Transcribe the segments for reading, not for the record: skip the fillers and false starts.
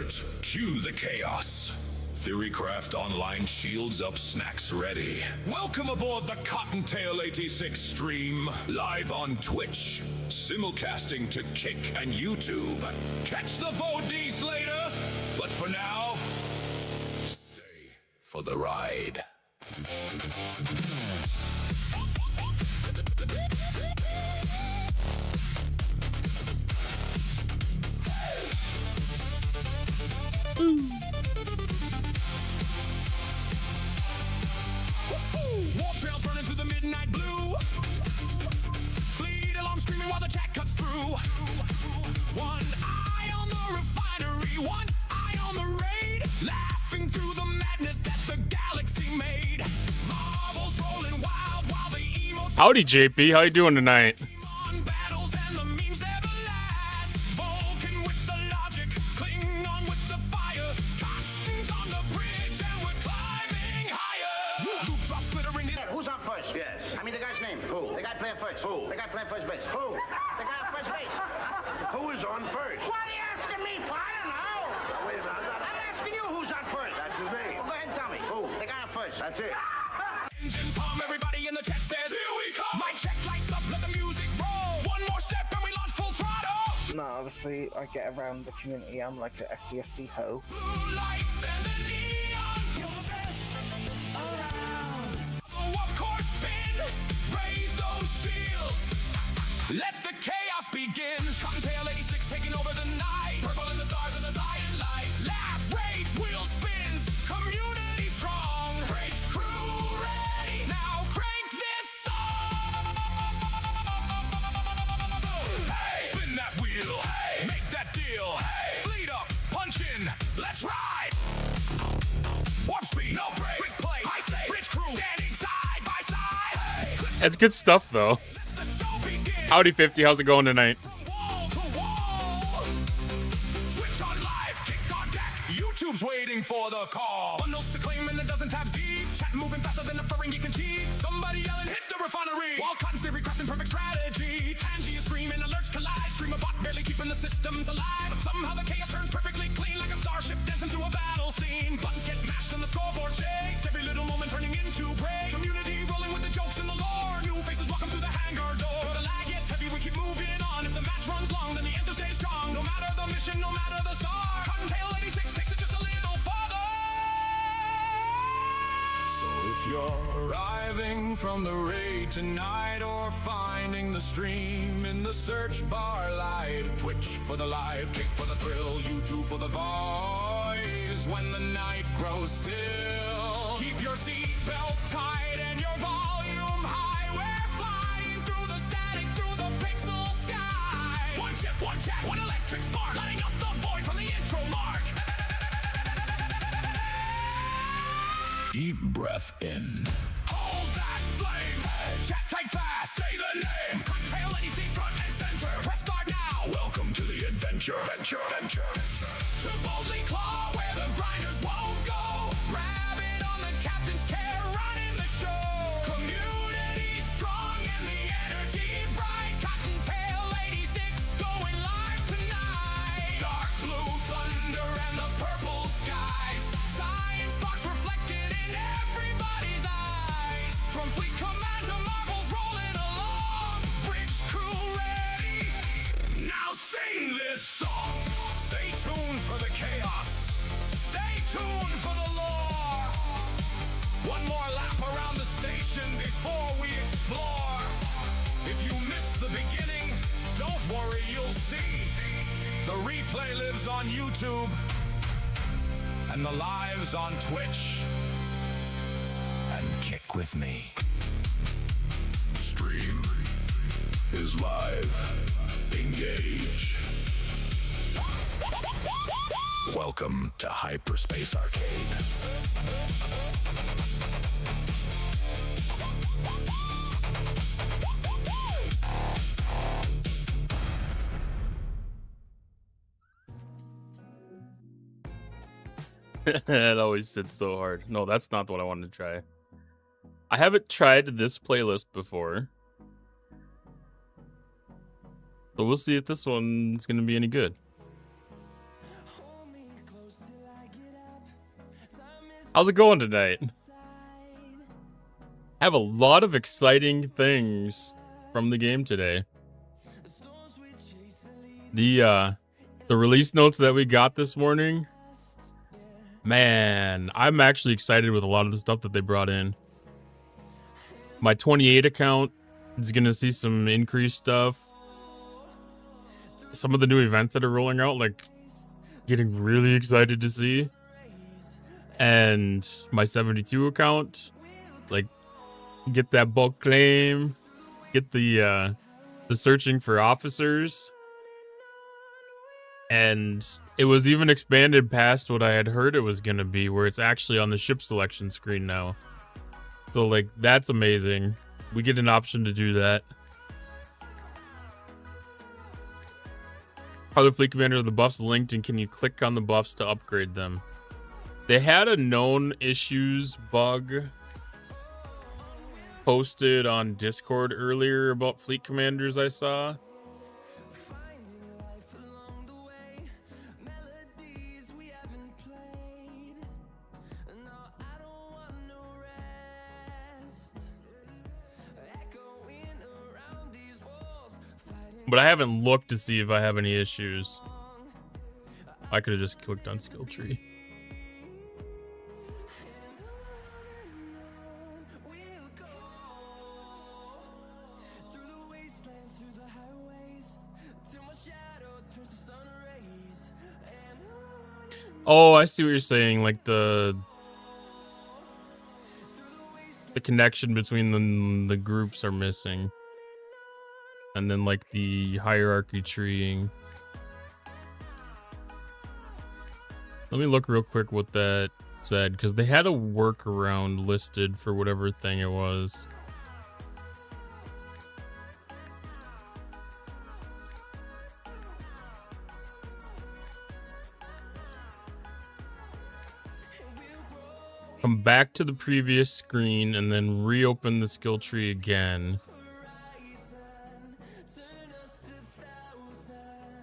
alert. Cue the chaos. Theorycraft Online shields up, snacks ready. Welcome aboard the Cottontail 86 stream. Live on Twitch. Simulcasting to Kick and YouTube. Catch the VODs later. But for now, stay for the ride. War trails burning through the midnight blue. Fleet alarm screaming while the chat cuts through. One eye on the refinery, one eye on the raid. Laughing through the madness that the galaxy made. Marbles rolling wild while the emotes. Howdy, JP. How you doing tonight? Battles and the memes never last. Vulcan with the logic, Klingon with the fire. Cotton's on the bridge and we're climbing higher. Loop drop splittering it. Who's on first? Yes. I mean the guy's name. Who? The guy playing first. Who? The guy playing first base. Who? The guy on first base. Who is on first? What are you asking me for? I don't know. Wait a minute, I'm asking you who's on first. That's his name. Well, go ahead and tell me. Who? The guy on first. That's it. Engines hum, everybody in the chat says, here we come. My check lights up, let the music roll. One more step and we launch full throttle. No, obviously I get around the community. I'm like an FDFC ho. Blue lights and the neon. You're the best around. The warp core spin, raise those shields. Let the chaos begin. Cottontail 86 taking over the night. Purple in the stars and the Zion lights. Laugh, rage, wheel spins. Community strong. Bridge crew ready. Now crank this song. Hey, spin that wheel. Hey, make that deal. Hey, fleet up, punch in. Let's ride. Warp speed, no brakes. Quick play, high stakes. Bridge crew standing side by side. Hey, That's good stuff, though. let the show begin. Howdy, 50. How's it going tonight? Wall to wall. Twitch on live, kick on deck. YouTube's waiting for the call. Bundles to claim and a dozen tabs deep. Chat moving faster than a furring you can cheat. Somebody yelling, hit the refinery. While Cotton's theory crafting perfect strategy. Tangy is screaming, alerts collide. Stream a bot barely keeping the systems alive. But somehow the chaos turns perfectly clean like a starship dancing through a battle scene. Buttons get mashed and the scoreboard shakes. Every little moment turning into break. Community rolling with the jokes and the lore. New faces welcome through the hangar door. The lag gets heavy, we keep moving on. If the match runs long, then the enter stays strong. No matter the mission, no matter the star. Cottontail 86 takes it just a little farther. So if you're arriving from the raid tonight or finding the stream in the search bar light, Twitch for the live, Kick for the thrill, YouTube for the voice. When the night grows still, keep your seatbelt tight and your volume high. We're flying through the static, through the pixel sky. One chip, one chat, one electric spark, lighting up the void from the intro mark. Deep breath in. Hold that flame. Chat tight fast. Say the name. Cocktail 86 front and center. Press start now. Welcome to the adventure. To boldly claw where the grinders won't go. Grab it on the captain's chair. Running the show. Community strong and the energy bright. Cottontail 86 going live tonight. Dark blue thunder and the purple skies. Science box reflected in everybody's eyes. From fleet command to marbles rolling along. Bridge crew ready. Now sing this song. Stay tuned for the chaos. Stay tuned for the lore. One more lap around the station before we explore. If you missed the beginning, don't worry, you'll see. The replay lives on YouTube and the lives on Twitch. And kick with me. Stream is live. Engage. Welcome to Hyperspace Arcade. It always sits so hard. No, that's not what I wanted to try. I haven't tried this playlist before. So we'll see if this one's going to be any good. How's it going tonight? I have a lot of exciting things from the game today. The release notes that we got this morning, man, I'm actually excited with a lot of the stuff that they brought in. My 28 account is gonna see some increased stuff. Some of the new events that are rolling out, like, getting really excited to see. And my 72 account, like, get that bulk claim, get the searching for officers. And it was even expanded past what I had heard it was gonna be, where it's actually on the ship selection screen now. So, like, that's amazing. We get an option to do that. Are the fleet commander of the buffs linked, and can you click on the buffs to upgrade them? They had a known issues bug posted on Discord earlier about fleet commanders I saw. But I haven't looked to see if I have any issues. I could have just clicked on skill tree. Oh, I see what you're saying. Like the connection between the groups are missing. And then, like, the hierarchy treeing. Let me look real quick what that said, because they had a workaround listed for whatever thing it was. Come back to the previous screen and then reopen the skill tree again.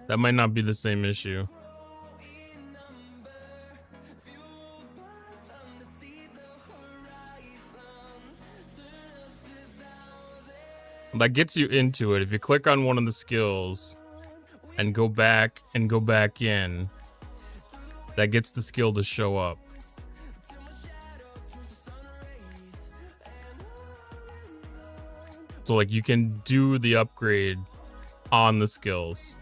That might not be the same issue. That gets you into it. If you click on one of the skills and go back in, that gets the skill to show up. So, like, you can do the upgrade on the skills.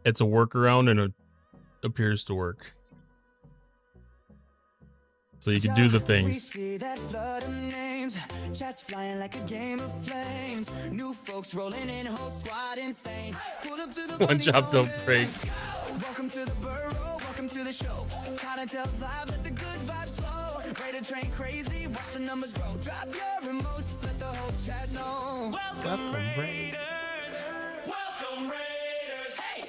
It's a workaround and it appears to work. So you can do the things. Chats flying like a game of flames. New folks rolling in, whole squad insane. Pull up to the one job don't break. Welcome to the burrow, welcome to the show. Kinda tell live, let the good vibes flow. Rate a train crazy, watch the numbers grow. Drop your remotes, let the whole chat know. Welcome Raiders. Welcome Raiders. Hey.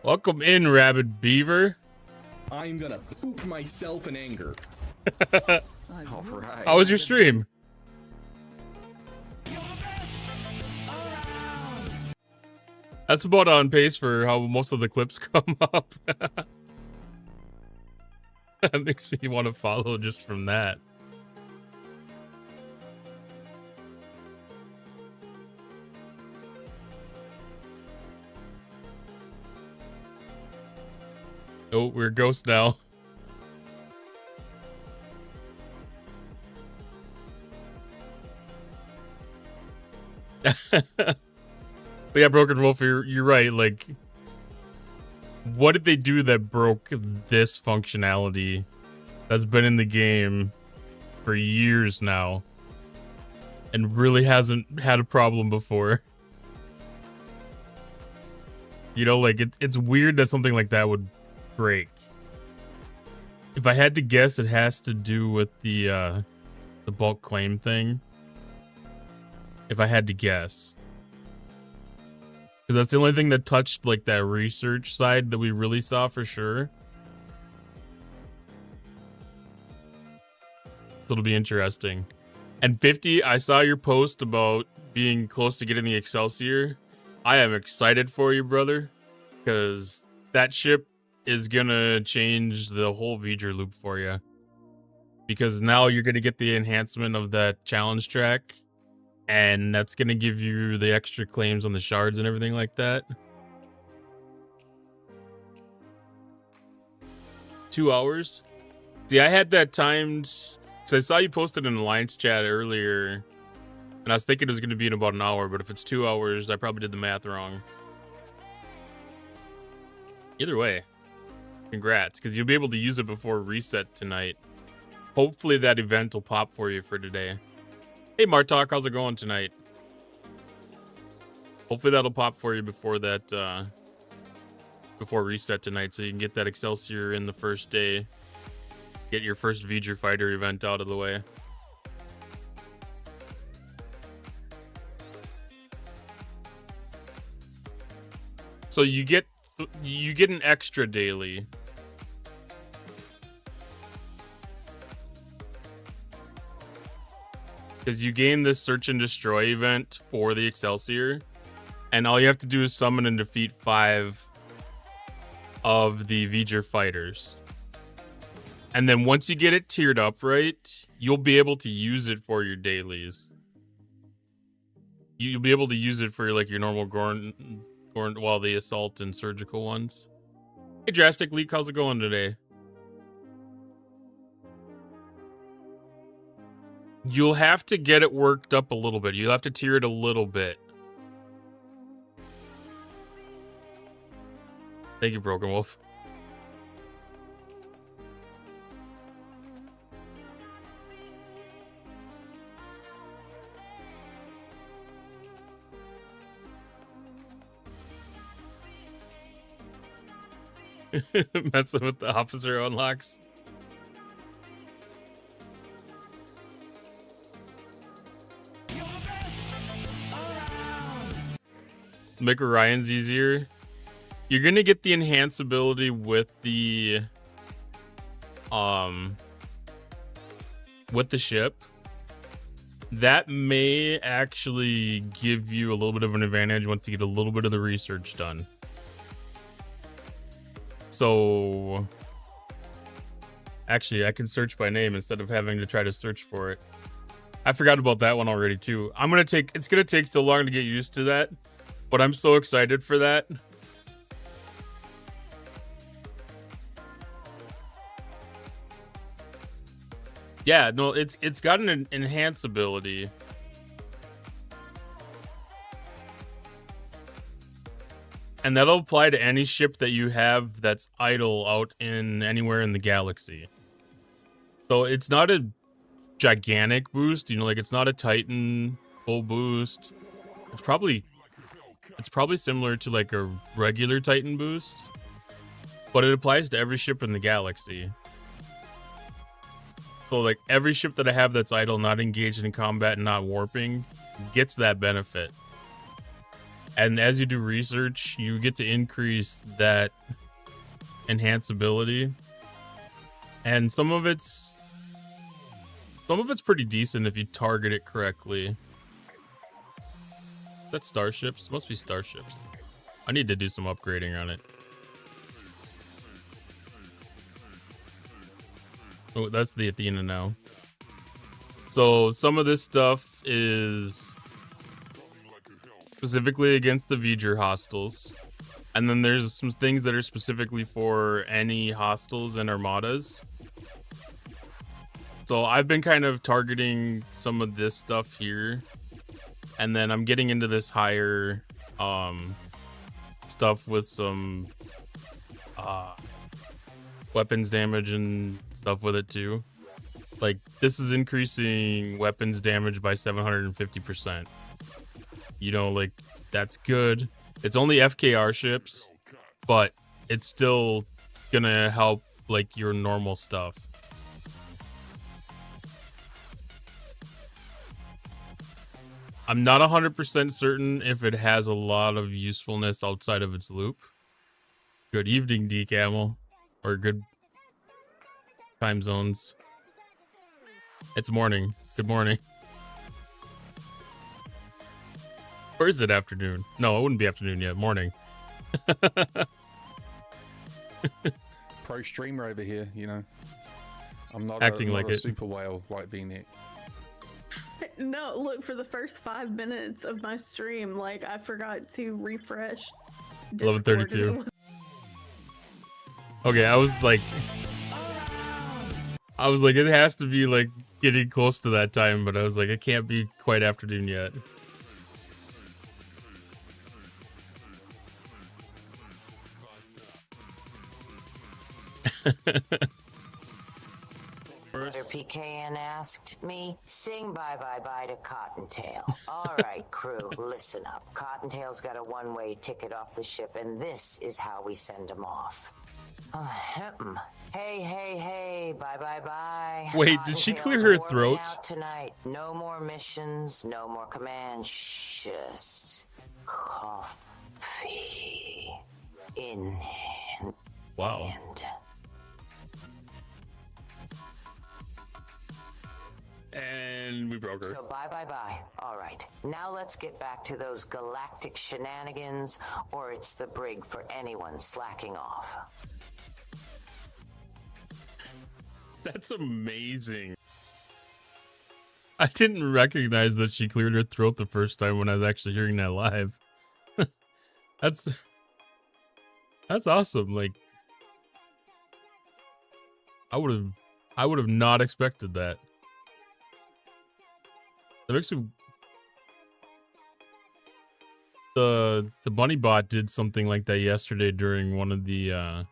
Welcome in, Rabid Beaver. I'm gonna poop myself in anger. All right. How was your stream? That's about on pace for how most of the clips come up. That makes me want to follow just from that. Oh, we're ghosts now. But yeah, Broken Wolf, you're right. Like, what did they do that broke this functionality that's been in the game for years now and really hasn't had a problem before? You know, like, it's weird that something like that would break. If I had to guess, it has to do with the bulk claim thing. If I had to guess. Because that's the only thing that touched, like, that research side that we really saw for sure. So it'll be interesting. And 50, I saw your post about being close to getting the Excelsior. I am excited for you, brother, because that ship is gonna change the whole V'ger loop for you. Because now you're gonna get the enhancement of that challenge track, and that's gonna give you the extra claims on the shards and everything like that. 2 hours? See, I had that timed, because I saw you posted in Alliance chat earlier, and I was thinking it was going to be in about an hour, but if it's 2 hours, I probably did the math wrong. Either way, congrats, because you'll be able to use it before reset tonight. Hopefully that event will pop for you for today. Hey Martok, how's it going tonight? Hopefully that'll pop for you before that, before reset tonight, so you can get that Excelsior in the first day. Get your first V'ger fighter event out of the way. So you get an extra daily. Because you gain this search and destroy event for the Excelsior, and all you have to do is summon and defeat 5 of the V'ger fighters. And then once you get it tiered up right, you'll be able to use it for your dailies. You'll be able to use it for like your normal Gorn, well, the assault and surgical ones. Hey Drastic Leak, how's it going today? You'll have to get it worked up a little bit. You'll have to tier it a little bit. Thank you, Broken Wolf. Messing with the officer unlocks. Make Orion's easier. You're gonna get the enhance ability with the ship. That may actually give you a little bit of an advantage once you get a little bit of the research done. So actually I can search by name instead of having to try to search for it. I forgot about that one already too. It's gonna take so long to get used to that, but I'm so excited for that. Yeah, no, it's got an enhance ability. And that'll apply to any ship that you have that's idle out in anywhere in the galaxy. So it's not a gigantic boost, you know, like it's not a Titan full boost. It's probably similar to like a regular Titan boost, but it applies to every ship in the galaxy. So like every ship that I have that's idle, not engaged in combat and not warping, gets that benefit. And as you do research, you get to increase that enhance ability. And some of it's pretty decent if you target it correctly. That's starships? Must be starships. I need to do some upgrading on it. Oh, that's the Athena now. So some of this stuff is specifically against the V'ger hostiles. And then there's some things that are specifically for any hostiles and armadas. So I've been kind of targeting some of this stuff here. And then I'm getting into this higher stuff with some weapons damage and stuff with it too. Like this is increasing weapons damage by 750%. You know, like that's good. It's only FKR ships, but it's still gonna help like your normal stuff. I'm not 100% certain if it has a lot of usefulness outside of its loop. Good evening, D-Camel. Or good time zones. It's morning. Good morning. Or is it afternoon? No, it wouldn't be afternoon yet. Morning. Pro streamer over here, you know. I'm not Acting a, like not a it. super whale like V-neck. No, look, for the first 5 minutes of my stream, like, I forgot to refresh Discord. 11:32. and it was- Okay, I was like, it has to be like getting close to that time, but I was like, it can't be quite afternoon yet. PKN asked me, sing bye bye bye to Cottontail. All right, crew, listen up. Cottontail's got a one-way ticket off the ship, and this is how we send him off. Hey, hey, hey, bye bye bye. Wait, did she clear her Cottontail's throat? warming out tonight. No more missions, no more commands, just coffee. In Wow. and And we broke her. so bye bye bye. All right. Now let's get back to those galactic shenanigans, or it's the brig for anyone slacking off. That's amazing. I didn't recognize that she cleared her throat the first time when I was actually hearing that live. That's awesome. Like, I would have not expected that. That makes me... The bunny bot did something like that yesterday during one of the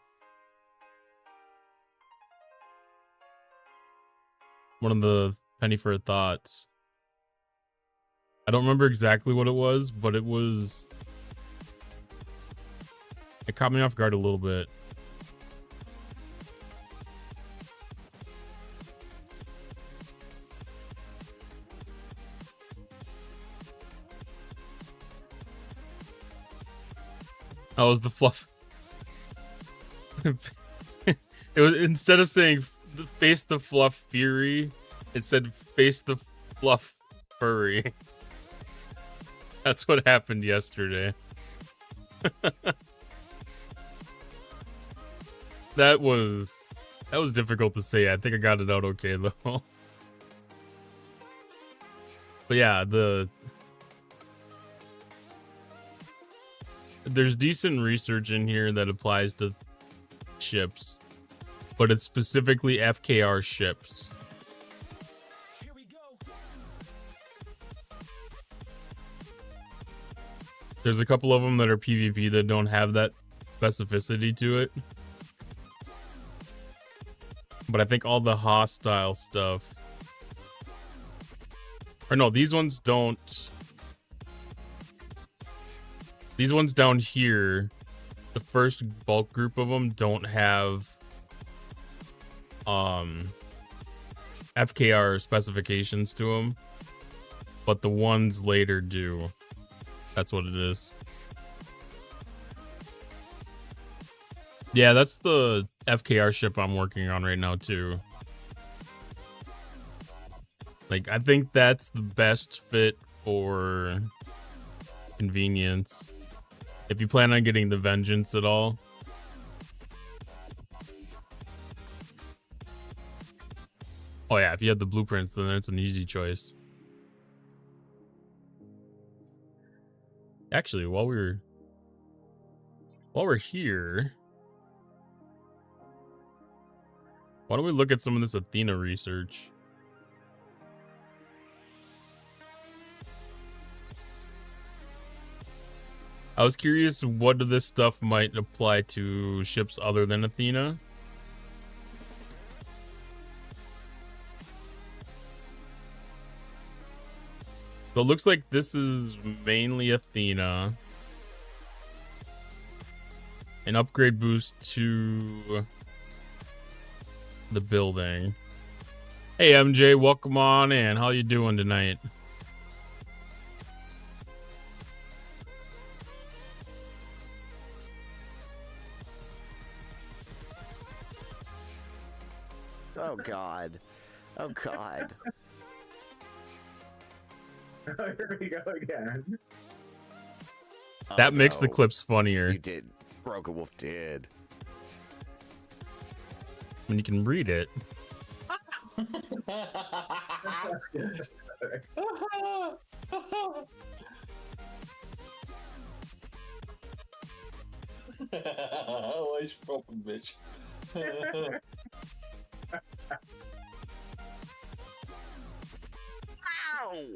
Penny for Thoughts. I don't remember exactly what it was, but it caught me off guard a little bit. Oh, it was the fluff. It was, instead of saying face the fluff fury, it said face the fluff furry. That's what happened yesterday. That was difficult to say. I think I got it out okay though. But yeah, there's decent research in here that applies to ships, but it's specifically FKR ships. There's a couple of them that are PvP that don't have that specificity to it. But I think all the hostile stuff... Or no, these ones don't... These ones down here, the first bulk group of them don't have FKR specifications to them, but the ones later do. That's what it is. Yeah, that's the FKR ship I'm working on right now too. Like, I think that's the best fit for convenience. If you plan on getting the Vengeance at all. Oh yeah, if you have the blueprints, then it's an easy choice. Actually, while we're here, why don't we look at some of this Athena research? I was curious what of this stuff might apply to ships other than Athena. So it looks like this is mainly Athena. An upgrade boost to the building. Hey MJ, welcome on in. How you doing tonight? Oh God. Oh God. Here we go again. That makes the no. clips funnier. You did. Broken Wolf did. When you can read it. Oh, he's fucking bitch. Ow!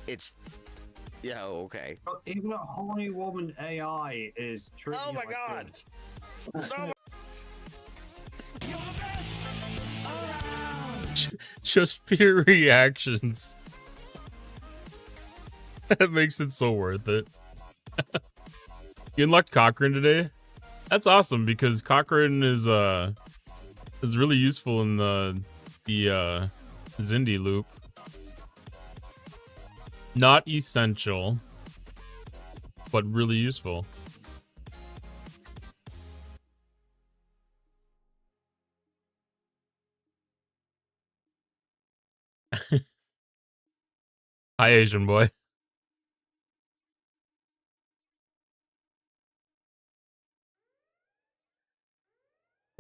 It's. Yeah, okay. Even a horny woman AI is treating Oh you my like God. this. Oh Just pure reactions. That makes it so worth it. You unlocked Cochrane today? That's awesome because Cochrane is really useful in the Zindi loop. Not essential, but really useful. Hi, Asian boy.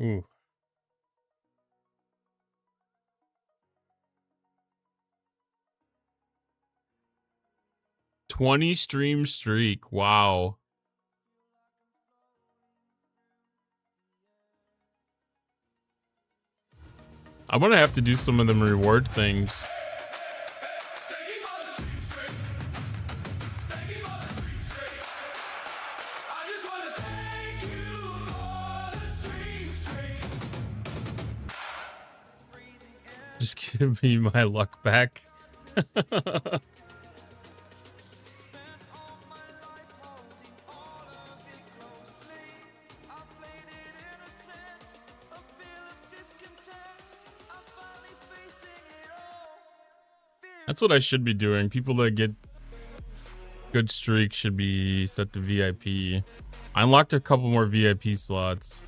Ooh. "20 stream streak. Wow. I'm gonna have to do some of them reward things. Just give me my luck back. That's what I should be doing. People that get good streaks should be set to VIP. I unlocked a couple more VIP slots.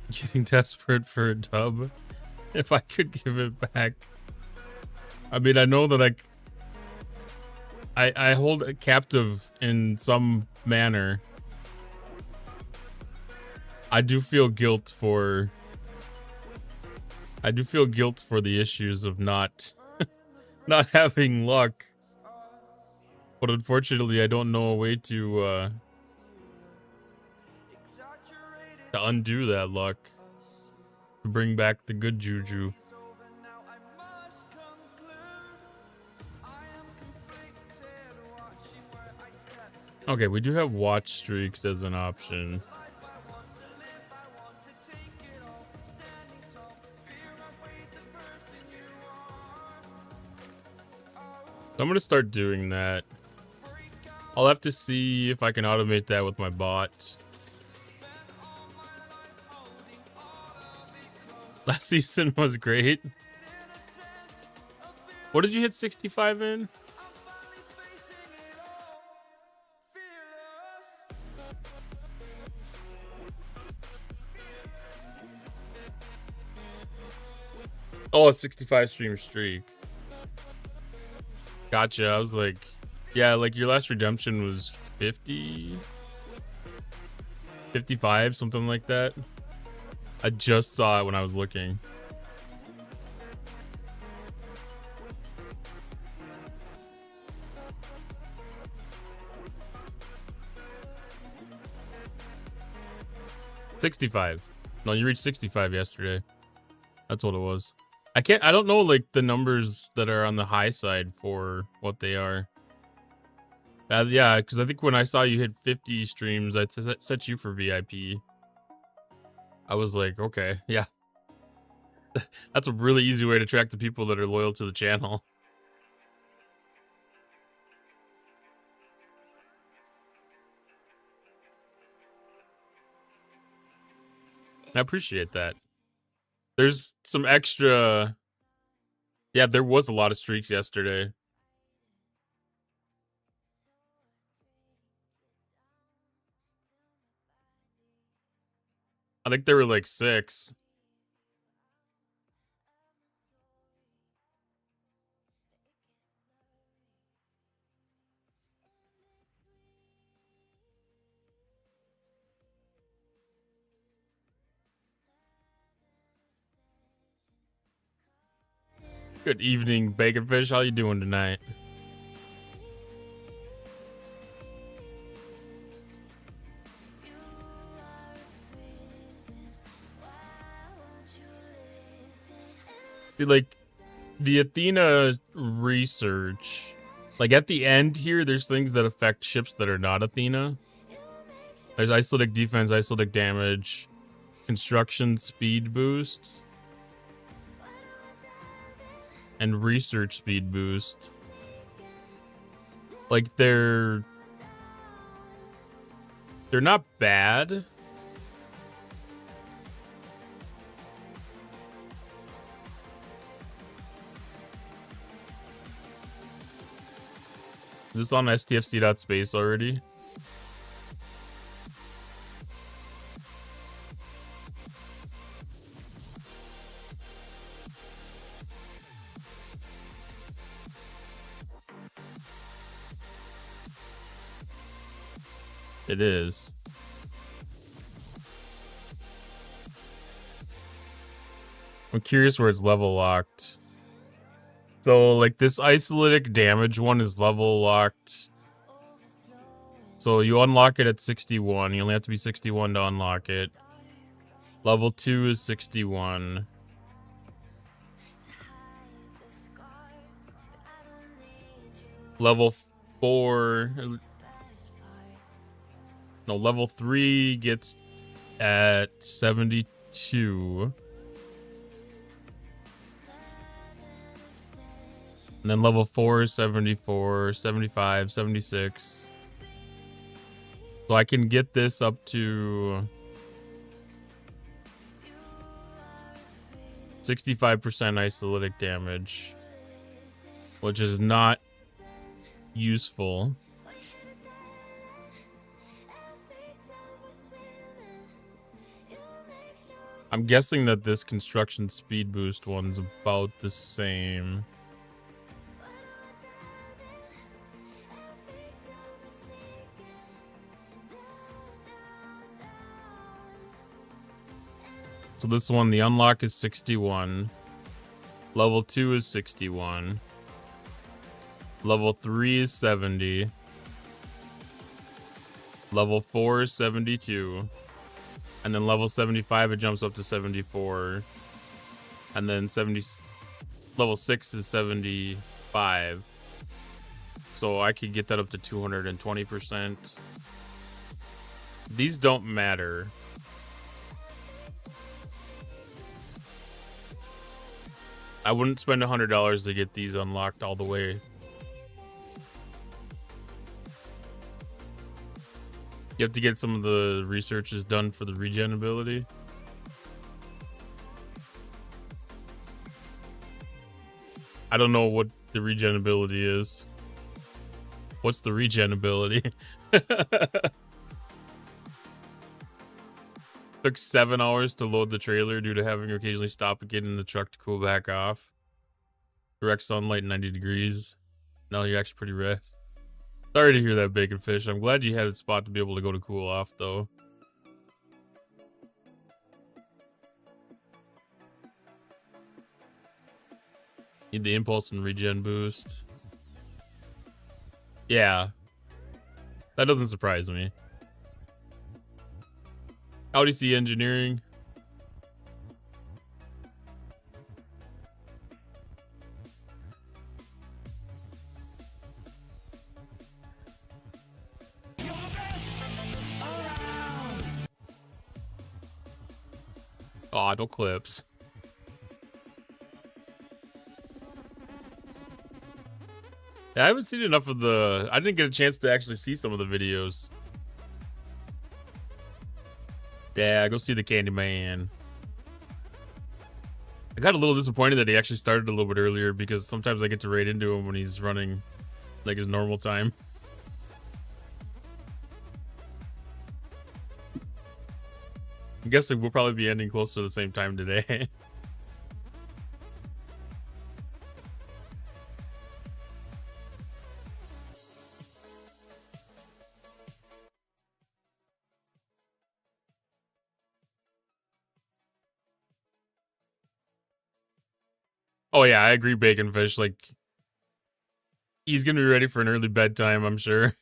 Getting desperate for a dub. If I could give it back. I mean, I know that I hold it captive in some manner. I do feel guilt for the issues of not not having luck. But unfortunately, I don't know a way to undo that luck. To bring back the good juju. Okay, we do have watch streaks as an option. So I'm gonna start doing that. I'll have to see if I can automate that with my bot. Last season was great. What did you hit 65 in? Oh, a 65 stream streak. Gotcha. I was like, yeah, like your last redemption was 50? 55, something like that. I just saw it when I was looking. $65. No, you reached 65 yesterday. That's what it was. I don't know like the numbers that are on the high side for what they are. Yeah, because I think when I saw you hit 50 streams, I set you for VIP. I was like, okay, yeah. That's a really easy way to track the people that are loyal to the channel. I appreciate that. There's some extra... Yeah, there was a lot of streaks yesterday. I think there were like 6. Good evening, Baconfish. How you doing tonight? Like, the Athena research, like at the end here, there's things that affect ships that are not Athena. There's isolytic defense, isolytic damage, construction speed boost, and research speed boost. Like, they're not bad. Is this on stfc.space already? It is. I'm curious where it's level locked. So, like, this isolytic damage one is level locked. So, you unlock it at 61. You only have to be 61 to unlock it. Level 2 is 61. Level 4... No, level 3 gets at 72. And then level 4 is 74, 75, 76. So I can get this up to 65% isolytic damage, which is not useful. I'm guessing that this construction speed boost one's about the same. So this one, the unlock is 61. Level 2 is 61. Level 3 is 70. Level 4 is 72. And then level 75, it jumps up to 74. And then level 6 is 75. So I could get that up to 220%. These don't matter. I wouldn't spend $100 to get these unlocked all the way. You have to get some of the researches done for the regen ability. I don't know what the regen ability is. What's the regen ability? Took 7 hours to load the trailer due to having to occasionally stop and get in the truck to cool back off. Direct sunlight, 90 degrees. No, you're actually pretty red. Sorry to hear that, Baconfish. I'm glad you had a spot to be able to go to cool off, though. Need the impulse and regen boost. Yeah. That doesn't surprise me. Odyssey Engineering. Aw, no clips. Yeah, I haven't seen enough of the... I didn't get a chance to actually see some of the videos. Yeah, go see the Candyman. I got a little disappointed that he actually started a little bit earlier because sometimes I get to raid into him when he's running like his normal time. I'm guessing we'll probably be ending close to the same time today. Oh yeah, I agree, Bacon Fish. Like, he's gonna be ready for an early bedtime, I'm sure.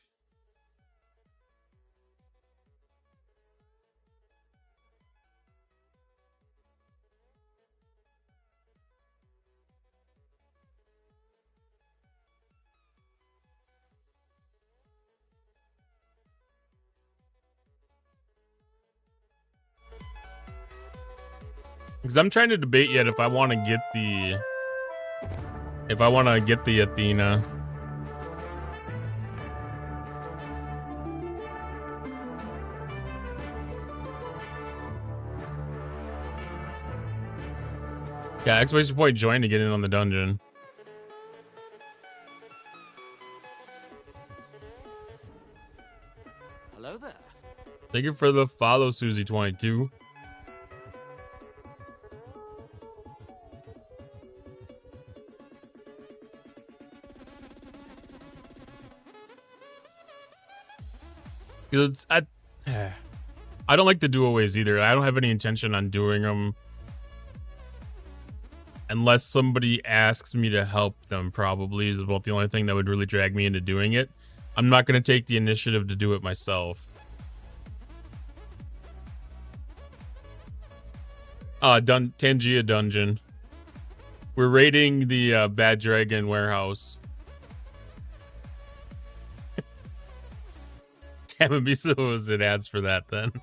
Because I'm trying to debate yet if I want to get the Athena. Yeah, exclamation point join to get in on the dungeon. Hello there. Thank you for the follow, Susie22. It's, I don't like the do-aways either. I don't have any intention on doing them unless somebody asks me to help them. Probably is about the only thing that would really drag me into doing it. I'm not going to take the initiative to do it myself. Tangia Dungeon. We're raiding the Bad Dragon warehouse. Damn it, be so was it ads for that then.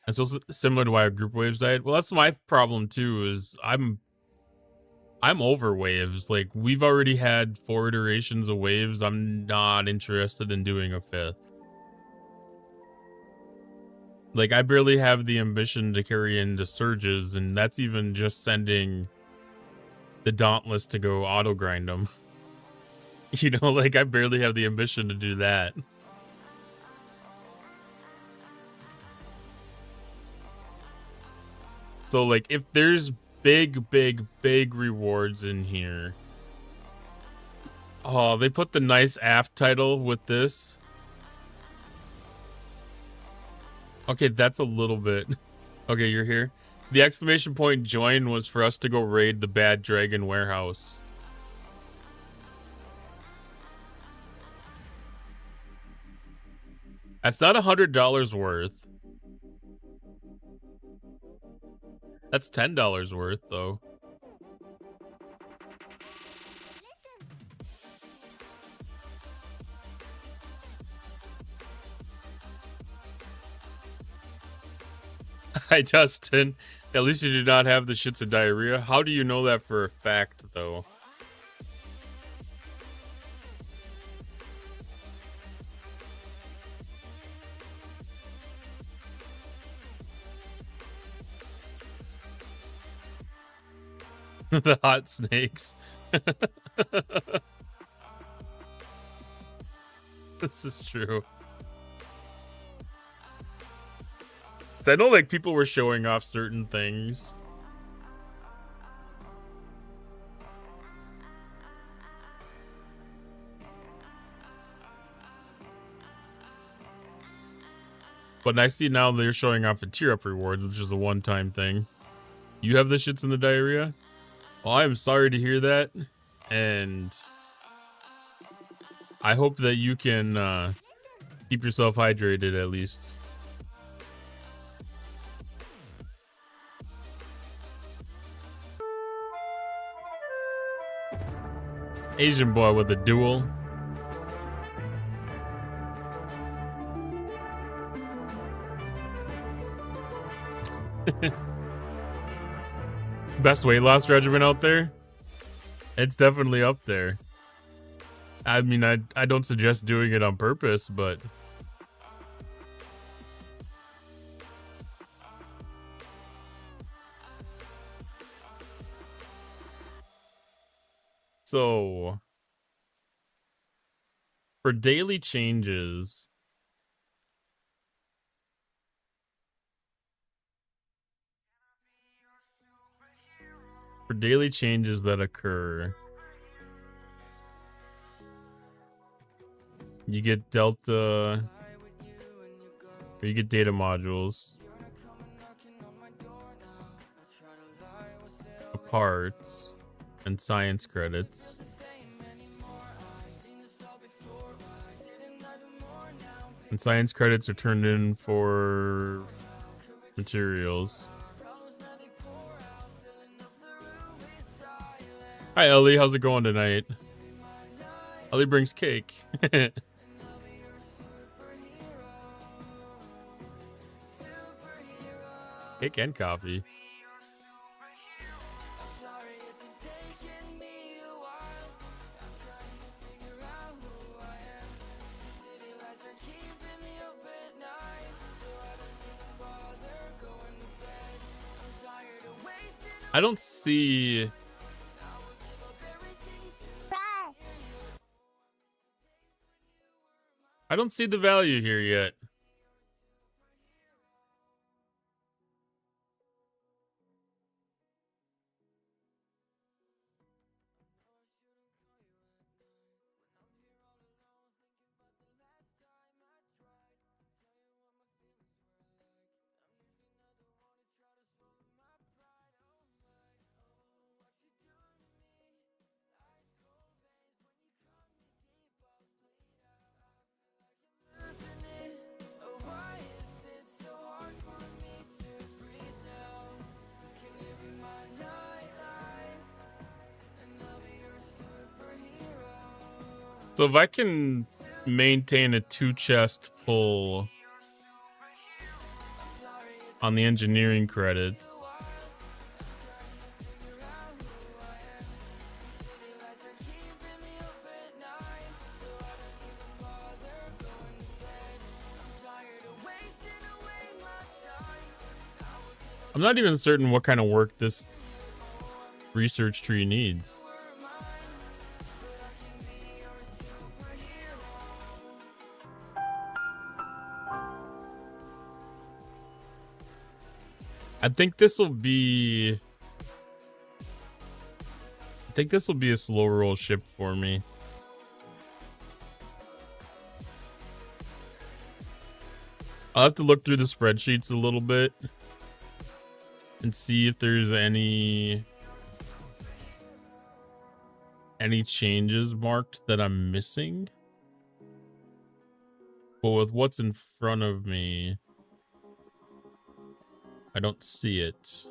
It's also similar to why our group waves died. Well, that's my problem too, is I'm over waves. Like, we've already had 4 iterations of waves. I'm not interested in doing a 5th. Like, I barely have the ambition to carry into surges, and that's even just sending the Dauntless to go auto grind them. You know, like, I barely have the ambition to do that. So, like, if there's big rewards in here. Oh, they put the nice AF title with this. Okay, that's a little bit. Okay, you're here. The exclamation point join was for us to go raid the Bad Dragon warehouse. That's not $100 worth. That's $10 worth, though. Hi, Dustin. At least you do not have the shits of diarrhea. How do you know that for a fact, though? The hot snakes. This is true. I know, like, people were showing off certain things. But I see now they're showing off the tier up rewards, which is a one-time thing. You have the shits in the diarrhea? Well, I am sorry to hear that. And I hope that you can keep yourself hydrated at least. Asian boy with a duel. Best weight loss regimen out there? It's definitely up there. I mean, I don't suggest doing it on purpose, but So for daily changes, that occur, you get Delta, or you get data modules, parts, and science credits. And science credits are turned in for materials. Hi Ellie, how's it going tonight? Ellie brings cake. Cake and coffee. I don't see... I don't see the value here yet. So if I can maintain a 2-chest pull on the engineering credits, I'm not even certain what kind of work this research tree needs. I think this will be a slow roll ship for me. I'll have to look through the spreadsheets a little bit and see if there's any changes marked that I'm missing. But with what's in front of me, I don't see it.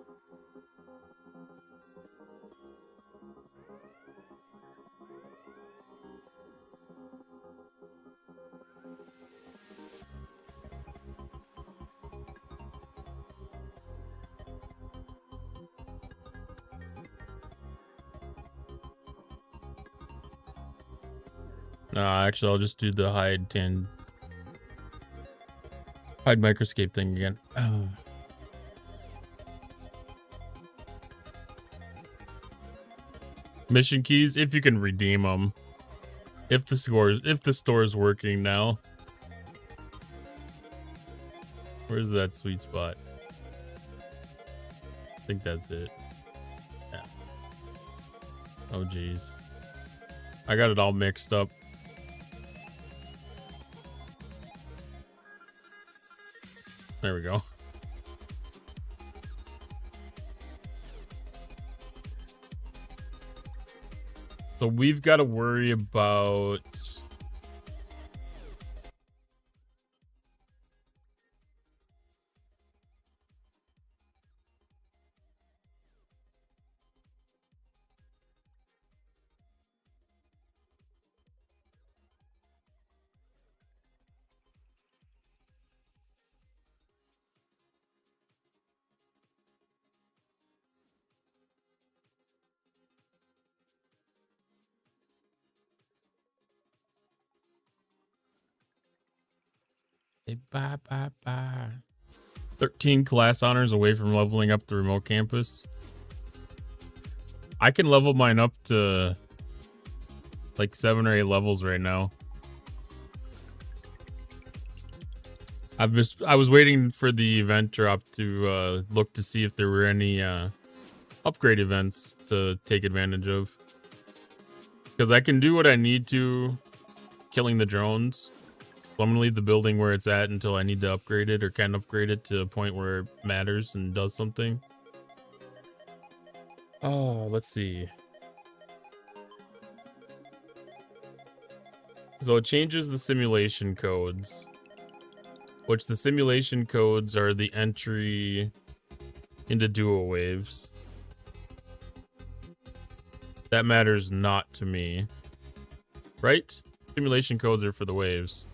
Actually, I'll just do the hide microscape thing again. Mission keys, if you can redeem them. If the store is working now. Where's that sweet spot? I think that's it. Yeah. Oh geez. I got it all mixed up. There we go. So we've got to worry about bye, bye, bye. 13 class honors away from leveling up the remote campus. I can level mine up to like 7 or 8 levels right now. I was waiting for the event drop to look to see if there were any upgrade events to take advantage of. Because I can do what I need to killing the drones. So I'm going to leave the building where it's at until I need to upgrade it or can upgrade it to a point where it matters and does something. Oh, let's see. So it changes the simulation codes. Which the simulation codes are the entry into duo waves. That matters not to me. Right? Simulation codes are for the waves.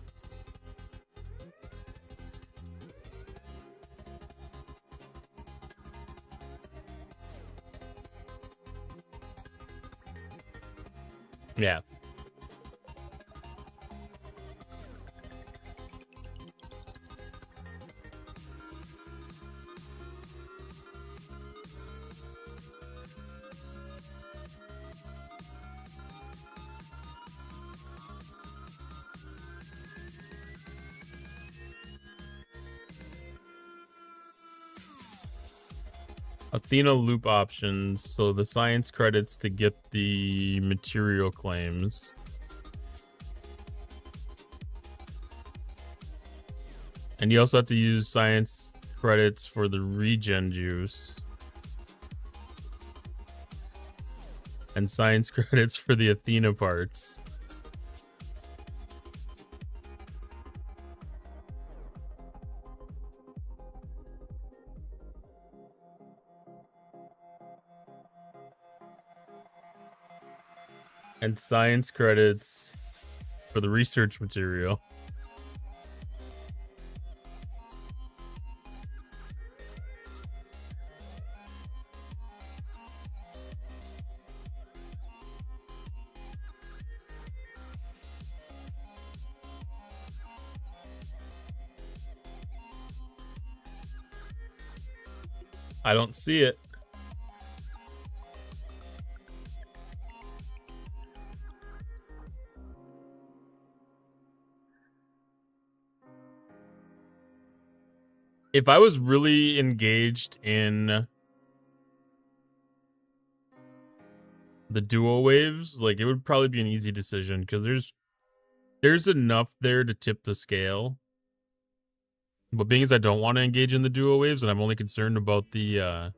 Yeah. Athena loop options, so the science credits to get the material claims. And you also have to use science credits for the regen juice. And science credits for the Athena parts. And science credits for the research material. I don't see it. If I was really engaged in the duo waves, like it would probably be an easy decision because there's enough there to tip the scale. But being as I don't want to engage in the duo waves and I'm only concerned about the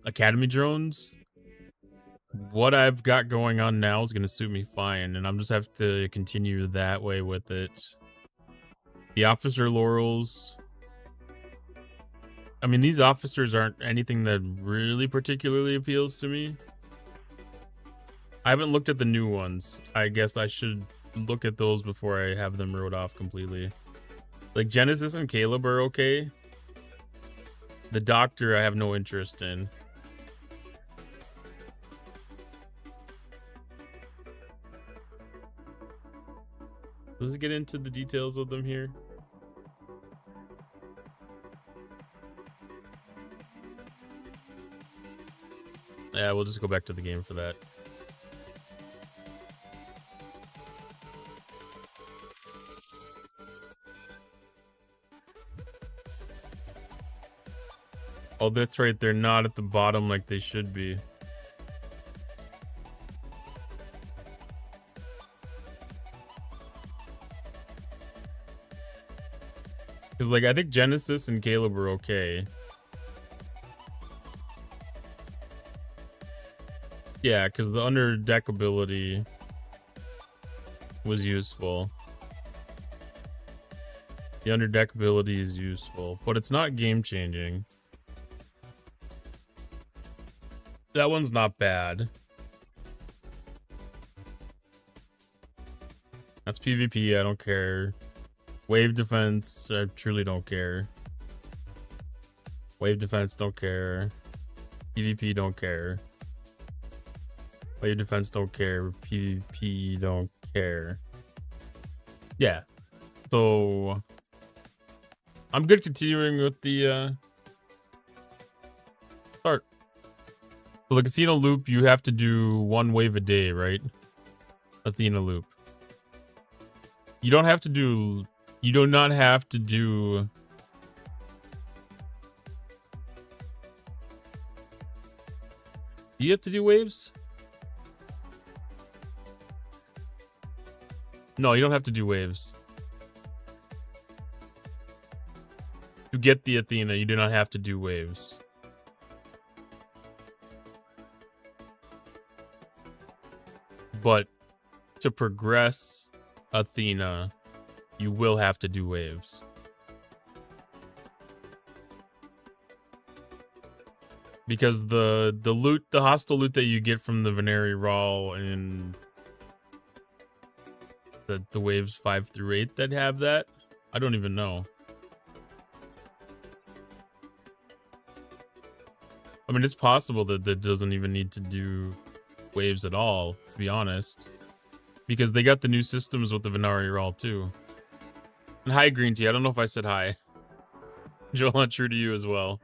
academy drones, what I've got going on now is going to suit me fine, and I'm just have to continue that way with it. The officer laurels, I mean, these officers aren't anything that really particularly appeals to me. I haven't looked at the new ones. I guess I should look at those before I have them wrote off completely. Like Genesis and Caleb are okay. The doctor I have no interest in. Let's get into the details of them here. Yeah, we'll just go back to the game for that. Oh, that's right. They're not at the bottom like they should be. Because, like, I think Genesis and Caleb were okay. Yeah, because the under deck ability was useful. The under deck ability is useful, but it's not game changing. That one's not bad. That's PvP, I don't care. Wave defense, I truly don't care. Wave defense, don't care. PvP, don't care. Wave defense, don't care. PvP, don't care. Yeah. So I'm good continuing with the start. So the casino loop, you have to do 1 wave a day, right? Athena loop. You don't have to do... You do not have to do... Do you have to do waves? No, you don't have to do waves. To get the Athena, you do not have to do waves. But to progress Athena, you will have to do waves. Because the loot, the hostile loot that you get from the Veneri Raw and the waves 5 through 8 that have that, I don't even know. I mean, it's possible that that doesn't even need to do waves at all, to be honest. Because they got the new systems with the Venari Raw too. And hi, Green Tea. I don't know if I said hi. Joel, true to you as well.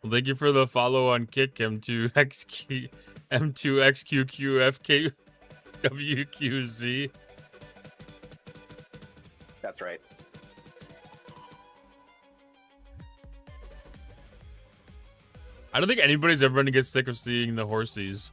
Well, thank you for the follow on Kick, M2XQ, M2XQQFK, WQZ. That's right. I don't think anybody's ever gonna get sick of seeing the horsies.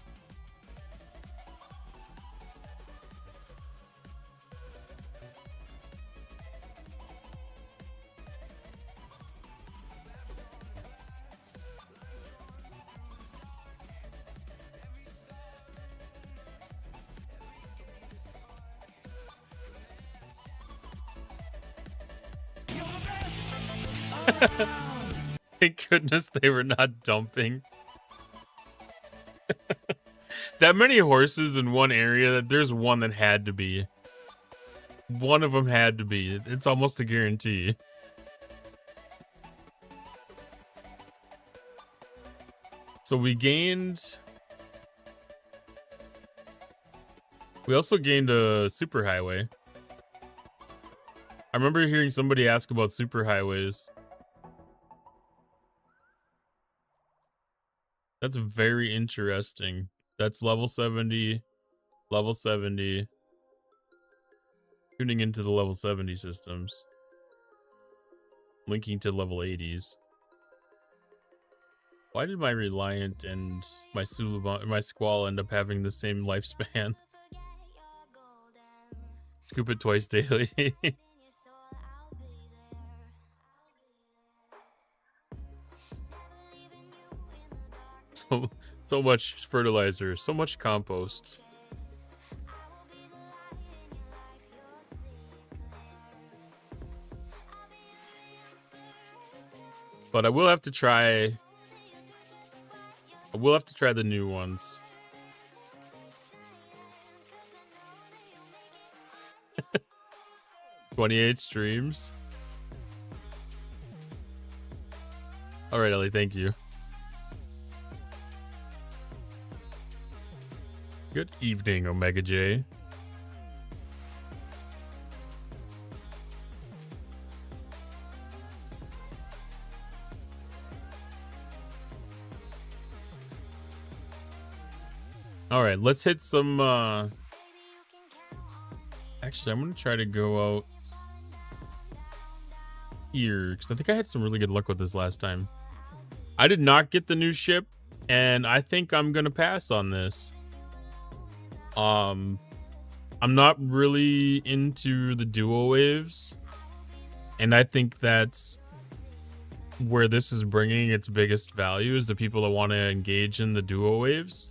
Thank goodness they were not dumping. That many horses in one area, there's one that had to be. One of them had to be. It's almost a guarantee. So we gained... We also gained a superhighway. I remember hearing somebody ask about superhighways. That's very interesting. That's level 70, level 70. Tuning into the level 70 systems. Linking to level 80s. Why did my Reliant and my Squall end up having the same lifespan? Scoop it twice daily. So much fertilizer, so much compost. But I will have to try the new ones. 28 streams. All right, Ellie, thank you. Good evening, Omega J. All right, let's hit some actually, I'm going to try to go out here because I think I had some really good luck with this last time. I did not get the new ship, and I think I'm going to pass on this. I'm not really into the duo waves, and I think that's where this is bringing its biggest value, is the people that want to engage in the duo waves.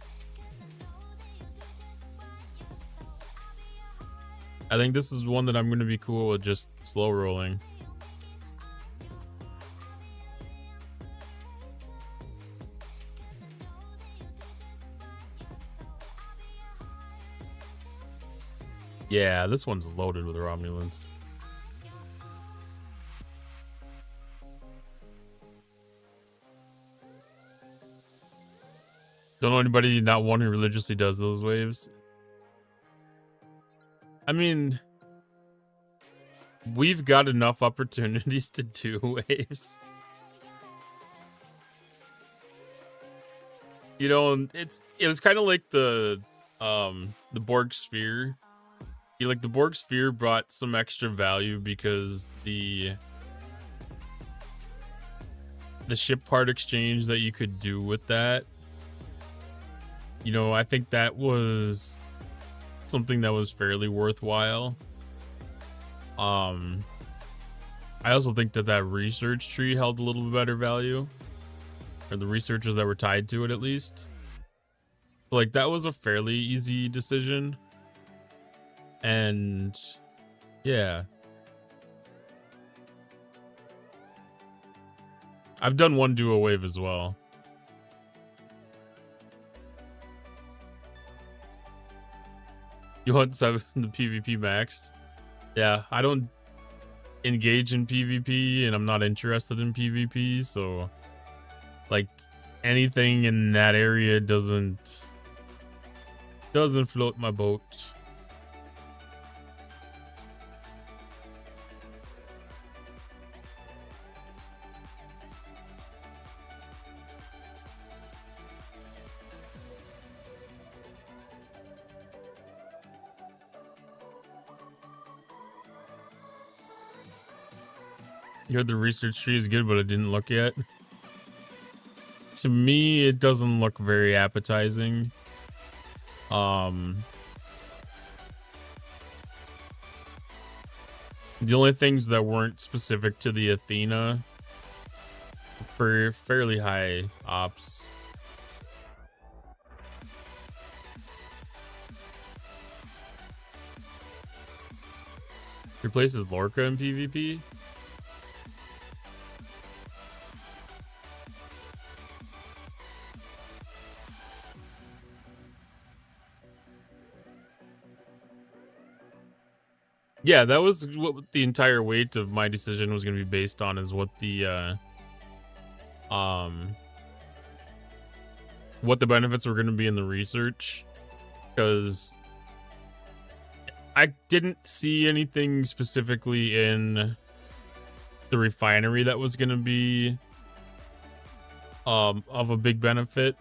I think this is one that I'm going to be cool with just slow rolling. Yeah, this one's loaded with Romulans. Don't know anybody, not one who religiously does those waves. I mean, we've got enough opportunities to do waves. You know, it was kind of like the Borg sphere. Like the Borg sphere brought some extra value because the ship part exchange that you could do with that. You know, I think that was something that was fairly worthwhile. I also think that research tree held a little bit better value, or the researchers that were tied to it at least. Like that was a fairly easy decision. And yeah, I've done one duo wave as well. You want 7 the PvP maxed? Yeah, I don't engage in PvP and I'm not interested in PvP, so like anything in that area doesn't float my boat. You heard the research tree is good, but I didn't look yet. To me, it doesn't look very appetizing. The only things that weren't specific to the Athena for fairly high ops. Replaces Lorca in PvP? Yeah, that was what the entire weight of my decision was going to be based on, is what the benefits were going to be in the research, because I didn't see anything specifically in the refinery that was going to be of a big benefit,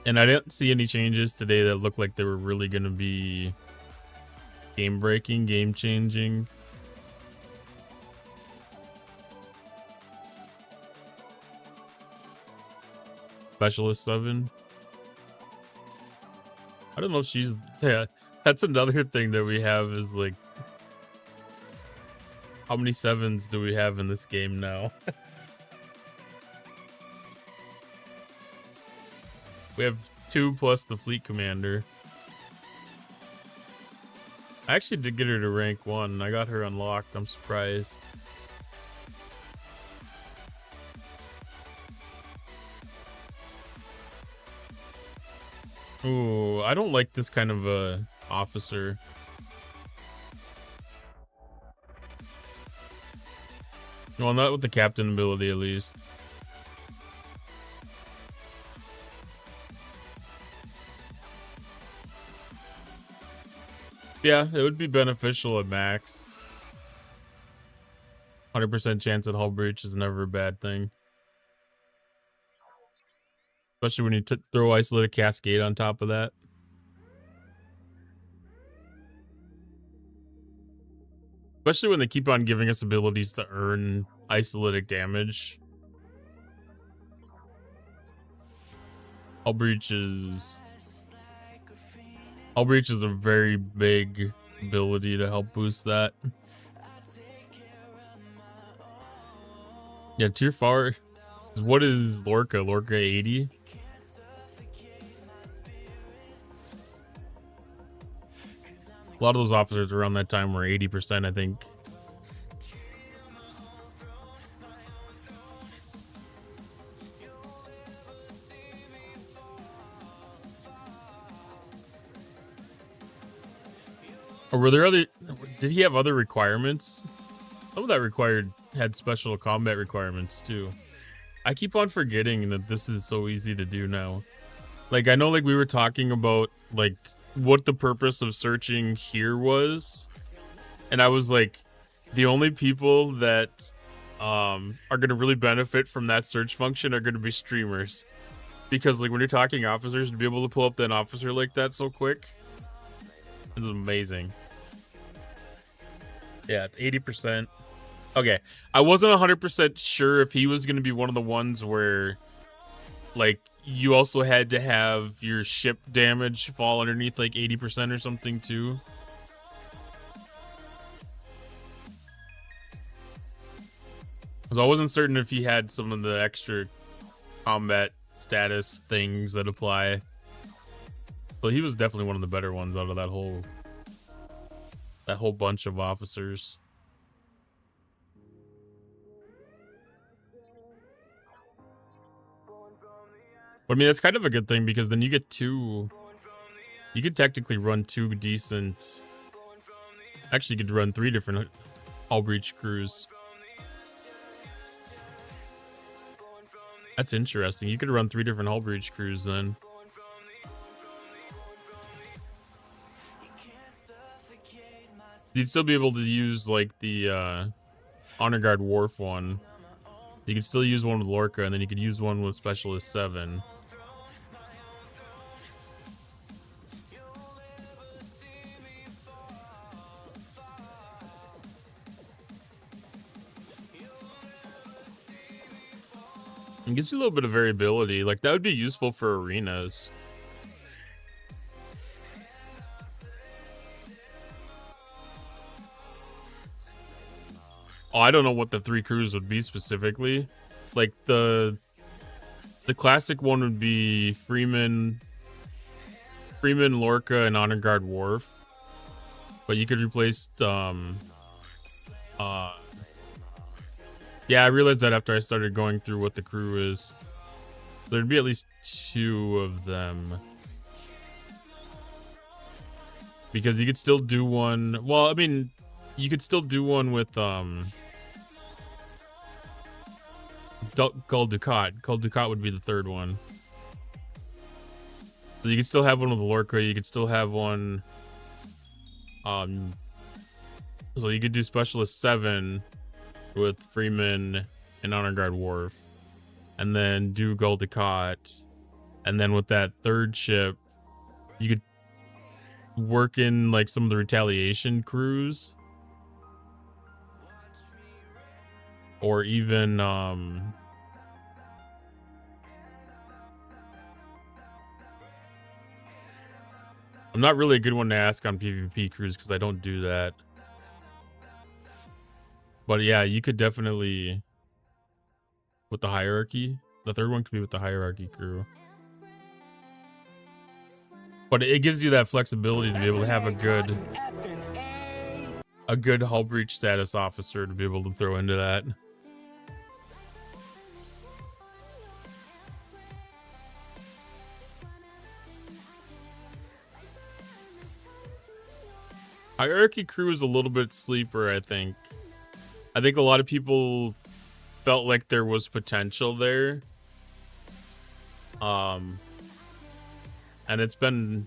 and I didn't see any changes today that looked like they were really going to be game breaking, game changing. Specialist 7. I don't know if she's, yeah, that's another thing that we have, is like, how many 7s do we have in this game now? We have 2 plus the fleet commander. I actually did get her to rank 1. I got her unlocked. I'm surprised. Ooh, I don't like this kind of a officer. Well, not with the captain ability, at least. Yeah, it would be beneficial at max. 100% chance at hull breach is never a bad thing. Especially when you throw isolated cascade on top of that. Especially when they keep on giving us abilities to earn isolated damage. Hull breach is a very big ability to help boost that. Yeah, tier 4. What is Lorca? Lorca 80? A lot of those officers around that time were 80%, I think. Or were there other... Did he have other requirements? Some of that had special combat requirements too. I keep on forgetting that this is so easy to do now. Like, I know, like, we were talking about, like, what the purpose of searching here was. And I was like, the only people that are going to really benefit from that search function are going to be streamers. because like when you're talking officers, to be able to pull up an officer like that so quick is amazing. Yeah, it's 80%. Okay, I wasn't 100% sure if he was going to be one of the ones where, like, you also had to have your ship damage fall underneath like 80% or something too. Because I wasn't certain if he had some of the extra combat status things that apply. But he was definitely one of the better ones out of that whole bunch of officers. But I mean, that's kind of a good thing because then you get two. You could technically run two decent. Actually, you could run 3 different hull breach crews. That's interesting. You could run 3 different hull breach crews then. You'd still be able to use like the Honor Guard Wharf one. You could still use one with Lorca, and then you could use one with Specialist 7. It gives you a little bit of variability. Like, that would be useful for arenas. Oh, I don't know what the 3 crews would be specifically. Like, the classic one would be Freeman, Lorca, and Honor Guard Wharf. But you could replace, yeah, I realized that after I started going through what the crew is. There'd be at least 2 of them. Because you could still do one... Well, I mean, you could still do one with, Gul Dukat. Gul Dukat would be the 3rd one. So you could still have one with Lorca. You could still have one... So you could do Specialist 7... with Freeman and Honor Guard Wharf, and then do Gul Dukat, and then with that 3rd ship, you could work in like some of the retaliation crews, or even I'm not really a good one to ask on PvP crews because I don't do that. But yeah, you could definitely, with the hierarchy, the 3rd one could be with the hierarchy crew. But it gives you that flexibility to be able to have a good hull breach status officer to be able to throw into that. Hierarchy crew is a little bit sleeper, I think. I think a lot of people felt like there was potential there. And it's been...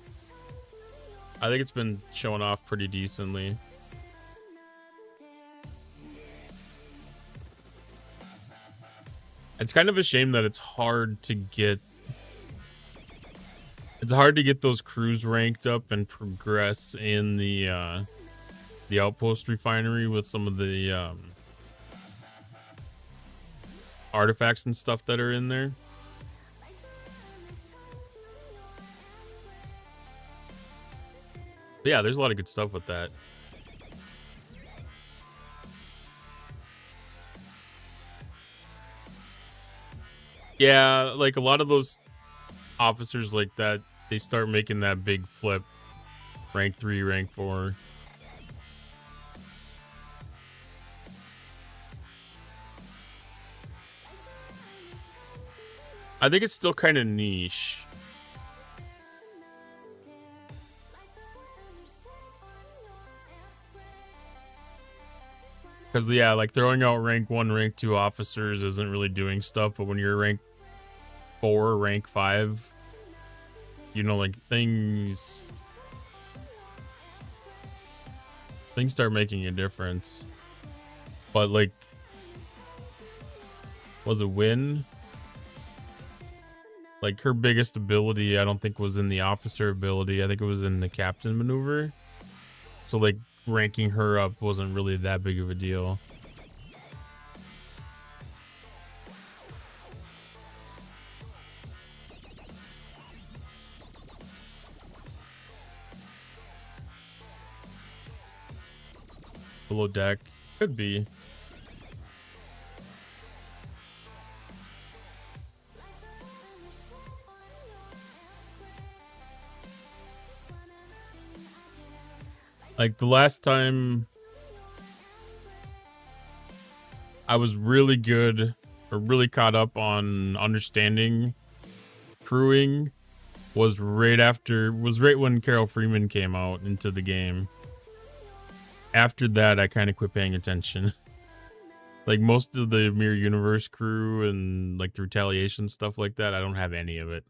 I think it's been showing off pretty decently. It's kind of a shame that it's hard to get... It's hard to get those crews ranked up and progress in the outpost refinery with some of the artifacts and stuff that are in there. But yeah, there's a lot of good stuff with that. Yeah, like a lot of those officers like that, they start making that big flip. Rank 3, rank 4. I think it's still kind of niche. Because, yeah, like throwing out rank 1, rank 2 officers isn't really doing stuff, but when you're rank 4, rank 5, you know, like things start making a difference. But, like, was it win? Like, her biggest ability, I don't think was in the officer ability. I think it was in the captain maneuver. So, like, ranking her up wasn't really that big of a deal. Below deck. Could be. Like, the last time I was really good or really caught up on understanding crewing was right when Carol Freeman came out into the game. After that, I kind of quit paying attention. Like, most of the Mirror Universe crew and, like, the Retaliation stuff like that, I don't have any of it.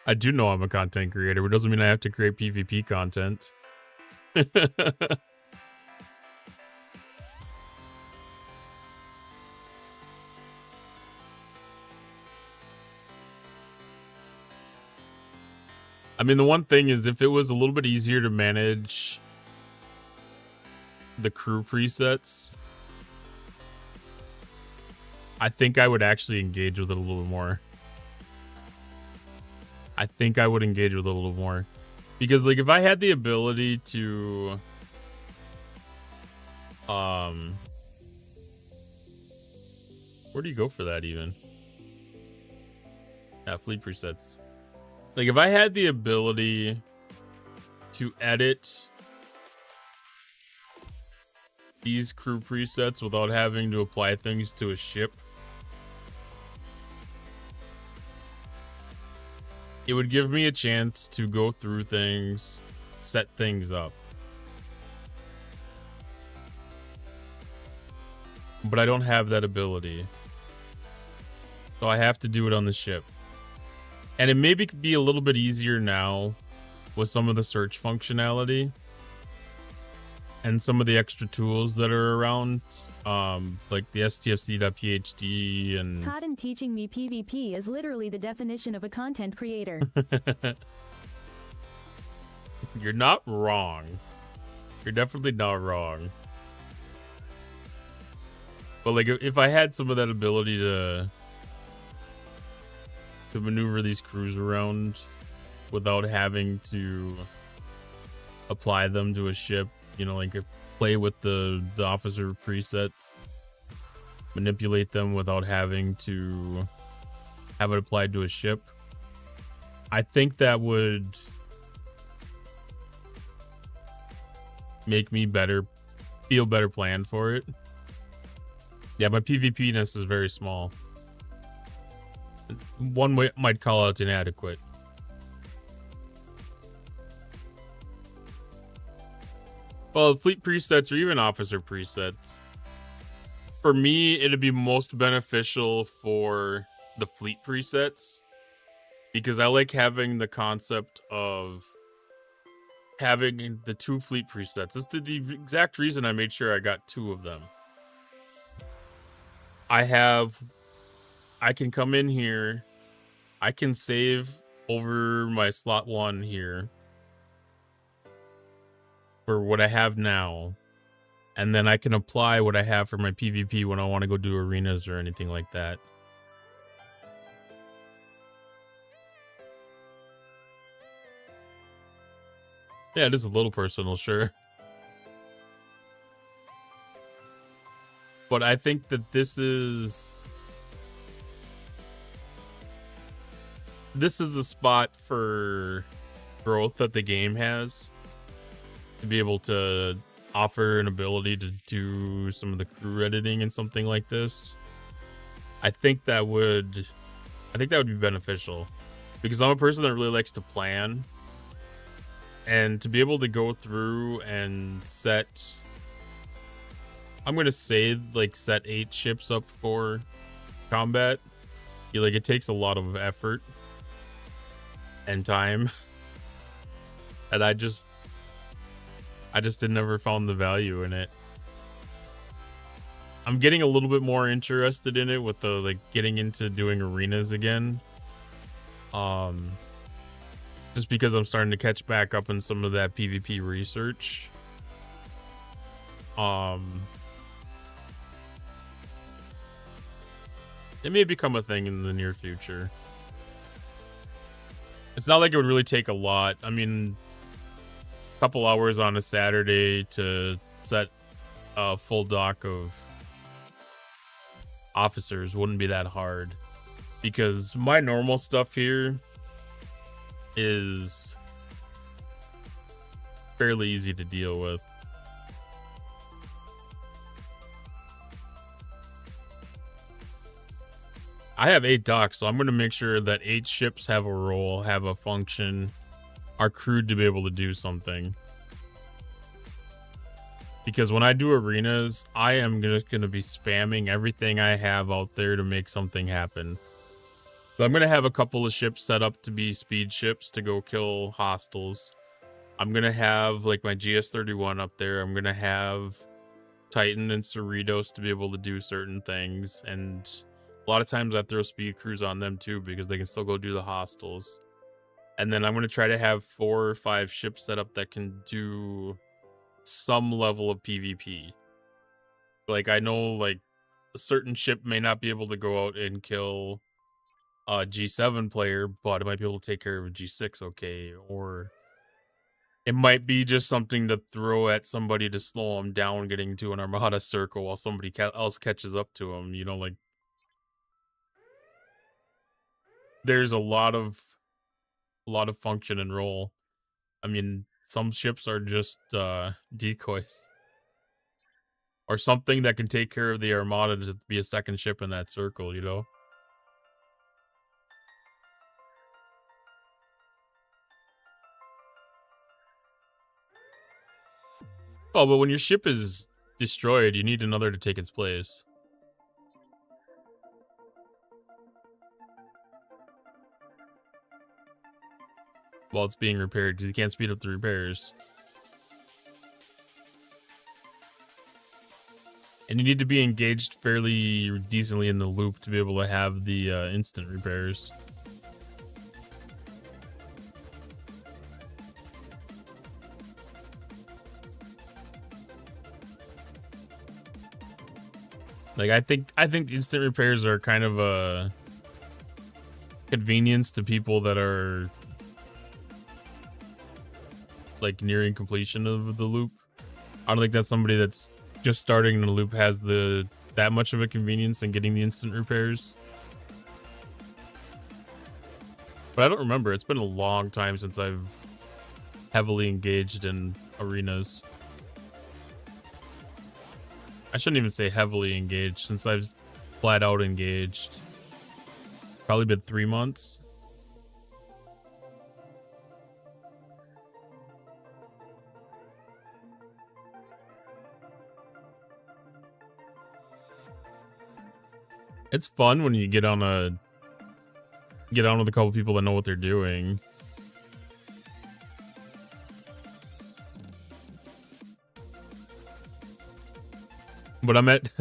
I do know I'm a content creator, but it doesn't mean I have to create PvP content. I mean, the one thing is, if it was a little bit easier to manage the crew presets, I think I would actually engage with it a little more. I think I would engage with it a little more. Because, like, if I had the ability to... Where do you go for that, even? Yeah, fleet presets. Like, if I had the ability to edit these crew presets without having to apply things to a ship, it would give me a chance to go through things, set things up. But I don't have that ability. So I have to do it on the ship. And it may be a little bit easier now with some of the search functionality and some of the extra tools that are around. Like the stfc.phd and... Cotton teaching me PvP is literally the definition of a content creator. You're not wrong. You're definitely not wrong. But like, if I had some of that ability to maneuver these crews around without having to apply them to a ship, you know, like play with the officer presets, manipulate them without having to have it applied to a ship, I think that would make me feel better planned for it. Yeah, my PvP-ness is very small. One way might call out inadequate. Well, fleet presets or even officer presets. For me, it'd be most beneficial for the fleet presets, because I like having the concept of having the 2 fleet presets. It's the exact reason I made sure I got 2 of them. I can come in here, I can save over my slot 1 here for what I have now, and then I can apply what I have for my PvP when I want to go do arenas or anything like that. Yeah, it is a little personal, sure. But I think that this is a spot for growth that the game has, to be able to offer an ability to do some of the crew editing and something like this. I think that would be beneficial, because I'm a person that really likes to plan, and to be able to go through and set I'm gonna say like set 8 ships up for combat. Like it takes a lot of effort and time, and I just never found the value in it. I'm getting a little bit more interested in it with the like getting into doing arenas again. Just because I'm starting to catch back up on some of that PvP research. It may become a thing in the near future. It's not like it would really take a lot. I mean, a couple hours on a Saturday to set a full dock of officers wouldn't be that hard. Because my normal stuff here is fairly easy to deal with. I have 8 docks, so I'm going to make sure that 8 ships have a role, have a function, are crewed to be able to do something. Because when I do arenas, I am just going to be spamming everything I have out there to make something happen. So I'm going to have a couple of ships set up to be speed ships to go kill hostiles. I'm going to have like my GS-31 up there. I'm going to have Titan and Cerritos to be able to do certain things. And a lot of times I throw speed crews on them too because they can still go do the hostiles. And then I'm going to try to have 4 or 5 ships set up that can do some level of PvP. Like I know like a certain ship may not be able to go out and kill a G7 player, but it might be able to take care of a G6 okay, or it might be just something to throw at somebody to slow them down getting to an Armada circle while somebody else catches up to them, you know, like there's a lot of function and role. I mean, some ships are just decoys or something that can take care of the Armada to be a second ship in that circle, you know. Oh, but when your ship is destroyed, you need another to take its place. While it's being repaired, because you can't speed up the repairs. And you need to be engaged fairly decently in the loop to be able to have the instant repairs. Like I think instant repairs are kind of a convenience to people that are like nearing completion of the loop. I don't think that somebody that's just starting the loop has that much of a convenience in getting the instant repairs. But I don't remember. It's been a long time since I've heavily engaged in arenas. I shouldn't even say heavily engaged, since I've flat out engaged. Probably been 3 months. It's fun when you get on with a couple people that know what they're doing. But I'm at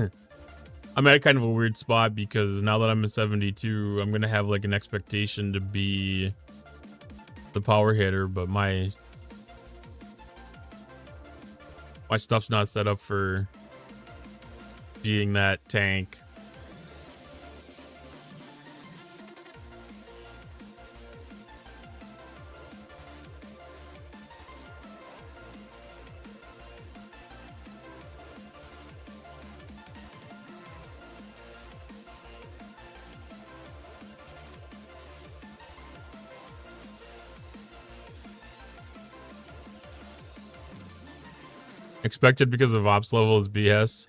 kind of a weird spot because now that I'm a 72, I'm gonna have like an expectation to be the power hitter, but my stuff's not set up for being that tank. Expected because of ops level is BS.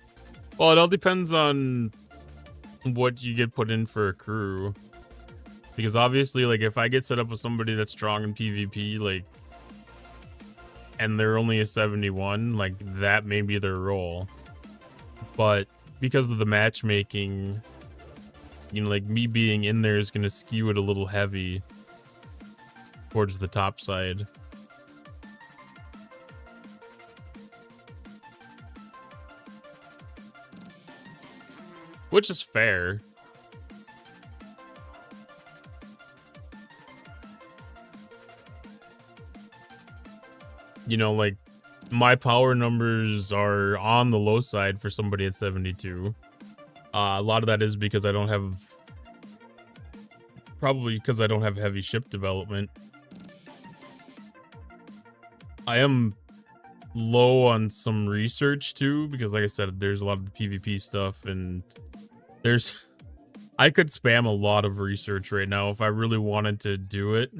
Well, it all depends on what you get put in for a crew. Because obviously, like, if I get set up with somebody that's strong in PvP, like, and they're only a 71, like, that may be their role. but because of the matchmaking, you know, like me being in there is gonna skew it a little heavy towards the top side. Which is fair. You know, like, my power numbers are on the low side for somebody at 72. A lot of that is because I don't have... Probably because I don't have heavy ship development. I am low on some research, too, because, like I said, there's a lot of PvP stuff, and there's... I could spam a lot of research right now if I really wanted to do it.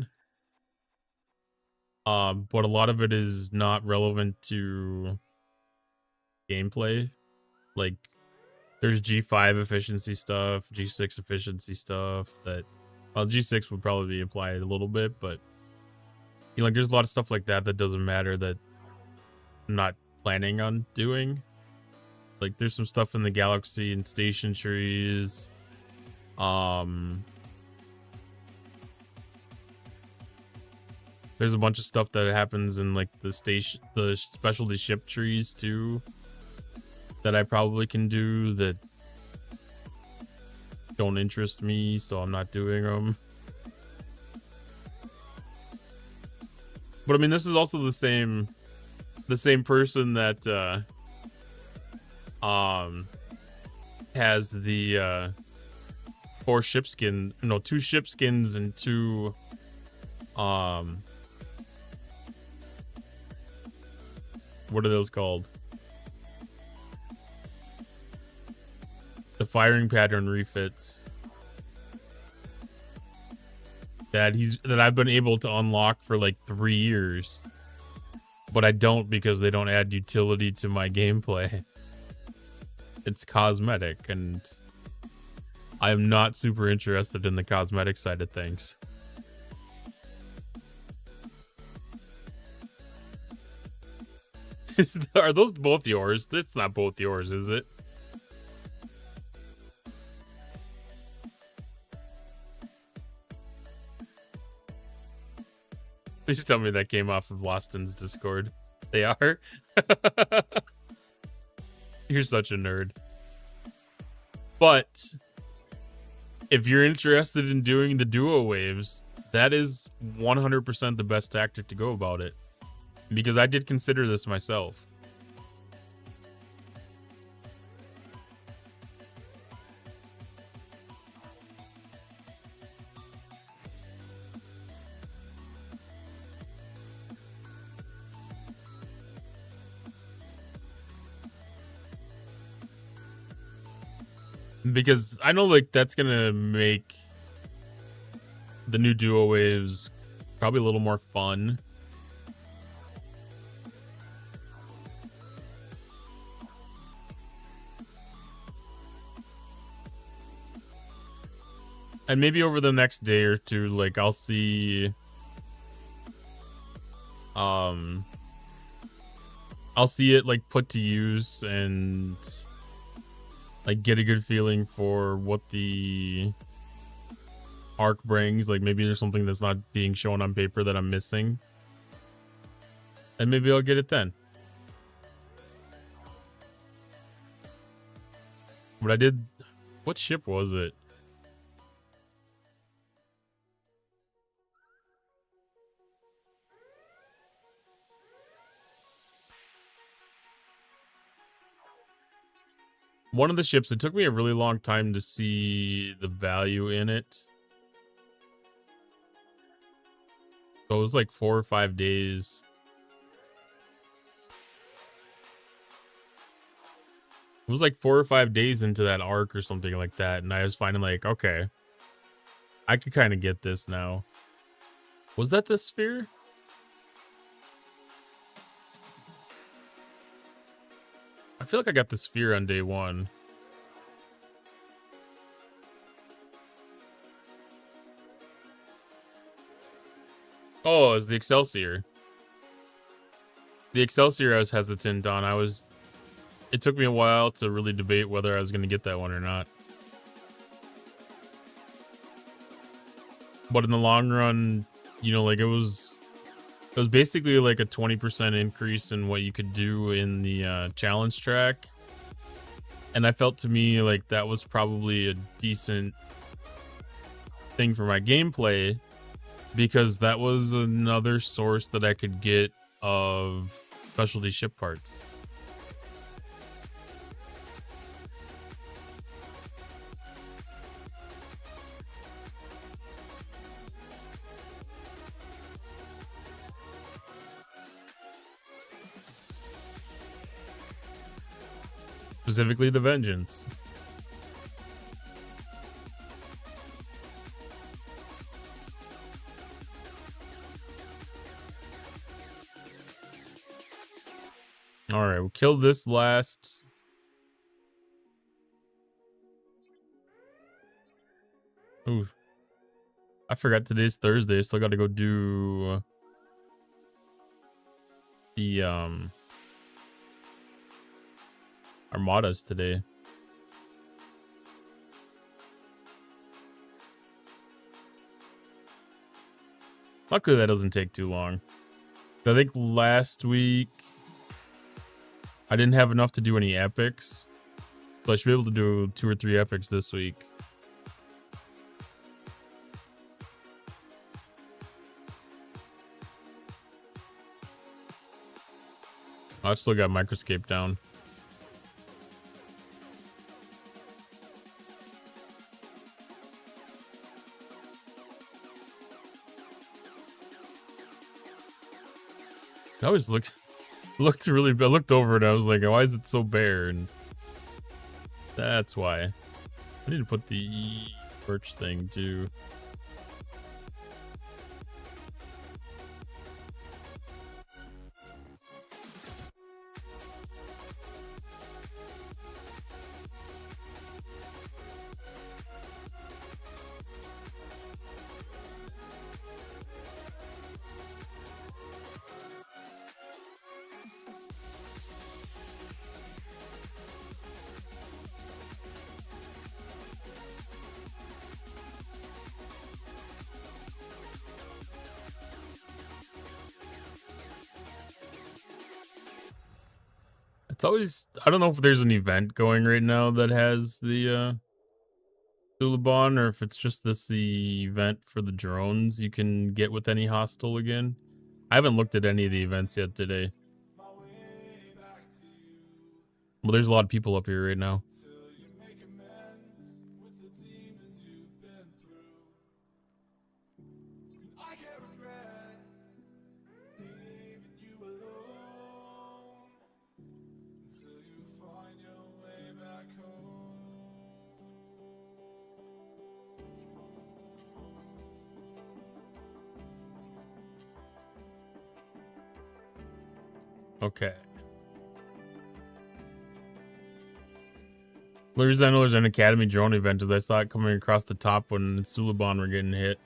But a lot of it is not relevant to gameplay. Like, there's G5 efficiency stuff, G6 efficiency stuff that, well, G6 would probably be applied a little bit, but, you know, like, there's a lot of stuff like that that doesn't matter that I'm not planning on doing. Like, there's some stuff in the galaxy and station trees. There's a bunch of stuff that happens in like the specialty ship trees too, that I probably can do that don't interest me, so I'm not doing them. But I mean, this is also the same person that has the 2 ship skins and 2 what are those called? The firing pattern refits that I've been able to unlock for like 3 years, but I don't because they don't add utility to my gameplay. It's cosmetic, and I'm not super interested in the cosmetic side of things. Are those both yours? It's not both yours, is it? Please tell me that came off of Loston's Discord. They are? You're such a nerd. But if you're interested in doing the duo waves, that is 100% the best tactic to go about it. Because I did consider this myself. Because I know, like, that's gonna make the new duo waves probably a little more fun. And maybe over the next day or two, like, I'll see... I'll see it, like, put to use and, like, get a good feeling for what the arc brings. Like, maybe there's something that's not being shown on paper that I'm missing. And maybe I'll get it then. But I did... What ship was it? One of the ships, it took me a really long time to see the value in it. So it was like 4 or 5 days. It was like 4 or 5 days into that arc or something like that. And I was finding like, okay, I could kind of get this now. Was that the sphere? I feel like I got the sphere on day 1. Oh, it was the Excelsior. The Excelsior I was hesitant on. I was it took me a while to really debate whether I was going to get that one or not. But in the long run, you know, like it was basically like a 20% increase in what you could do in the challenge track. And I felt to me like that was probably a decent thing for my gameplay, because that was another source that I could get of specialty ship parts. Specifically the Vengeance. Alright, we'll kill this last. Ooh. I forgot today's Thursday. Still gotta go do the Armadas today. Luckily that doesn't take too long. I think last week I didn't have enough to do any epics, so I should be able to do 2 or 3 epics this week. I've still got Microscape down. I always looked really. I looked over it. I was like, "Why is it so bare?" And that's why. I need to put the birch thing too. It's always, I don't know if there's an event going right now that has the Suliban, or if it's just the event for the drones you can get with any hostile again. I haven't looked at any of the events yet today. Well, there's a lot of people up here right now. Okay. The reason I know there's an Academy drone event is I saw it coming across the top when Suliban were getting hit.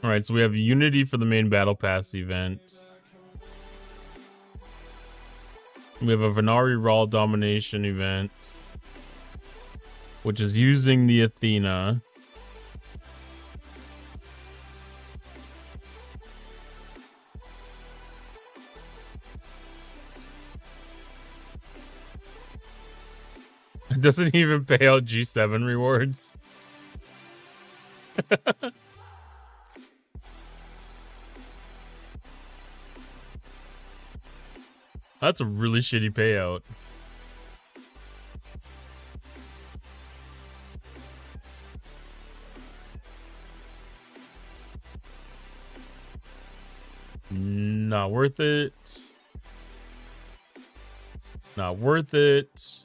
Alright, so we have Unity for the main Battle Pass event. We have a Venari Raw Domination event, which is using the Athena. It doesn't even pay out G7 rewards. That's a really shitty payout. Not worth it. Not worth it.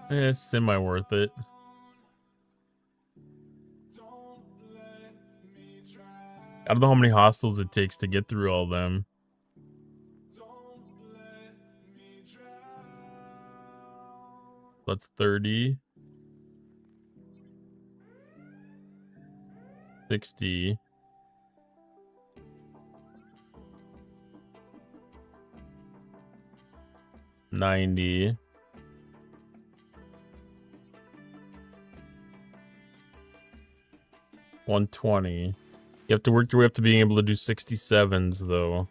It's semi worth it. I don't know how many hostiles it takes to get through all of them. That's 30. 60. $90. 120. You have to work your way up to being able to do 67s, though.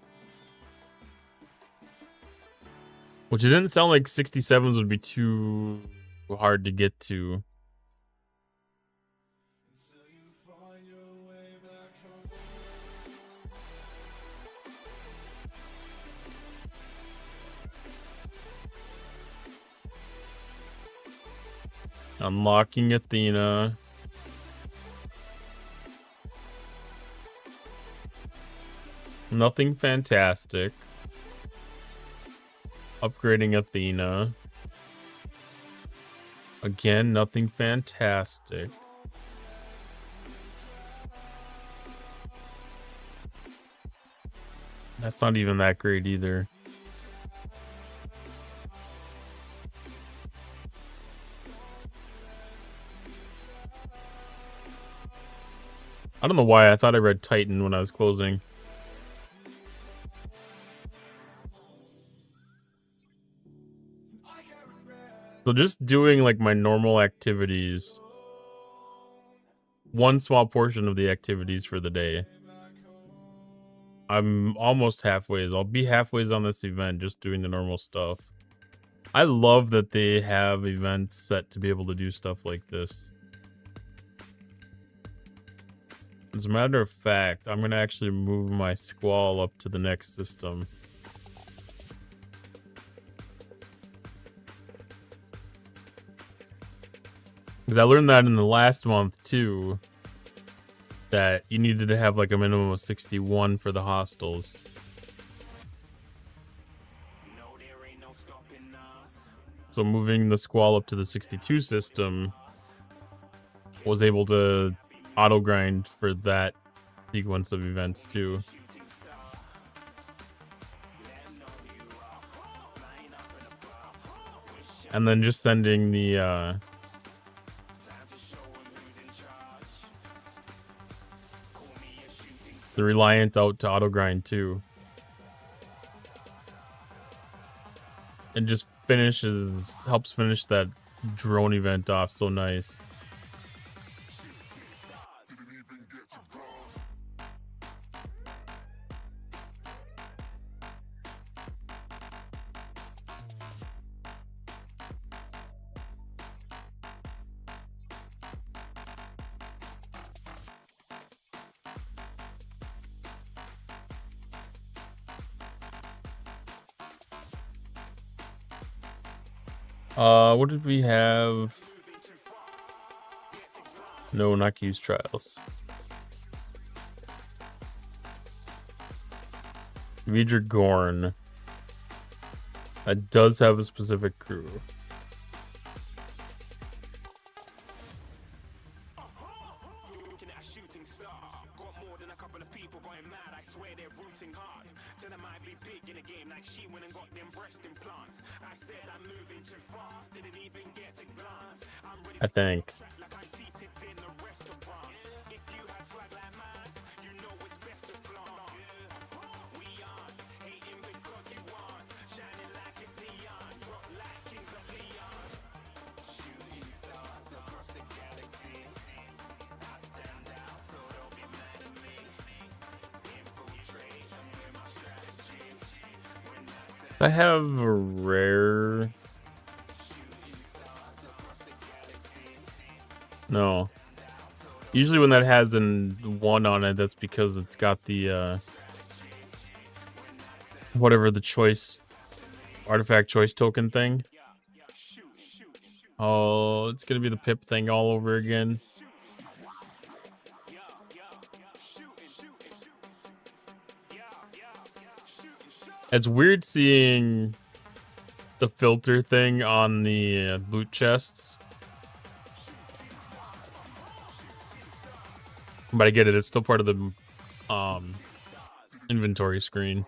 Which it didn't sound like 67s would be too hard to get to. Unlocking Athena. Nothing fantastic. Upgrading Athena. Again, nothing fantastic. That's not even that great either. I don't know why I thought I read Titan when I was closing. So just doing like my normal activities. One small portion of the activities for the day. I'm almost halfway. I'll be halfway on this event just doing the normal stuff. I love that they have events set to be able to do stuff like this. As a matter of fact, I'm going to actually move my Squall up to the next system. Because I learned that in the last month, too. That you needed to have like a minimum of 61 for the hostels. So moving the Squall up to the 62 system was able to auto grind for that sequence of events too. And then just sending the Reliant out to auto grind too. And just helps finish that drone event off so nice. What did we have? No, not use trials. Vidra Gorn. That does have a specific crew. I think. I have a rare. No. Usually when that has an 1 on it, that's because it's got the whatever the choice artifact choice token thing. Oh, it's gonna be the pip thing all over again. It's weird seeing the filter thing on the loot chests. But I get it, it's still part of the inventory screen.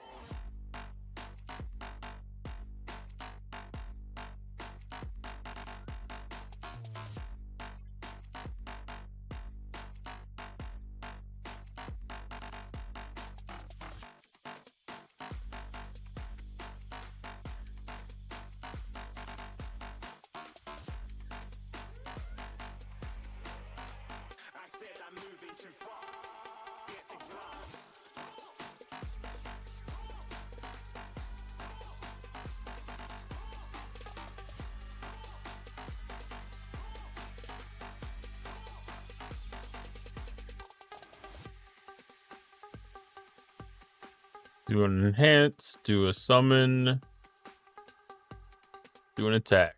Do an enhance, do a summon, do an attack.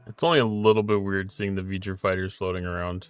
It's only a little bit weird seeing the V'ger fighters floating around.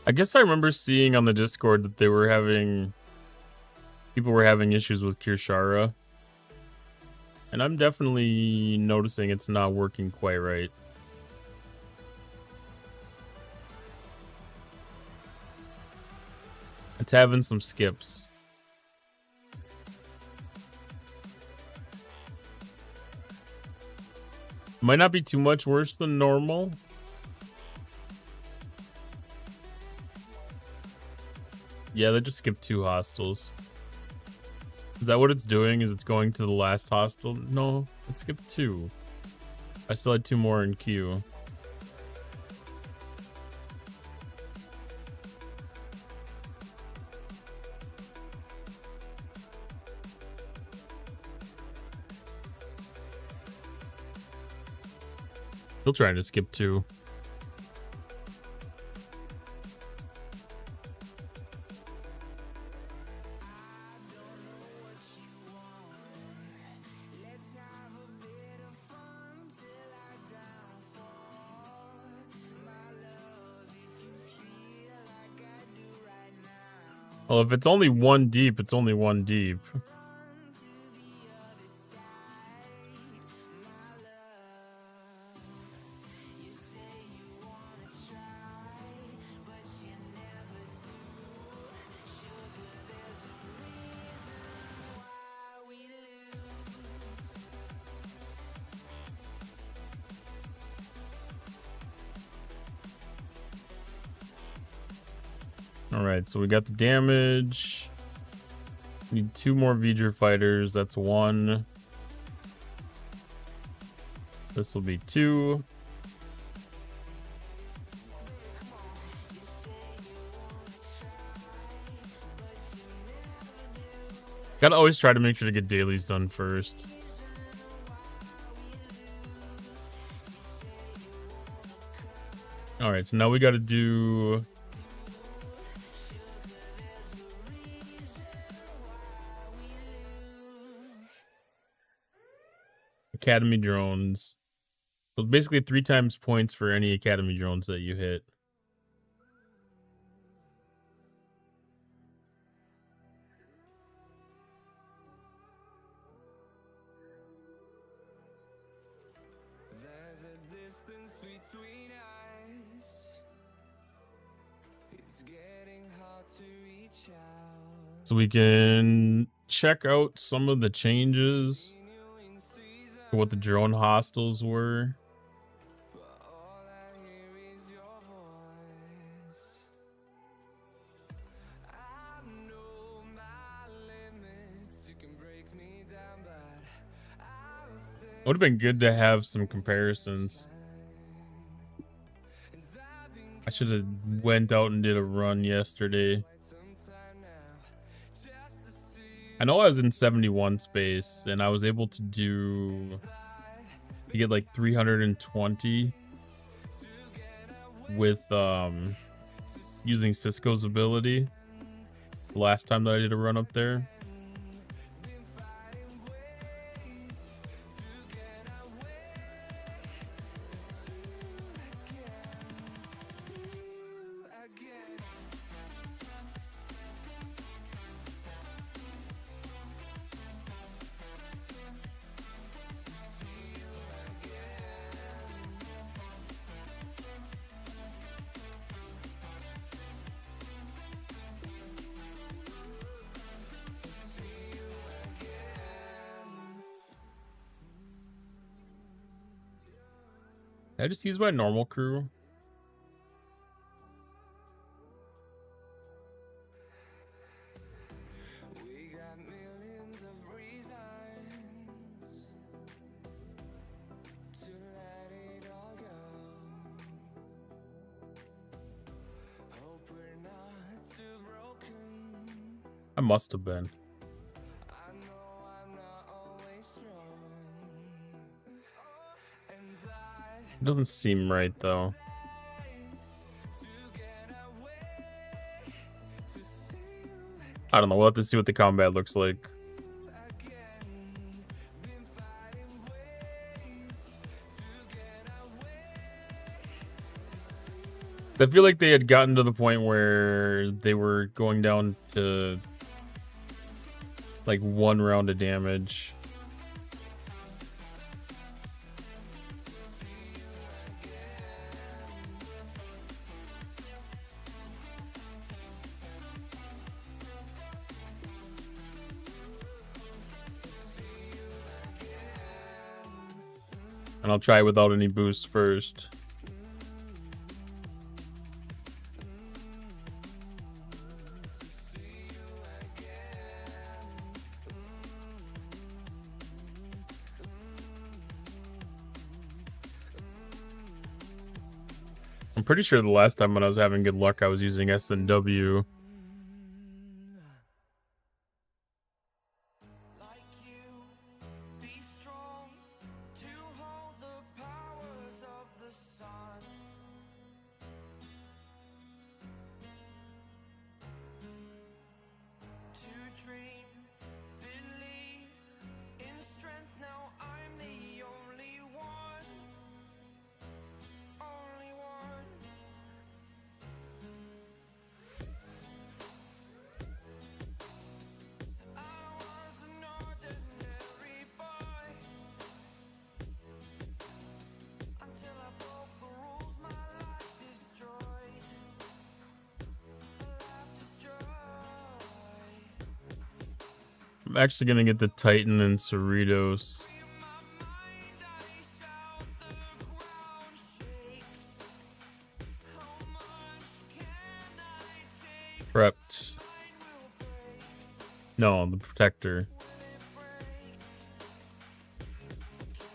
I guess I remember seeing on the Discord that people were having issues with Kirshara. And I'm definitely noticing it's not working quite right. It's having some skips. Might not be too much worse than normal. Yeah, they just skipped 2 hostels. Is that what it's doing? Is it's going to the last hostel? No, it skipped 2. I still had 2 more in queue. Still trying to skip 2. Well, if it's only 1 deep, it's only 1 deep. Alright, so we got the damage. Need 2 more V'ger fighters. That's 1. This will be 2. Gotta always try to make sure to get dailies done first. Alright, so now we gotta do... Academy drones. So it's basically 3 times points for any Academy drones that you hit. There's a distance between us. It's getting hard to reach out. So we can check out some of the changes. What the drone hostels were. Would have been good to have some comparisons. I should have went out and did a run yesterday. I know I was in 71 space and I was able to get like 320 with using Cisco's ability the last time that I did a run up there. I just use my normal crew. I must have been. It doesn't seem right though. I don't know. We'll have to see what the combat looks like. I feel like they had gotten to the point where they were going down to like 1 round of damage. And I'll try without any boosts first. I'm pretty sure the last time when I was having good luck, I was using S and W. I'm actually gonna get the Titan and Cerritos. Prepped. No, the Protector.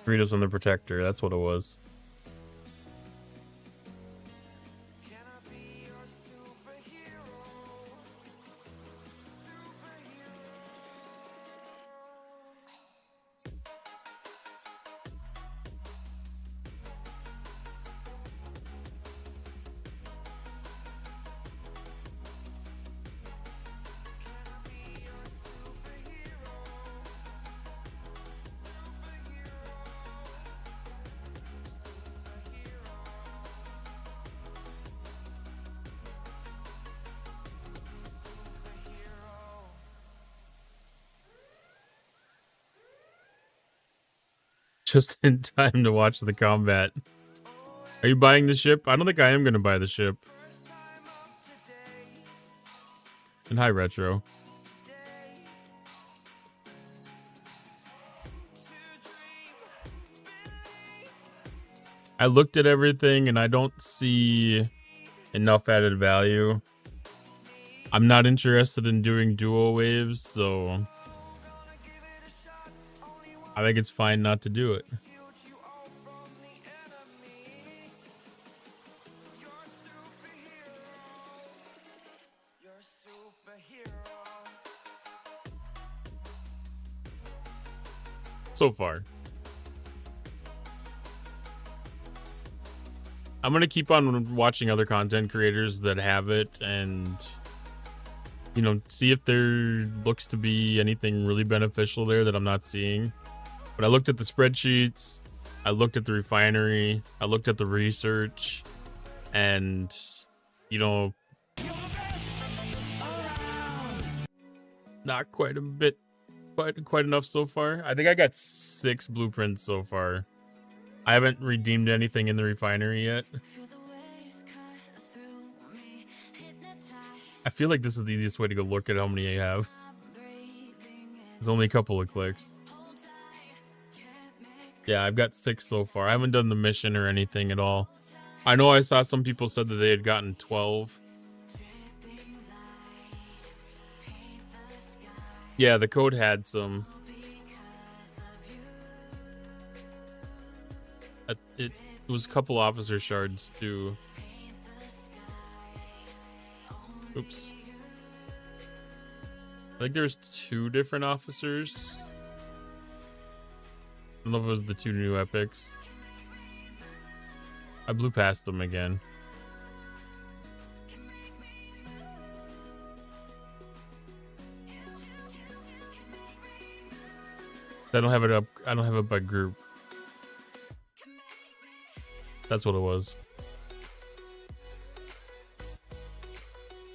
Cerritos on the Protector, that's what it was. Just in time to watch the combat. Are you buying the ship? I don't think I am going to buy the ship. And hi, Retro. I looked at everything and I don't see enough added value. I'm not interested in doing dual waves, so I think it's fine not to do it. So far. I'm going to keep on watching other content creators that have it and, you know, see if there looks to be anything really beneficial there that I'm not seeing. But I looked at the spreadsheets, I looked at the refinery, I looked at the research, and, you know, not quite a bit, quite enough so far. I think I got 6 blueprints so far. I haven't redeemed anything in the refinery yet. I feel like this is the easiest way to go look at how many I have. There's only a couple of clicks. Yeah, I've got 6 so far. I haven't done the mission or anything at all. I know I saw some people said that they had gotten 12. Yeah, the code had some. It was a couple officer shards too. Oops. I think there's 2 different officers. I don't know if it was the 2 new epics. I blew past them again. I don't have it up. I don't have it by group. That's what it was.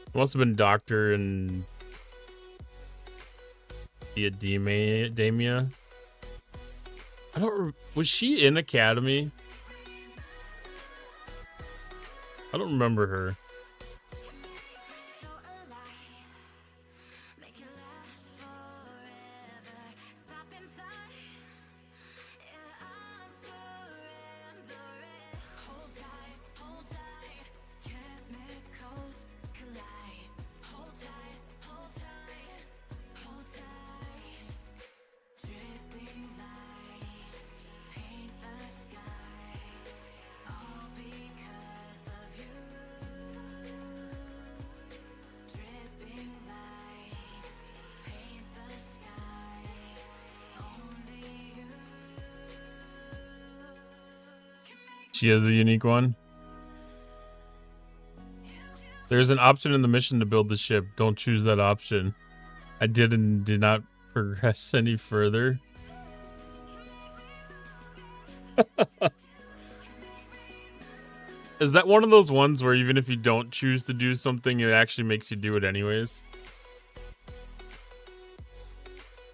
It must have been Doctor and Damia. I don't. Was she in Academy? I don't remember her. She has a unique one. There's an option in the mission to build the ship. Don't choose that option. I did not progress any further. Is that one of those ones where even if you don't choose to do something, it actually makes you do it anyways?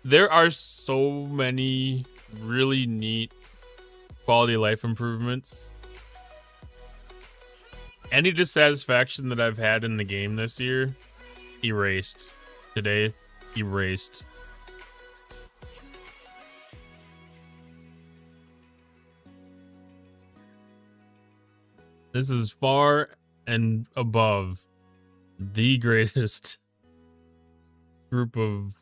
There are so many really neat quality of life improvements. Any dissatisfaction that I've had in the game this year, erased. Today, erased. This is far and above the greatest group of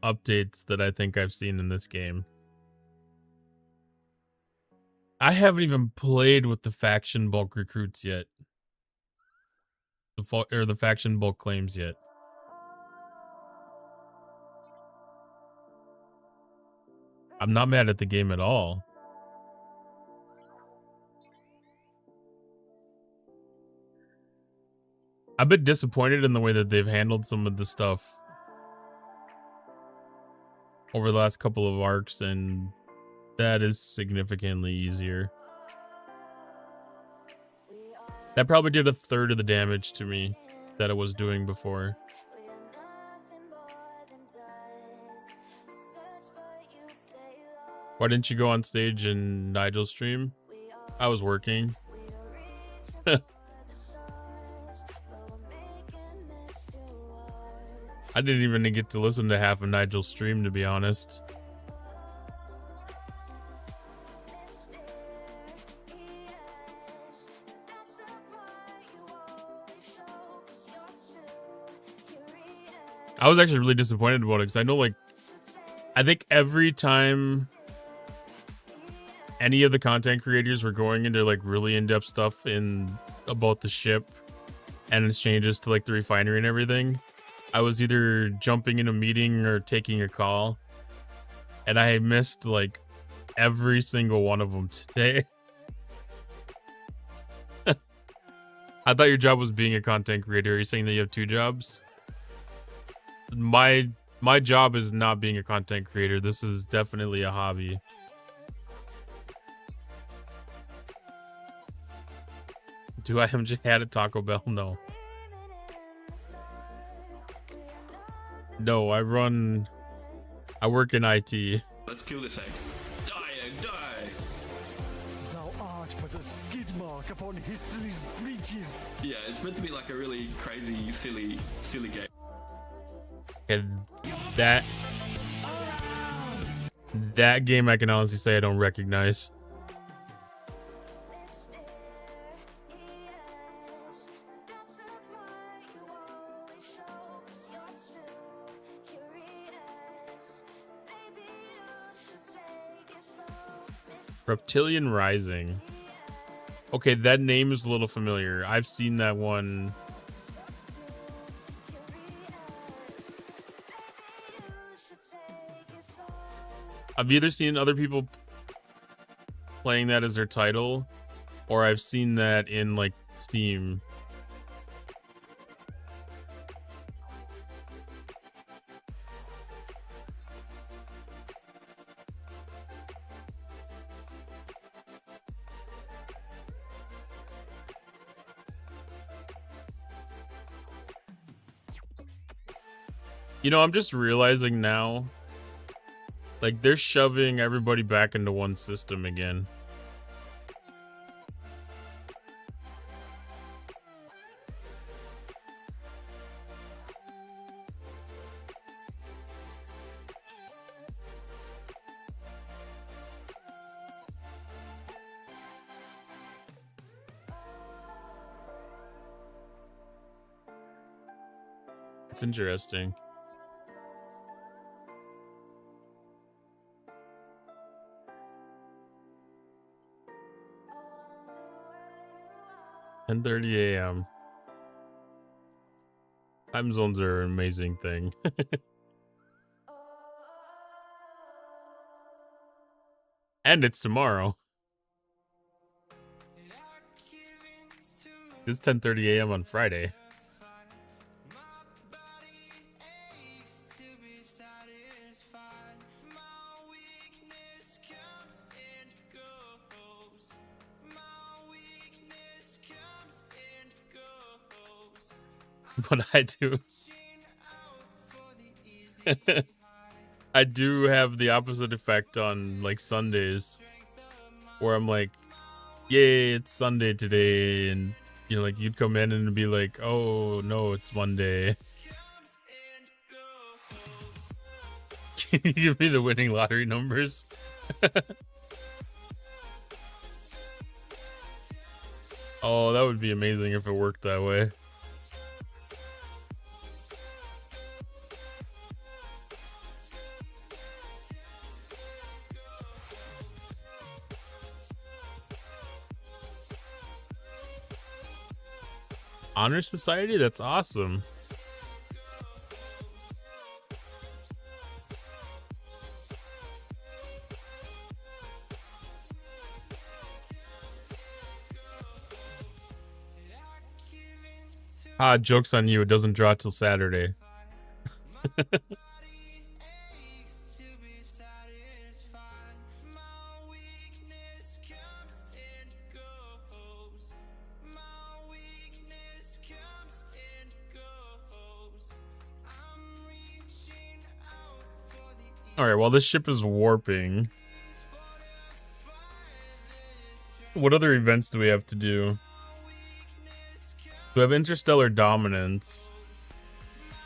updates that I think I've seen in this game. I haven't even played with the faction bulk recruits yet. The faction bulk claims yet. I'm not mad at the game at all. I've been disappointed in the way that they've handled some of the stuff over the last couple of arcs, and that is significantly easier. That probably did 1/3 of the damage to me that it was doing before. Why didn't you go on stage in Nigel's stream? I was working. I didn't even get to listen to half of Nigel's stream, to be honest. I was actually really disappointed about it because I know, like, I think every time any of the content creators were going into like really in-depth stuff about the ship and its changes to like the refinery and everything, I was either jumping in a meeting or taking a call, and I missed like every single one of them today. I thought your job was being a content creator. Are you saying that you have 2 jobs? My job is not being a content creator. This is definitely a hobby. Do I MJ had a Taco Bell? No. No, I work in IT. Let's kill this egg. Die, egg, die! Thou art but a skid mark upon history's breaches. Yeah, it's meant to be like a really crazy, silly game. And that That game I can honestly say I don't recognize. Reptilian Rising. Okay, that name is a little familiar. I've seen that one. I've either seen other people playing that as their title, or I've seen that in like Steam. You know, I'm just realizing now, like, they're shoving everybody back into one system again. It's interesting. Ten 30 a.m. Time zones are an amazing thing. And it's tomorrow. It's 10:30 a.m. on Friday. But I do. I do have the opposite effect on like Sundays, where I'm like, yay, it's Sunday today, and you know, like you'd come in and be like, oh no, it's Monday. Can you give me the winning lottery numbers? Oh, that would be amazing if it worked that way. Honor Society? That's awesome. Ah, joke's on you. It doesn't draw till Saturday. Alright, while this ship is warping, what other events do we have to do? We have Interstellar Dominance,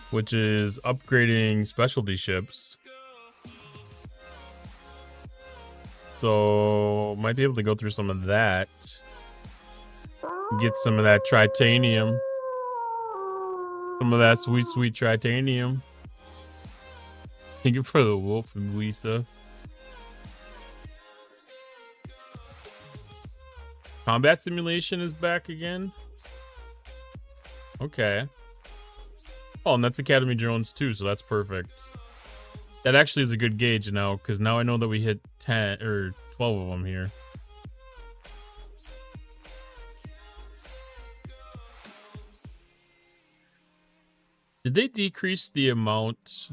which is upgrading specialty ships. So, might be able to go through some of that. Get some of that tritanium. Some of that sweet, sweet tritanium. Thank you for the wolf and Lisa. Combat simulation is back again. Okay. Oh, and that's Academy drones too, so that's perfect. That actually is a good gauge now, because now I know that we hit 10 or 12 of them here. Did they decrease the amount?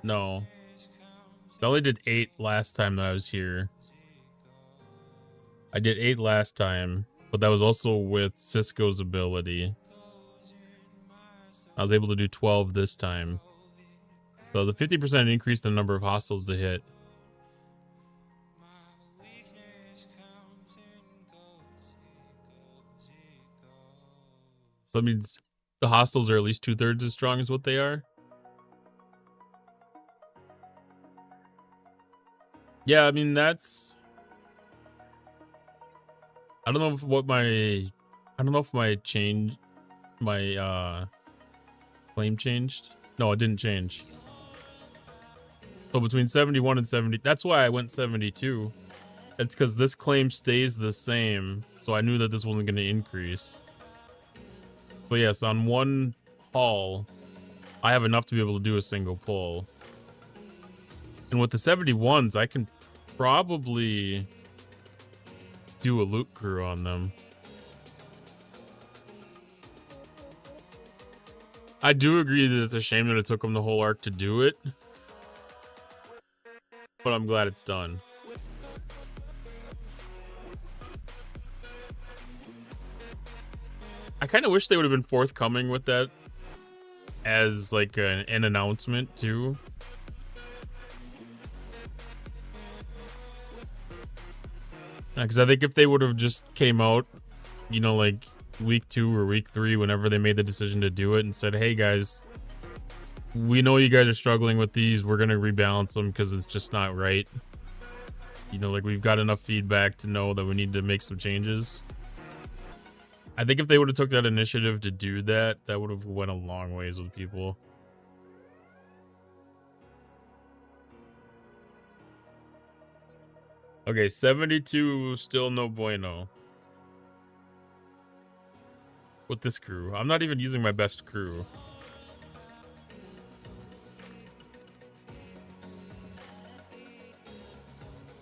No. I only did 8 last time that I was here. I did 8 last time, but that was also with Cisco's ability. I was able to do 12 this time. So the 50% increase in the number of hostiles to hit. That means the hostiles are at least 2/3 as strong as what they are. Yeah, I mean that's. I don't know if my claim changed. No, it didn't change. So between 71 and 70, that's why I went 72. It's because this claim stays the same, so I knew that this wasn't going to increase. But yes, on one haul, I have enough to be able to do a single pull. And with the 71s, I can probably do a loot crew on them. I do agree that it's a shame that it took them the whole arc to do it. But I'm glad it's done. I kind of wish they would have been forthcoming with that as like an announcement too. Because I think if they would have just came out, you know, like week 2 or week 3, whenever they made the decision to do it, and said, hey guys, we know you guys are struggling with these, we're going to rebalance them because it's just not right. You know, like we've got enough feedback to know that we need to make some changes. I think if they would have took that initiative to do that, that would have went a long ways with people. Okay, 72, still no bueno. With this crew. I'm not even using my best crew.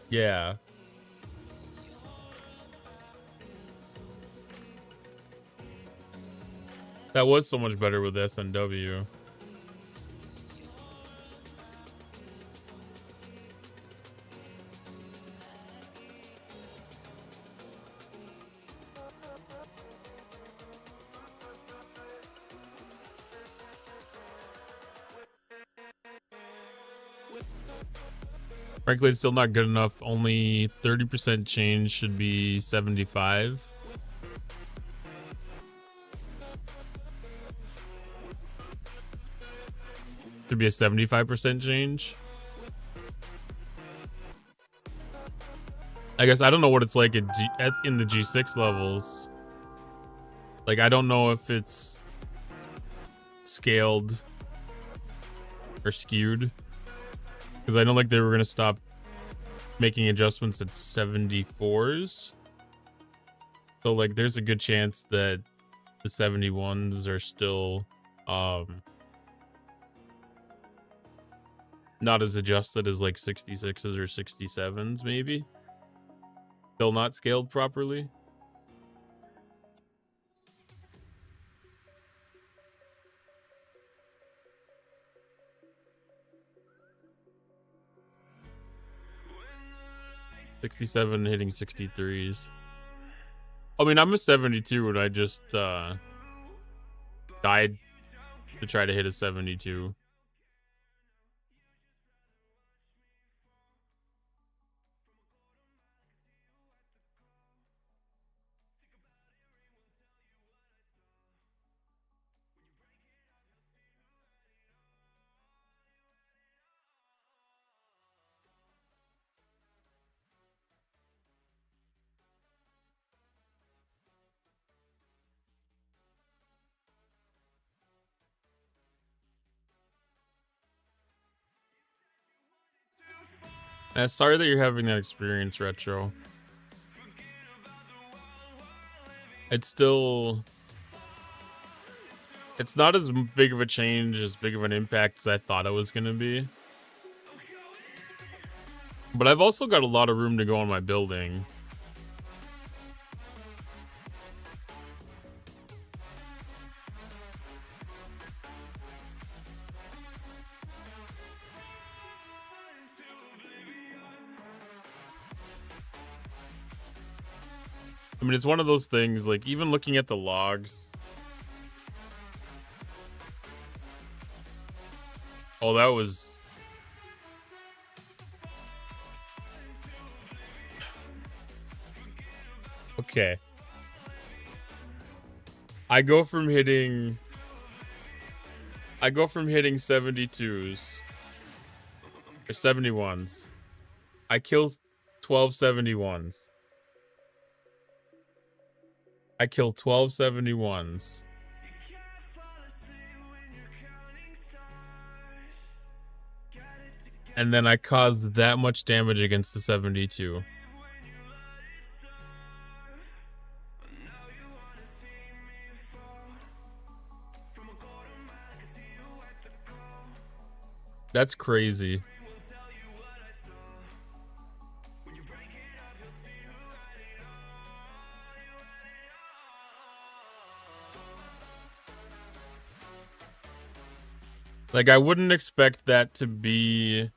Yeah. That was so much better with SNW. Frankly, it's still not good enough. Only 30% change should be 75. Should be a 75% change. I guess I don't know what it's like in the G6 levels. Like, I don't know if it's scaled or skewed. Because I know like they were going to stop making adjustments at 74s. So like there's a good chance that the 71s are still not as adjusted as like 66s or 67s maybe. Still not scaled properly. '67 hitting 63s. I mean, I'm a 72 and I just died to try to hit a 72. Sorry that you're having that experience, Retro. It's not as big of a change, as big of an impact as I thought it was going to be. But I've also got a lot of room to go on my building. I mean, it's one of those things, like, even looking at the logs. Oh, that was... Okay. I go from hitting 72s or 71s. I kill 12 71s. I kill 12 71s. And then I caused that much damage against the 72. That's crazy. Like, I wouldn't expect that to be,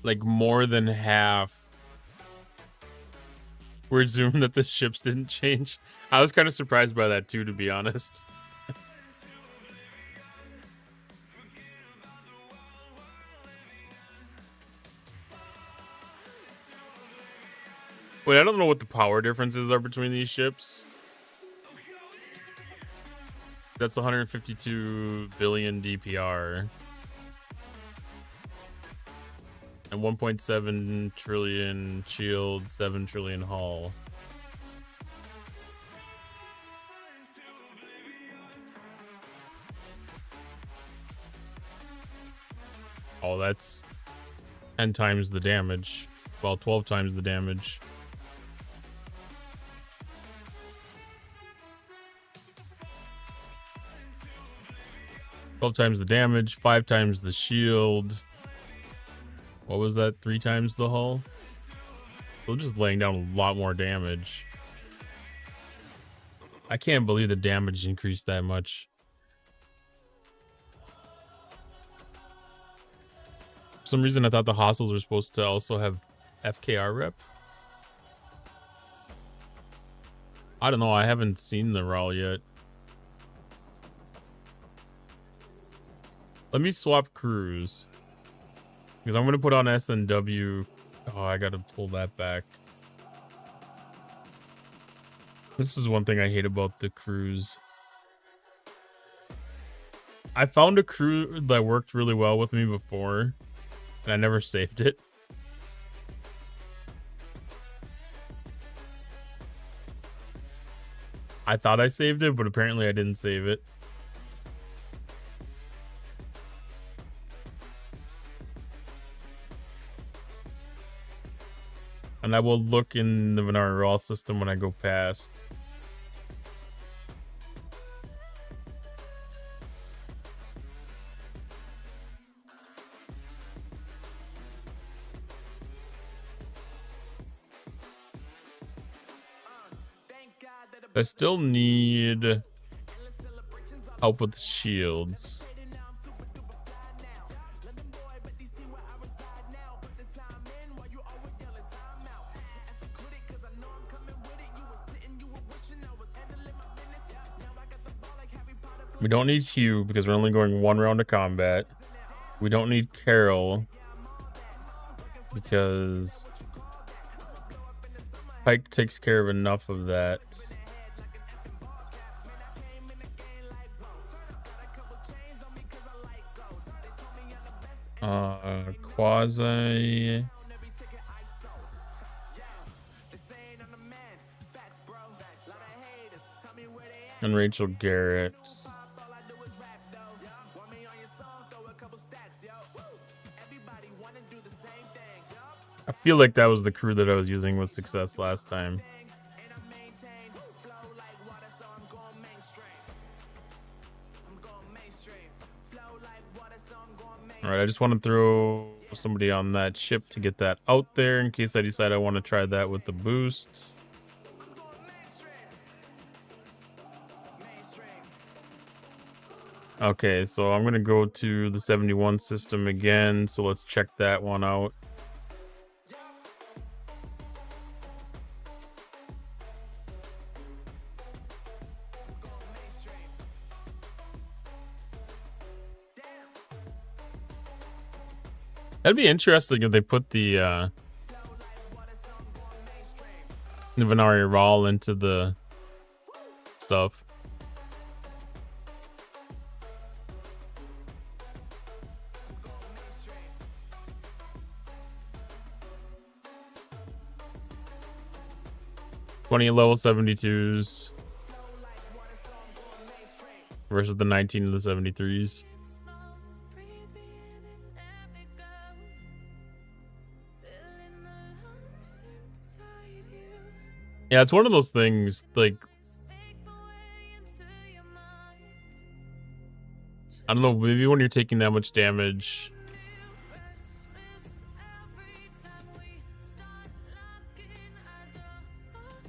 like, more than half. We're assuming that the ships didn't change. I was kind of surprised by that, too, to be honest. Wait, I don't know what the power differences are between these ships. That's 152 billion DPR. And 1.7 trillion shield, 7 trillion hull. Oh, that's 10 times the damage. Well, 12 times the damage. Twelve times the damage, 5 times the shield. What was that? 3 times the hull? So just laying down a lot more damage. I can't believe the damage increased that much. For some reason, I thought the hostiles were supposed to also have FKR rep. I don't know. I haven't seen the RAL yet. Let me swap crews. Because I'm going to put on SNW. Oh, I got to pull that back. This is one thing I hate about the crews. I found a crew that worked really well with me before. And I never saved it. I thought I saved it, but apparently I didn't save it. And I will look in the Venari Raw system when I go past. I still need help with the shields. We don't need Hugh because we're only going 1 round of combat. We don't need Carol because Pike takes care of enough of that. Quasi. And Rachel Garrett. I feel like that was the crew that I was using with success last time. Alright, I just want to throw somebody on that ship to get that out there in case I decide I want to try that with the boost. Okay, so I'm going to go to the 71 system again, so let's check that one out. That'd be interesting if they put the Venari Rawl into the stuff. 20 level 72s versus the 19 of the 73s. Yeah, it's one of those things, like, I don't know, maybe when you're taking that much damage,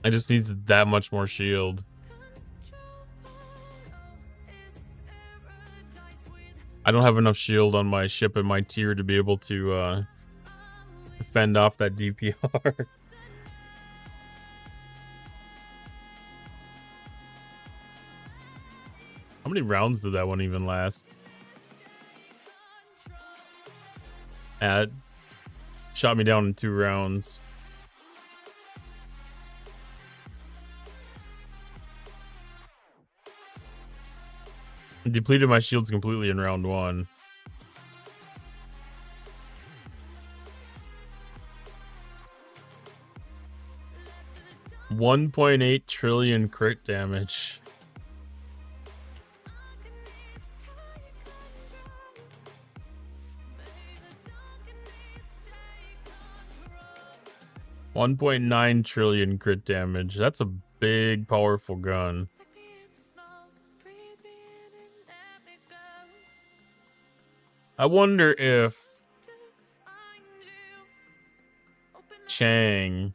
I just needs that much more shield. I don't have enough shield on my ship and my tier to be able to fend off that DPR. How many rounds did that one even last? It shot me down in 2 rounds. Depleted my shields completely in round 1. $1.8 trillion crit damage. $1.9 trillion crit damage. That's a big, powerful gun. I wonder if Chang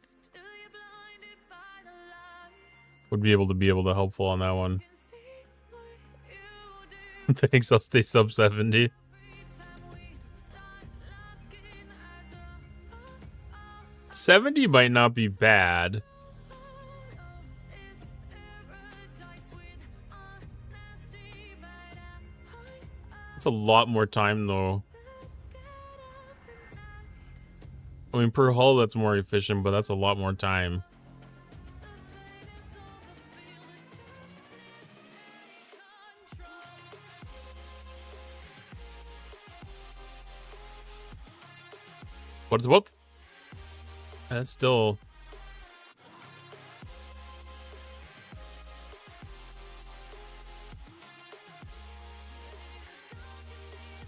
would be able to helpful on that one. Thanks, I'll stay sub 70. $70 might not be bad. It's a lot more time though. I mean, per hull that's more efficient, but that's a lot more time. But it's about... That's still...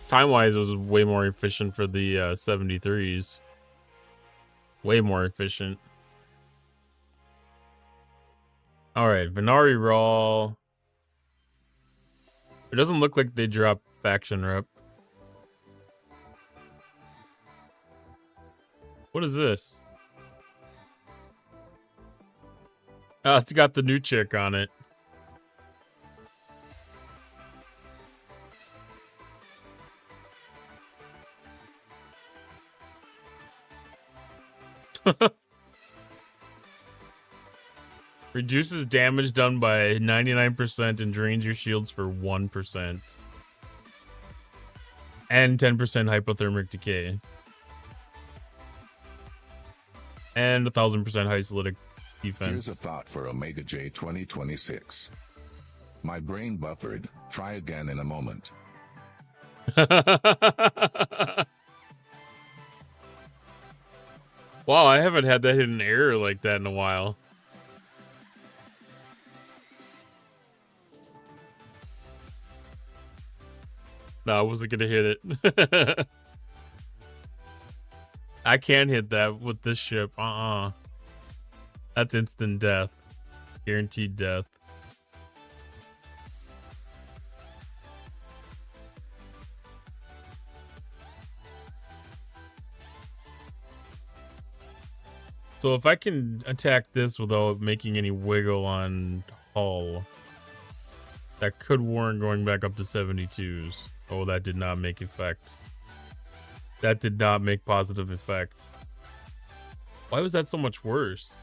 Time-wise, it was way more efficient for the 73s. Way more efficient. Alright, Venari Raw. It doesn't look like they dropped faction rep. What is this? Oh, it's got the new chick on it. Reduces damage done by 99% and drains your shields for 1%. And 10% hypothermic decay. And 1000% isolytic defense. Here's a thought for Omega J 2026. My brain buffered. Try again in a moment. Wow, I haven't had that hidden error like that in a while. No, I wasn't gonna hit it. I can't hit that with this ship. That's instant death. Guaranteed death. So if I can attack this without making any wiggle on hull, that could warrant going back up to 72s. Oh, that did not make effect. That did not make positive effect. Why was that so much worse?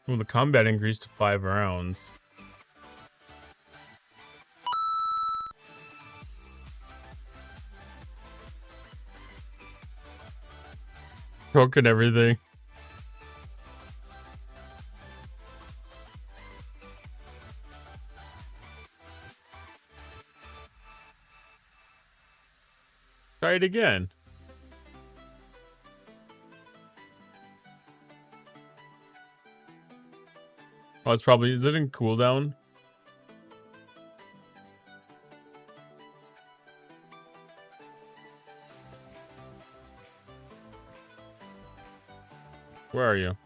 Well, the combat increased to 5 rounds. broken everything. Try it again. Oh, it's probably... Is it in cooldown? Where are you?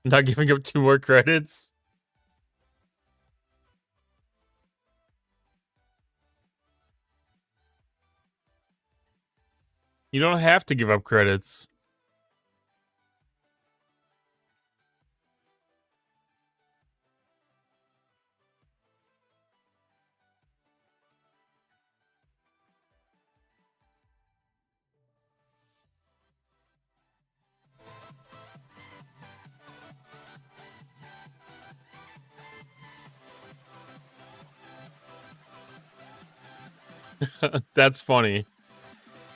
Not giving up 2 more credits? You don't have to give up credits. That's funny.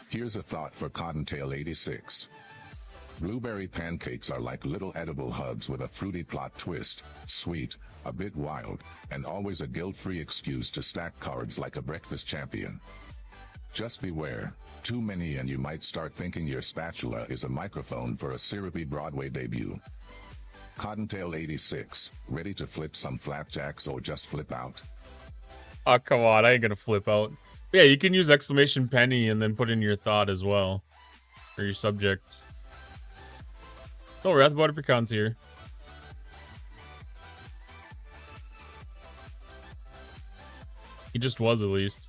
Here's a thought for Cottontail 86. Blueberry pancakes are like little edible hugs with a fruity plot twist, sweet, a bit wild, and always a guilt-free excuse to stack cards like a breakfast champion. Just beware, too many and you might start thinking your spatula is a microphone for a syrupy Broadway debut. Cottontail 86, ready to flip some flapjacks or just flip out? Oh, come on, I ain't gonna flip out. Yeah, you can use exclamation penny and then put in your thought as well. Or your subject. Oh, Wrath Butter Pecan's here. He just was, at least.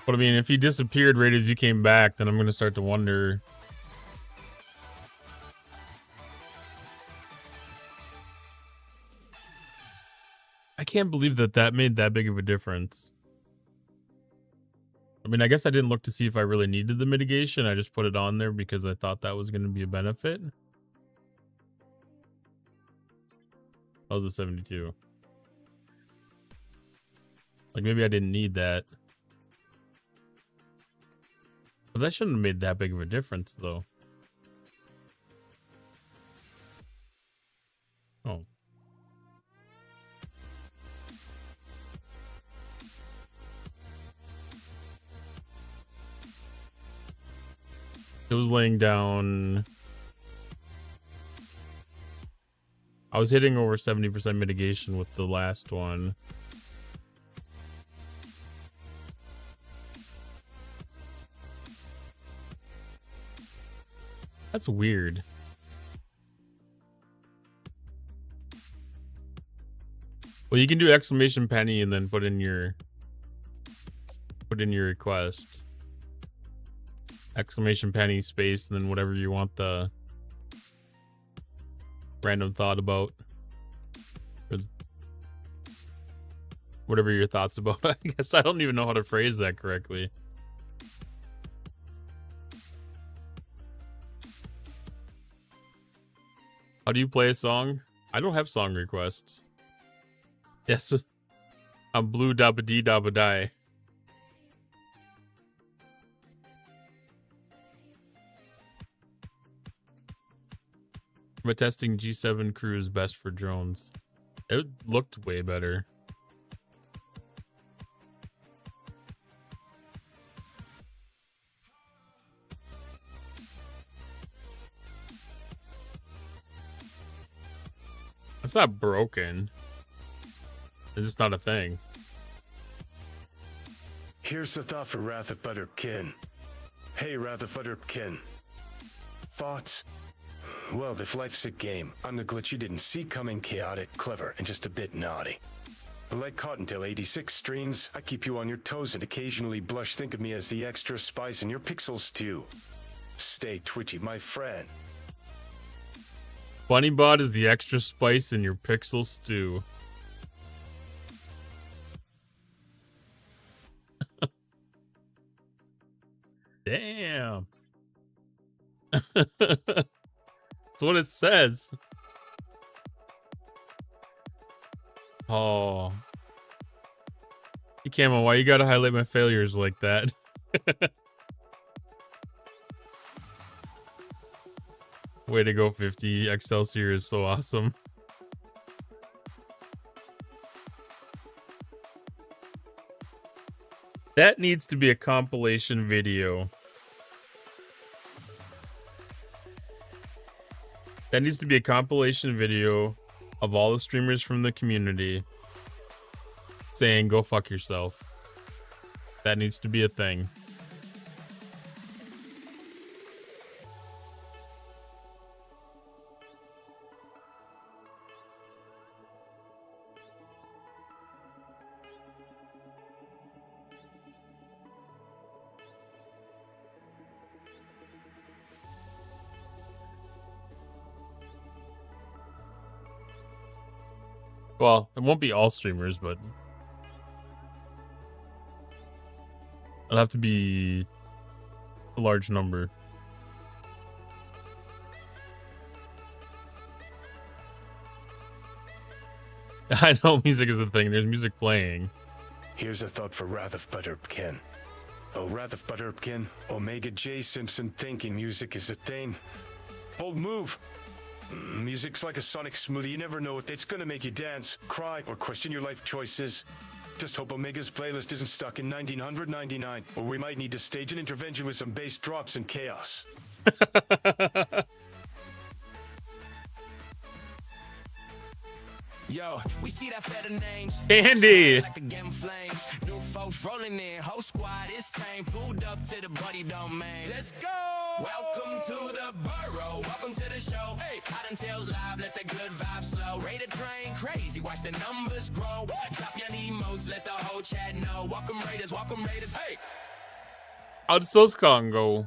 But I mean, if he disappeared right as you came back, then I'm gonna start to wonder... I can't believe that made that big of a difference. I mean, I guess I didn't look to see if I really needed the mitigation. I just put it on there because I thought that was going to be a benefit. That was a 72. Like, maybe I didn't need that. But that shouldn't have made that big of a difference, though. Oh. It was laying down. I was hitting over 70% mitigation with the last one. That's weird. Well, you can do exclamation penny and then put in your request. Exclamation penny space and then whatever you want the random thought about. Or whatever your thoughts about. I guess I don't even know how to phrase that correctly. How do you play a song? I don't have song request. Yes. I'm blue dabba dee dabba die. But testing G7 Cruise best for drones. It looked way better. It's not broken. It's just not a thing. Here's the thought for Wrath of Butterkin. Hey, Wrath of Butterkin. Thoughts? Well, if life's a game, I'm the glitch you didn't see coming, chaotic, clever, and just a bit naughty. But like Cottontail 86 streams, I keep you on your toes and occasionally blush. Think of me as the extra spice in your pixels too. Stay twitchy, my friend. Bunnybot is the extra spice in your pixel stew. Damn. That's what it says. Oh. Hey, Camo, why you gotta highlight my failures like that? Way to go, 50. Excelsior is so awesome. That needs to be a compilation video. That needs to be a compilation video of all the streamers from the community saying, go fuck yourself. That needs to be a thing. Well, it won't be all streamers, but it'll have to be a large number. I know music is a thing. There's music playing. Here's a thought for Wrath of Butterpkin. Oh, Wrath of Butterpkin, Omega J Simpson thinking music is a thing. Bold move. Music's like a sonic smoothie. You never know if it's gonna make you dance, cry, or question your life choices. Just hope Omega's playlist isn't stuck in 1999, or we might need to stage an intervention with some bass drops and chaos. Yo, we see that feather names. Andy. Like again flames. New folks rolling in. Whole squad is same. Pulled up to the buddy domain. Let's go. Welcome to the borough. Welcome to the show. Hey, Cottontails live. Let the good vibes flow. Rated train crazy. Watch the numbers grow. Drop your emotes. Let the whole chat know. Welcome Raiders. Welcome Raiders. Hey. How'd Soscon go?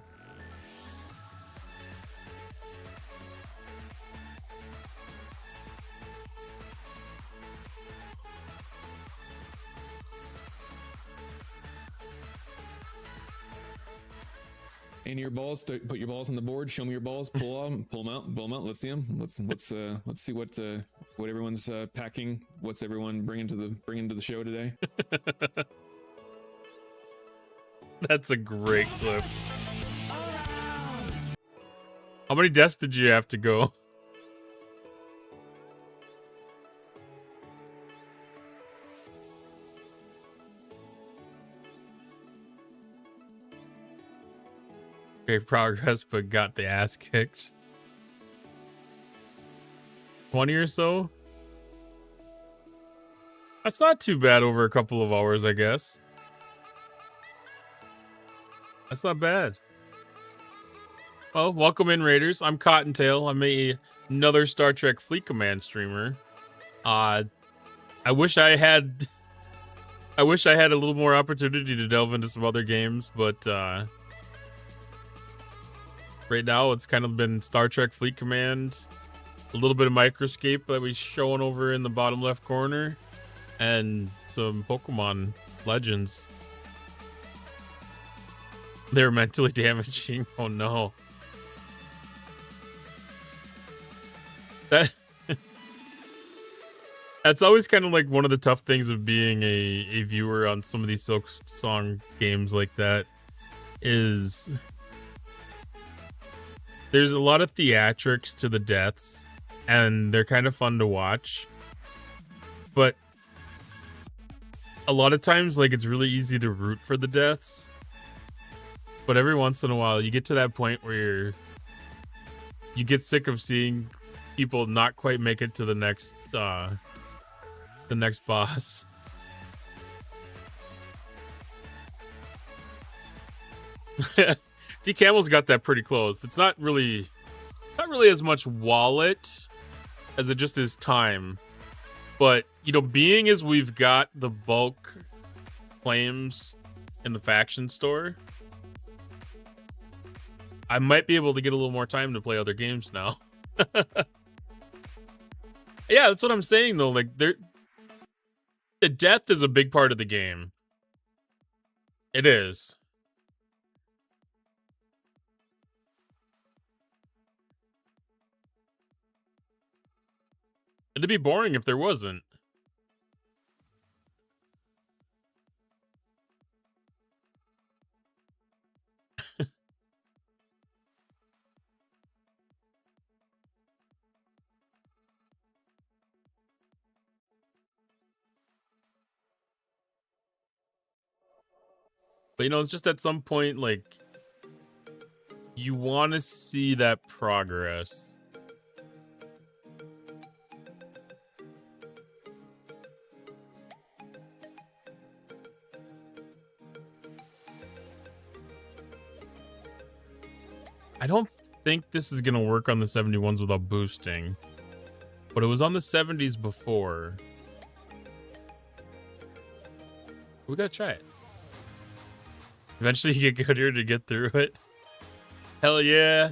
And your balls. Put your balls on the board. Show me your balls. Pull them out. Pull them out. Let's see them. Let's see what everyone's packing. What's everyone bringing to the show today? That's a great clip. How many deaths did you have to go? Great progress, but got the ass kicked. 20 or so? That's not too bad over a couple of hours, I guess. That's not bad. Well, welcome in, Raiders. I'm Cottontail. I'm another Star Trek Fleet Command streamer. I wish I had a little more opportunity to delve into some other games, but right now it's kind of been Star Trek Fleet Command, a little bit of Microscape that we're showing over in the bottom left corner, and some Pokemon Legends. They're mentally damaging. Oh no. That's always kind of like one of the tough things of being a viewer on some of these Silk Song games like that is there's a lot of theatrics to the deaths, and they're kind of fun to watch. But a lot of times, like, it's really easy to root for the deaths. But every once in a while, you get to that point where you get sick of seeing people not quite make it to the next boss. D Camel's got that pretty close. It's not really as much wallet as it just is time. But, you know, being as we've got the bulk claims in the faction store, I might be able to get a little more time to play other games now. Yeah, that's what I'm saying though. Like, the death is a big part of the game. It is. It'd be boring if there wasn't. But it's just at some point, like, you want to see that progress. I don't think this is going to work on the 71s without boosting. But it was on the 70s before. We gotta try it. Eventually you get good here to get through it. Hell yeah.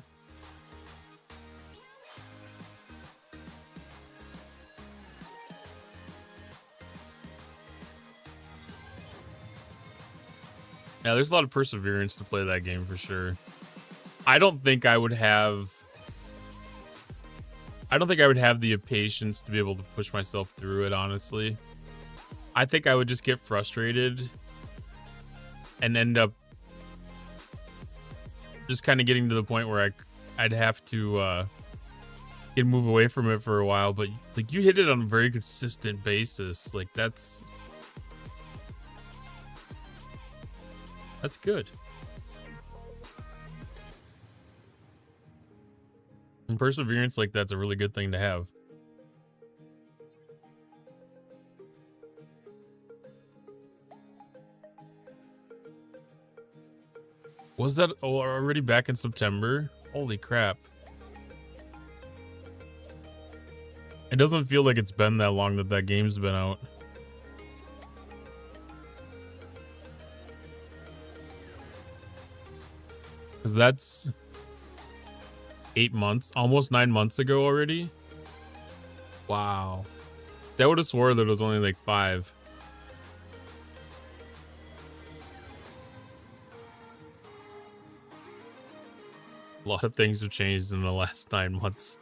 Yeah, there's a lot of perseverance to play that game for sure. I don't think I would have the patience to be able to push myself through it, honestly. I think I would just get frustrated and end up just kind of getting to the point where I'd have to move away from it for a while. But like, you hit it on a very consistent basis. Like, that's good. And perseverance like that's a really good thing to have. Was that already back in September? Holy crap. It doesn't feel like it's been that long that game's been out. Because that's 8 months, almost 9 months ago already. Wow. I would have swore that it was only like 5. A lot of things have changed in the last 9 months.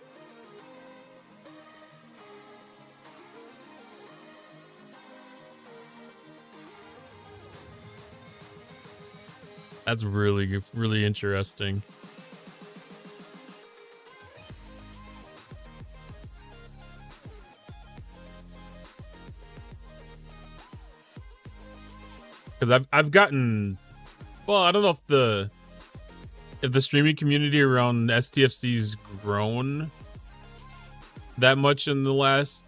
That's really, really interesting. Because I've gotten, well, I don't know if the streaming community around STFC's grown that much in the last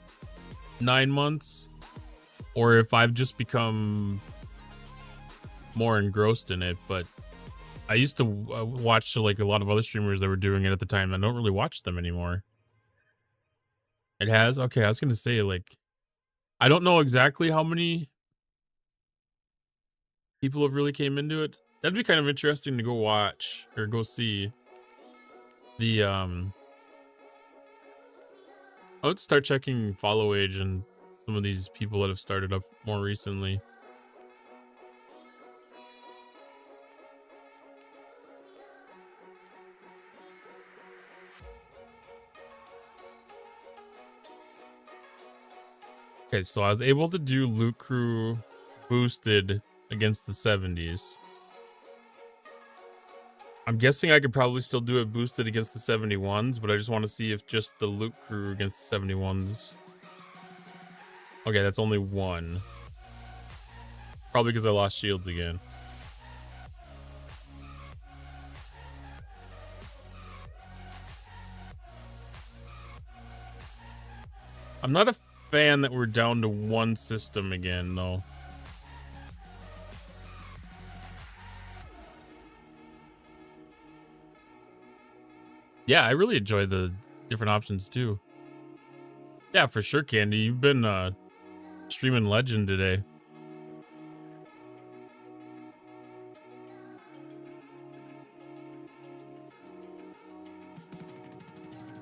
9 months, or if I've just become more engrossed in it. But I used to watch like a lot of other streamers that were doing it at the time. I don't really watch them anymore. It has? Okay, I was gonna say, like, I don't know exactly how many people have really came into it. That'd be kind of interesting to go watch or go see. The I would start checking follow age and some of these people that have started up more recently. Okay, so I was able to do Loot Crew boosted against the 70s. I'm guessing I could probably still do it boosted against the 71s, but I just want to see if just the Loot Crew against the 71s. Okay, that's only 1. Probably because I lost shields again. I'm not a fan that we're down to 1 system again, though. Yeah, I really enjoy the different options too. Yeah, for sure, Candy. You've been streaming Legend today.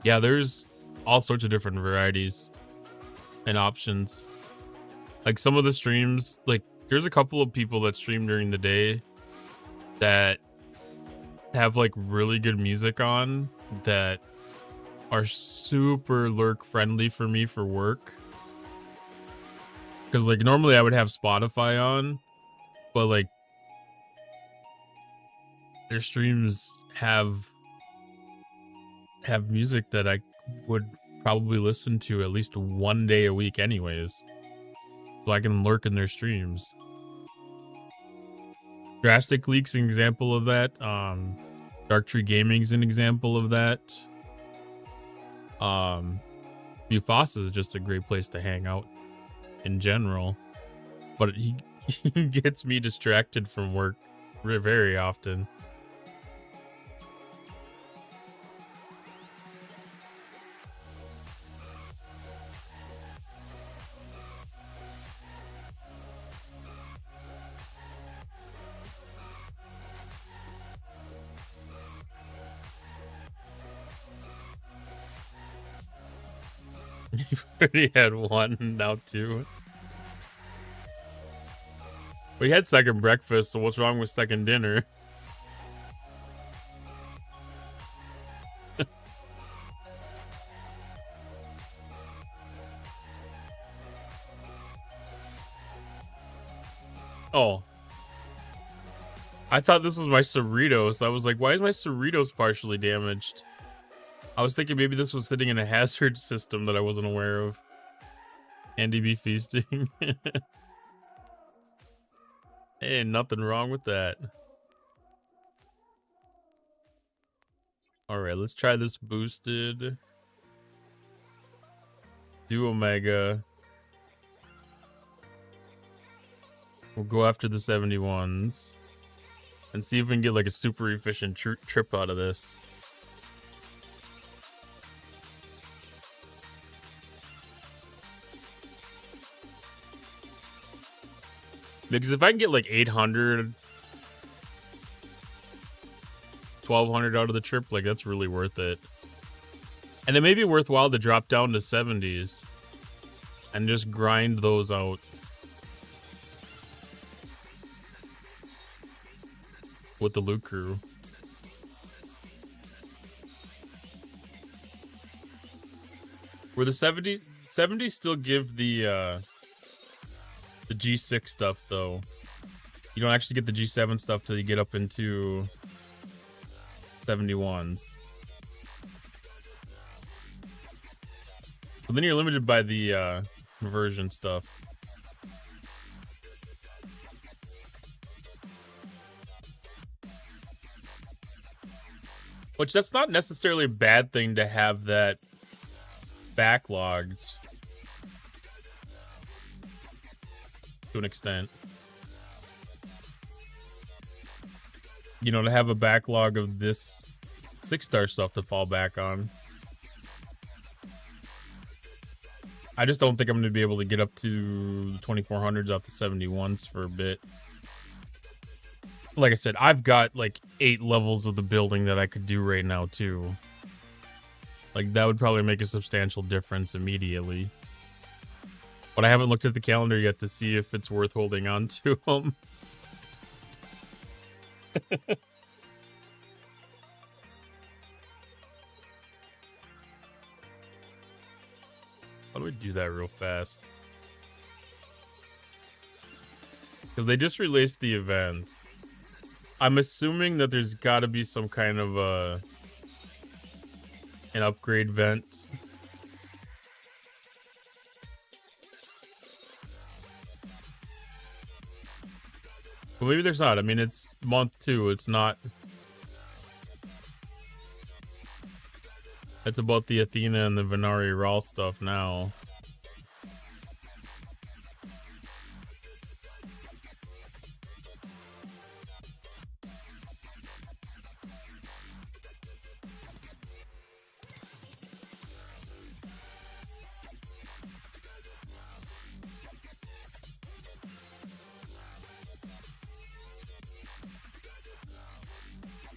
Yeah, there's all sorts of different varieties and options. Like some of the streams, like there's a couple of people that stream during the day that have like really good music on that are super lurk friendly for me for work. Because like normally I would have Spotify on, but like their streams have music that I would probably listen to at least one day a week anyways. So I can lurk in their streams. Drastic Leak's an example of that. Dark Tree Gaming's an example of that. Mufasa is just a great place to hang out in general. But he gets me distracted from work very often. You've already had one, now two. We had second breakfast, so what's wrong with second dinner? Oh. I thought this was my Cerritos. I was like, why is my Cerritos partially damaged? I was thinking maybe this was sitting in a hazard system that I wasn't aware of. Andy be feasting. Hey, nothing wrong with that. Alright, let's try this boosted. Do Omega. We'll go after the 71s. And see if we can get like a super efficient trip out of this. Because if I can get like 800, 1200 out of the trip, like that's really worth it. And it may be worthwhile to drop down to 70s and just grind those out. With the loot crew. Where the 70s still give the G6 stuff though. You don't actually get the G7 stuff till you get up into 71s. But then you're limited by the conversion stuff. Which that's not necessarily a bad thing to have that backlogged. To an extent. You know, to have a backlog of this 6-star stuff to fall back on. I just don't think I'm going to be able to get up to the 2400s off the 71s for a bit. Like I said, I've got like 8 levels of the building that I could do right now too. Like that would probably make a substantial difference immediately. But I haven't looked at the calendar yet to see if it's worth holding on to them. How do we do that real fast? Because they just released the event. I'm assuming that there's got to be some kind of an upgrade vent. Well, maybe there's not. I mean, it's month 2. It's not. It's about the Athena and the Venari Raw stuff now.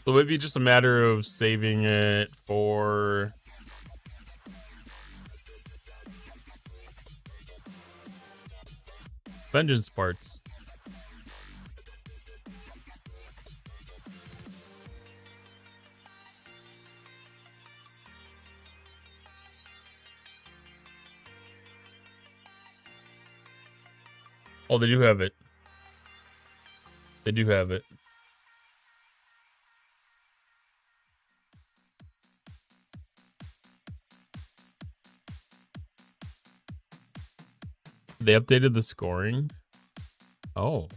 So maybe just a matter of saving it for vengeance parts. Oh, they do have it. They do have it. They updated the scoring. Oh.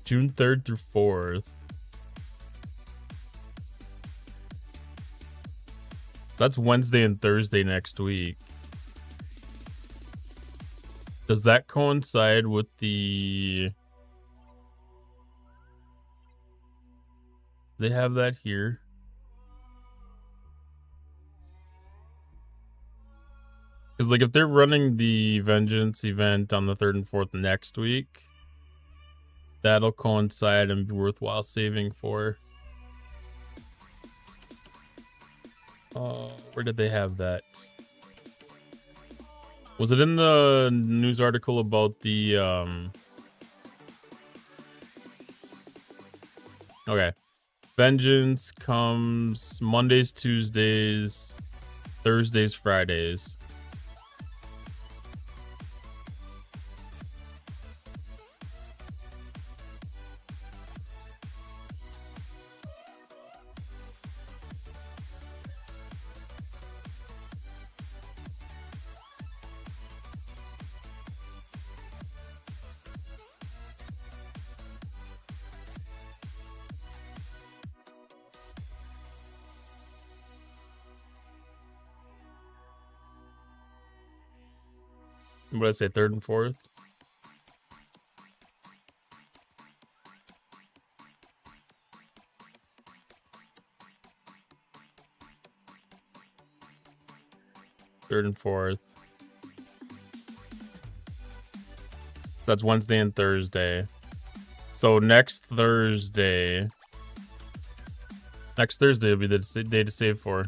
June 3rd through 4th. That's Wednesday and Thursday next week. Does that coincide with the... They have that here. Because, like, if they're running the Vengeance event on the 3rd and 4th next week, that'll coincide and be worthwhile saving for. Where did they have that? Was it in the news article about the, Okay. Vengeance comes Mondays, Tuesdays, Thursdays, Fridays. What did I say, 3rd and 4th? Third and 4th. That's Wednesday and Thursday. So next Thursday will be the day to save for.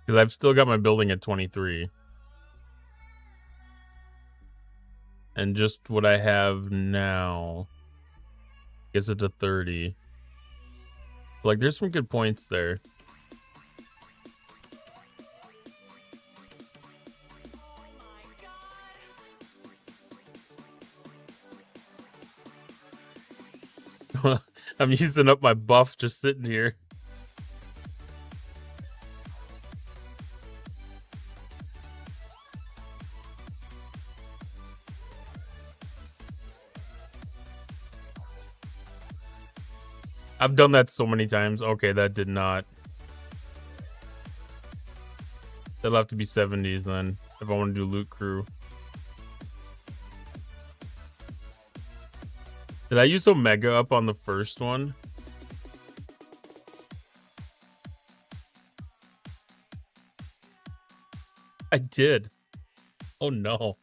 Because I've still got my building at 23. And just what I have now gets it to 30. Like, there's some good points there. I'm using up my buff just sitting here. I've done that so many times. Okay, that did not. That'll have to be 70s then, if I want to do loot crew. Did I use Omega up on the first one? I did. Oh no.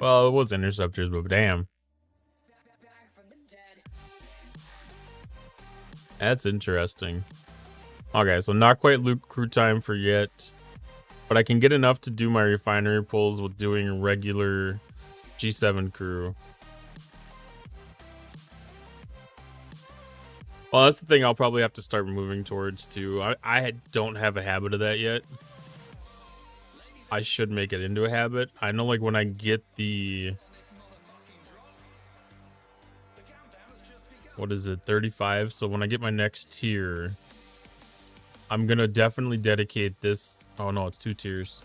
Well, it was interceptors, but damn. That's interesting. Okay, so not quite loot crew time for yet. But I can get enough to do my refinery pulls with doing regular G7 crew. Well, that's the thing I'll probably have to start moving towards too. I don't have a habit of that yet. I should make it into a habit. I know, like, when I get the... What is it? 35? So when I get my next tier, I'm going to definitely dedicate this... Oh, no, it's 2 tiers.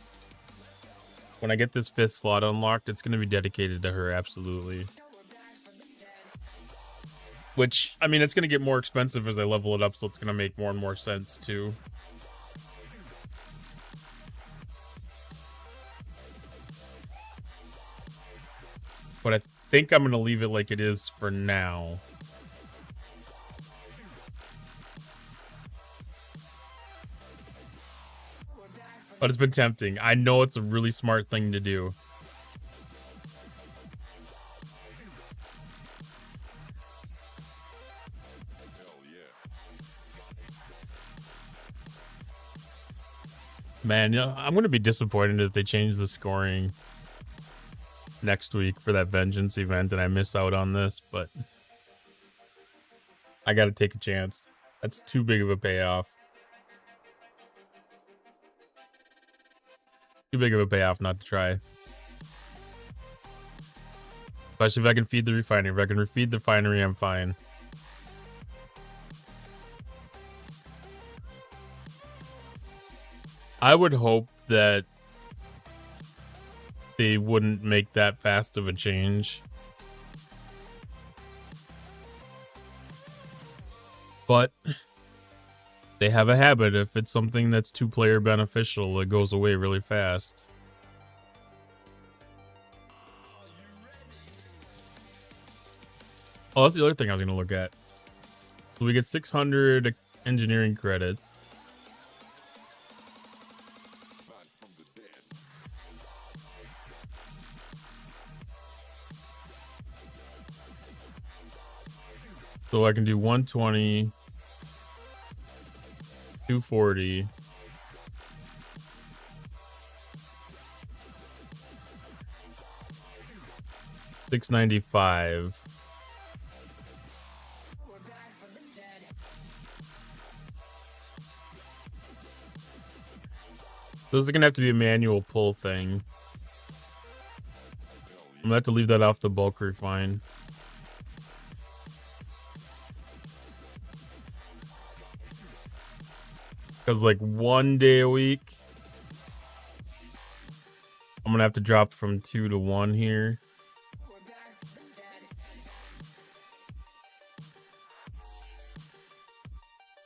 When I get this 5th slot unlocked, it's going to be dedicated to her, absolutely. Which, I mean, it's going to get more expensive as I level it up, so it's going to make more and more sense, too. But I think I'm going to leave it like it is for now. But it's been tempting. I know it's a really smart thing to do. Man, yeah, I'm gonna be disappointed if they change the scoring next week for that Vengeance event and I miss out on this, but I gotta take a chance. That's too big of a payoff. Too big of a payoff not to try. Especially if I can feed the refinery. If I can feed the refinery, I'm fine. I would hope that they wouldn't make that fast of a change. But they have a habit. If it's something that's two-player beneficial, it goes away really fast. Oh, that's the other thing I was going to look at. So we get 600 engineering credits. So I can do 120, 240, 695. This is gonna have to be a manual pull thing. I'm gonna have to leave that off the bulk refine. Because like 1 day a week, I'm gonna have to drop from 2 to 1 here.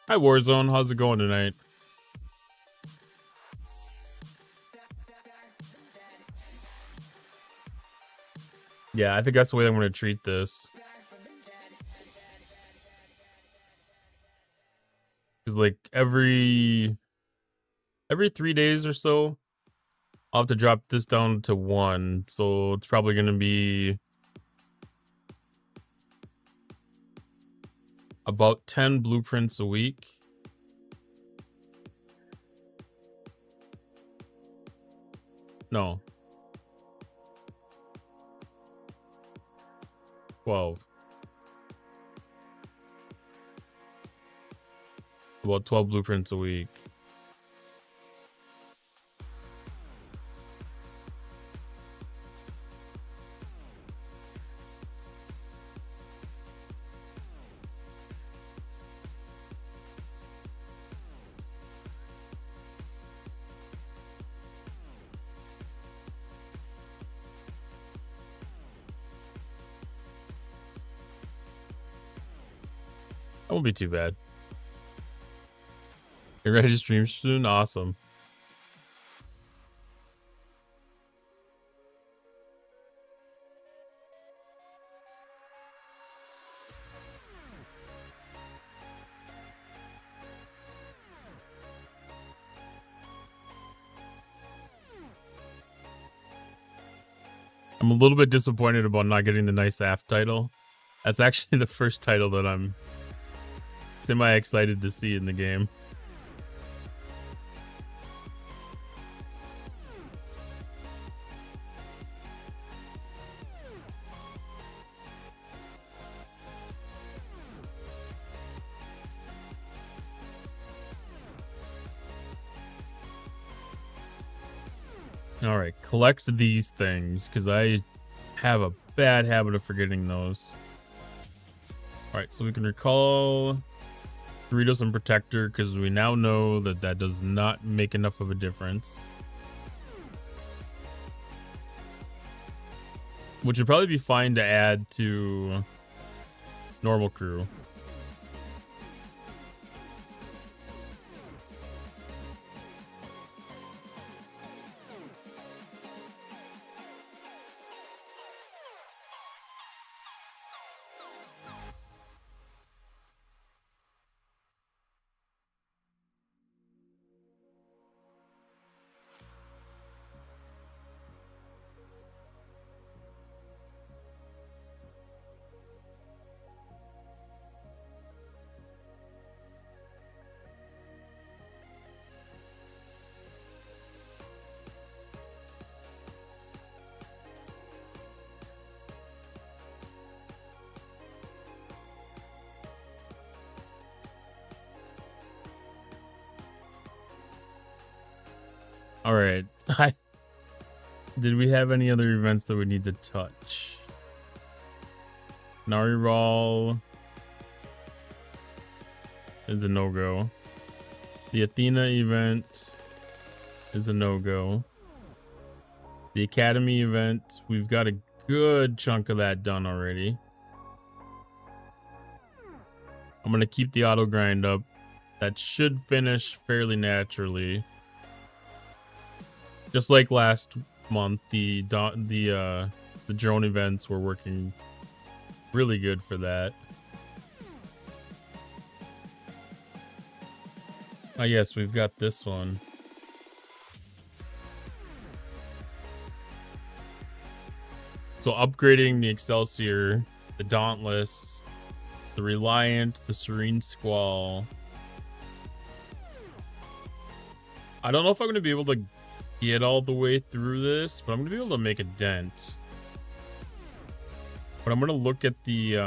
Hi Warzone, how's it going tonight? Yeah, I think that's the way I'm gonna treat this. Because like every 3 days or so, I'll have to drop this down to 1. So it's probably gonna be about 10 blueprints a week. No. 12. About 12 blueprints a week. That won't be too bad. You're ready to stream soon? Awesome. I'm a little bit disappointed about not getting the nice AF title. That's actually the first title that I'm semi-excited to see in the game. All right, collect these things because I have a bad habit of forgetting those. All right, so we can recall Doritos and Protector because we now know that that does not make enough of a difference. Which would probably be fine to add to normal crew. All right. Did we have any other events that we need to touch? Nariral is a no-go. The Athena event is a no-go. The Academy event, we've got a good chunk of that done already. I'm going to keep the auto grind up. That should finish fairly naturally. Just like last month, the drone events were working really good for that. Oh yes, we've got this one. So upgrading the Excelsior, the Dauntless, the Reliant, the Serene Squall. I don't know if I'm going to be able to get all the way through this, but I'm going to be able to make a dent. But I'm going to look at the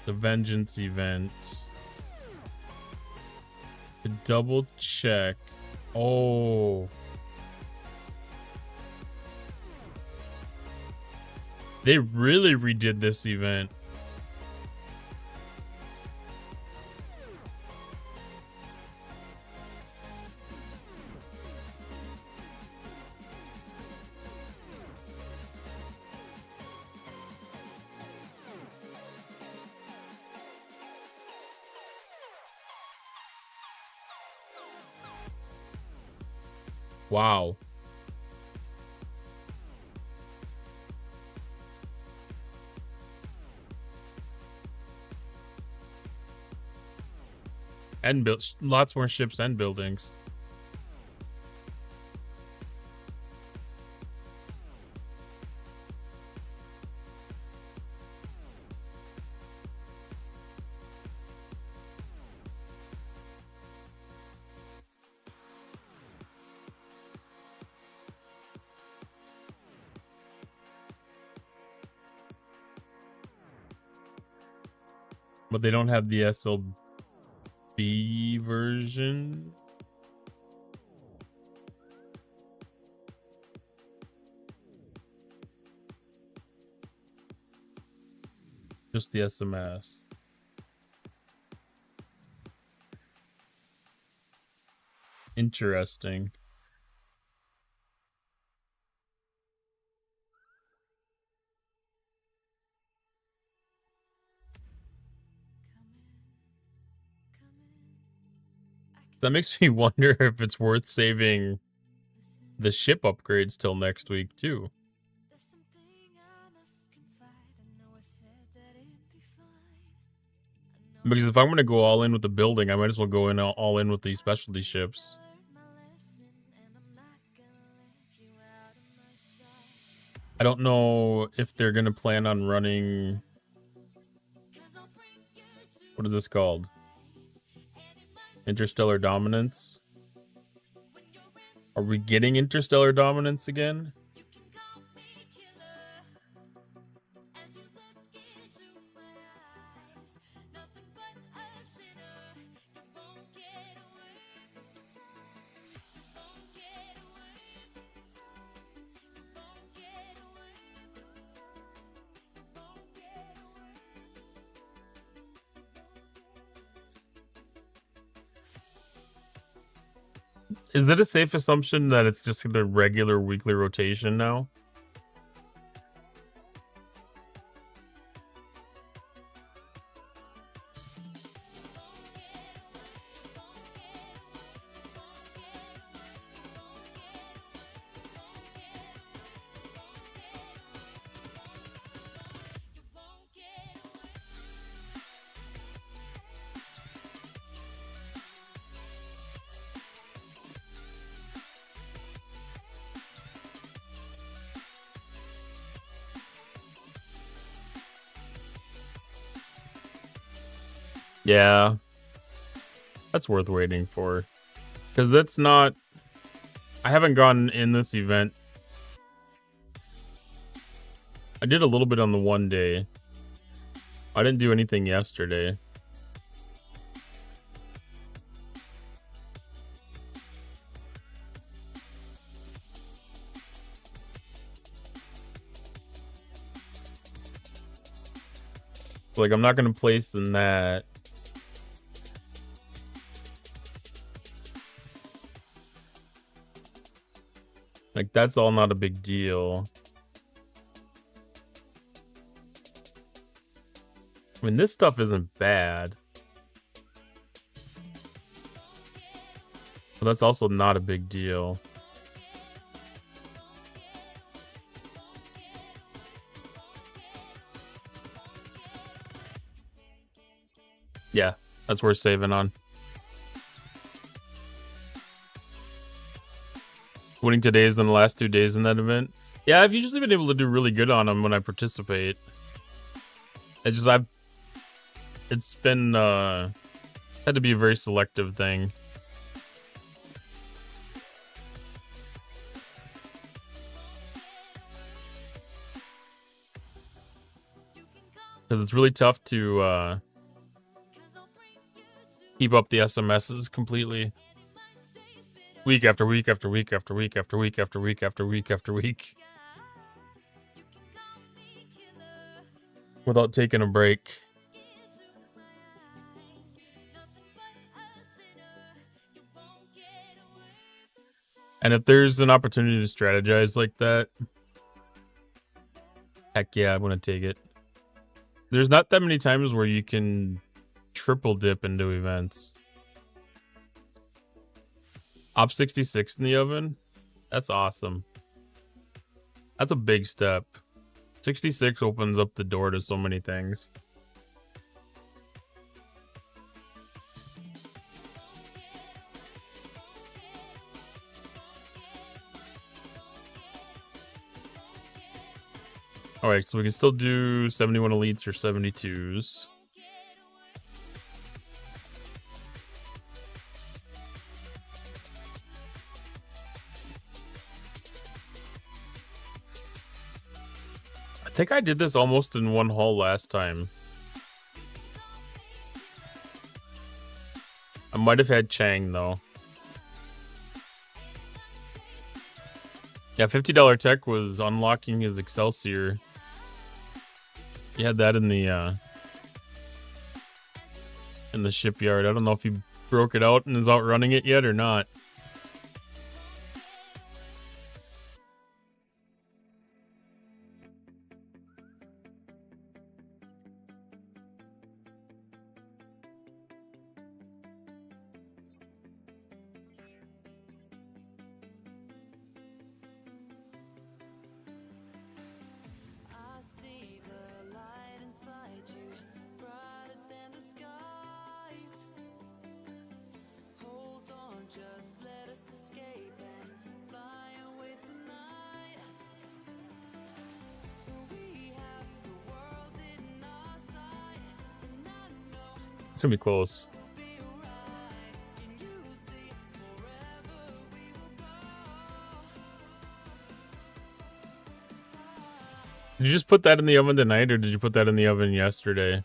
Vengeance event to double check. Oh. They really redid this event. Wow. And built lots more ships and buildings. But they don't have the SLB version. Just the SMS. Interesting. That makes me wonder if it's worth saving the ship upgrades till next week too. Because if I'm going to go all in with the building, I might as well go in all in with these specialty ships. I don't know if they're going to plan on running... What is this called? Interstellar Dominance? Are we getting Interstellar Dominance again? Is it a safe assumption that it's just the regular weekly rotation now? Yeah, that's worth waiting for, because that's not... I haven't gone in this event. I did a little bit on the one day. I didn't do anything yesterday. So, like, I'm not going to place in that. Like, that's all not a big deal. I mean, this stuff isn't bad. But that's also not a big deal. Yeah, that's worth saving on. Winning today's than the last 2 days in that event. Yeah, I've usually been able to do really good on them when I participate. It's just it's been had to be a very selective thing. Because it's really tough to keep up the SMSs completely. Week after week after week after week after week after week after week after week. Without taking a break. And if there's an opportunity to strategize like that, heck yeah, I'm going to take it. There's not that many times where you can triple dip into events. Op 66 in the oven? That's awesome. That's a big step. 66 opens up the door to so many things. Alright, so we can still do 71 elites or 72s. I think I did this almost in one haul last time. I might have had Chang though. Yeah, $50 tech was unlocking his Excelsior. He had that in the shipyard. I don't know if he broke it out and is out running it yet or not. It's gonna be close. Did you just put that in the oven tonight, or did you put that in the oven yesterday?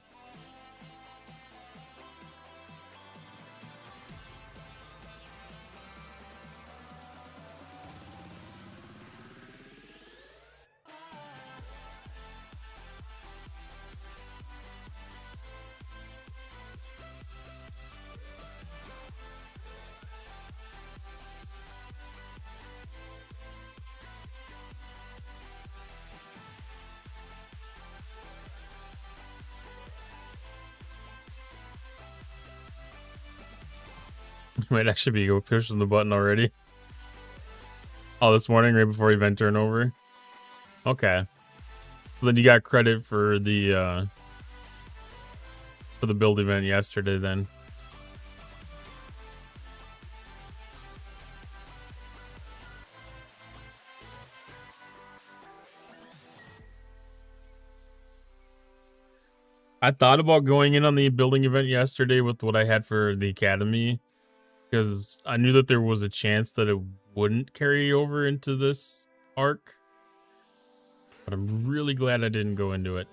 Might actually be pushing the button already. Oh, this morning, right before event turnover. Okay. So then you got credit for the build event yesterday then. I thought about going in on the building event yesterday with what I had for the academy, because I knew that there was a chance that it wouldn't carry over into this arc. But I'm really glad I didn't go into it.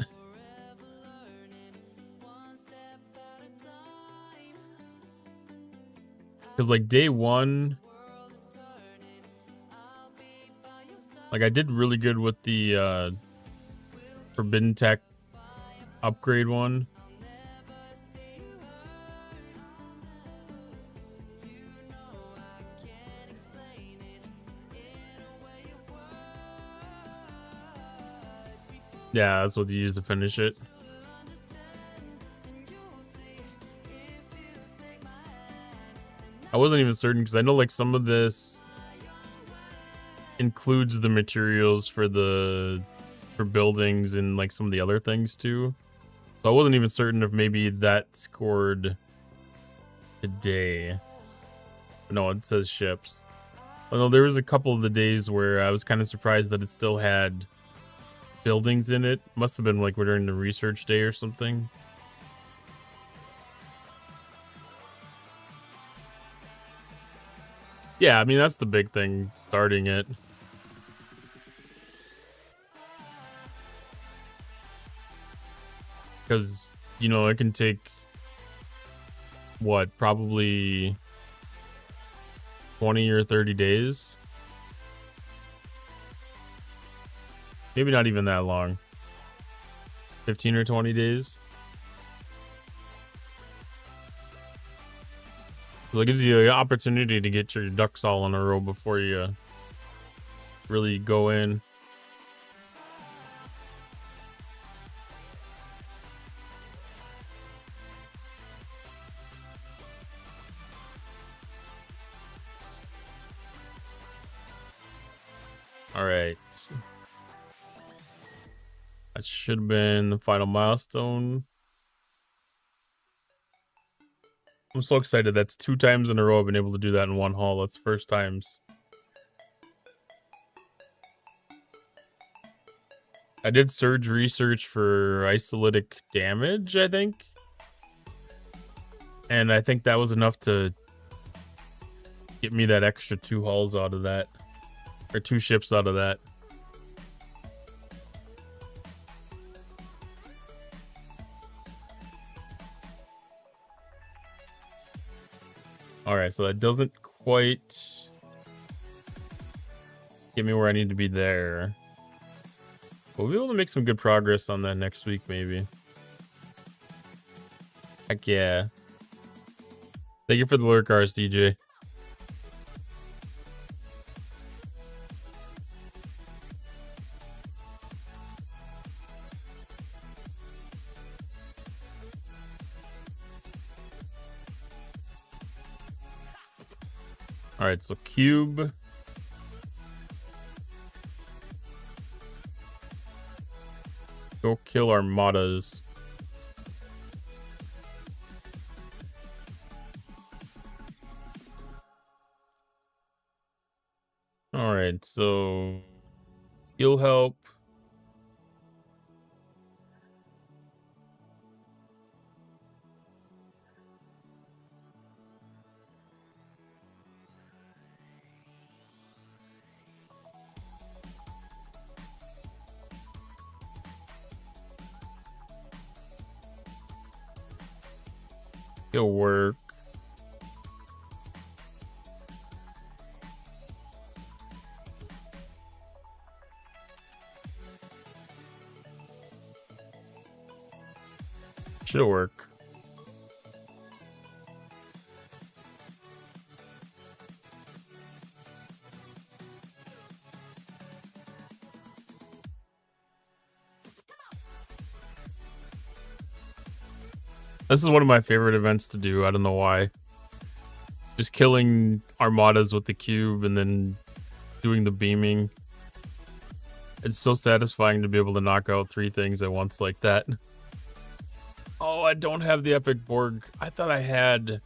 Because like day one, like I did really good with the Forbidden Tech upgrade one. Yeah, that's what you use to finish it. I wasn't even certain because I know like some of this includes the materials for buildings and like some of the other things too. So I wasn't even certain if maybe that scored today. But no, it says ships. Although there was a couple of the days where I was kind of surprised that it still had buildings in it. Must have been like during the research day or something. Yeah, I mean, that's the big thing, starting it. Because, you know, it can take, what, probably 20 or 30 days? Maybe not even that long. 15 or 20 days? So it gives you the opportunity to get your ducks all in a row before you really go in. All right. That should have been the final milestone. I'm so excited. That's 2 times in a row I've been able to do that in one haul. That's first times. I did surge research for isolytic damage, I think. And I think that was enough to get me that extra 2 hulls out of that. Or 2 ships out of that. Alright, so that doesn't quite get me where I need to be there. We'll be able to make some good progress on that next week, maybe. Heck yeah. Thank you for the lurk, Rs, DJ. Alright, so cube. Go kill armadas. Alright, so he'll help. He'll work. Should work. This is one of my favorite events to do. I don't know why. Just killing armadas with the cube and then doing the beaming. It's so satisfying to be able to knock out 3 things at once like that. Oh, I don't have the epic Borg. I thought I had...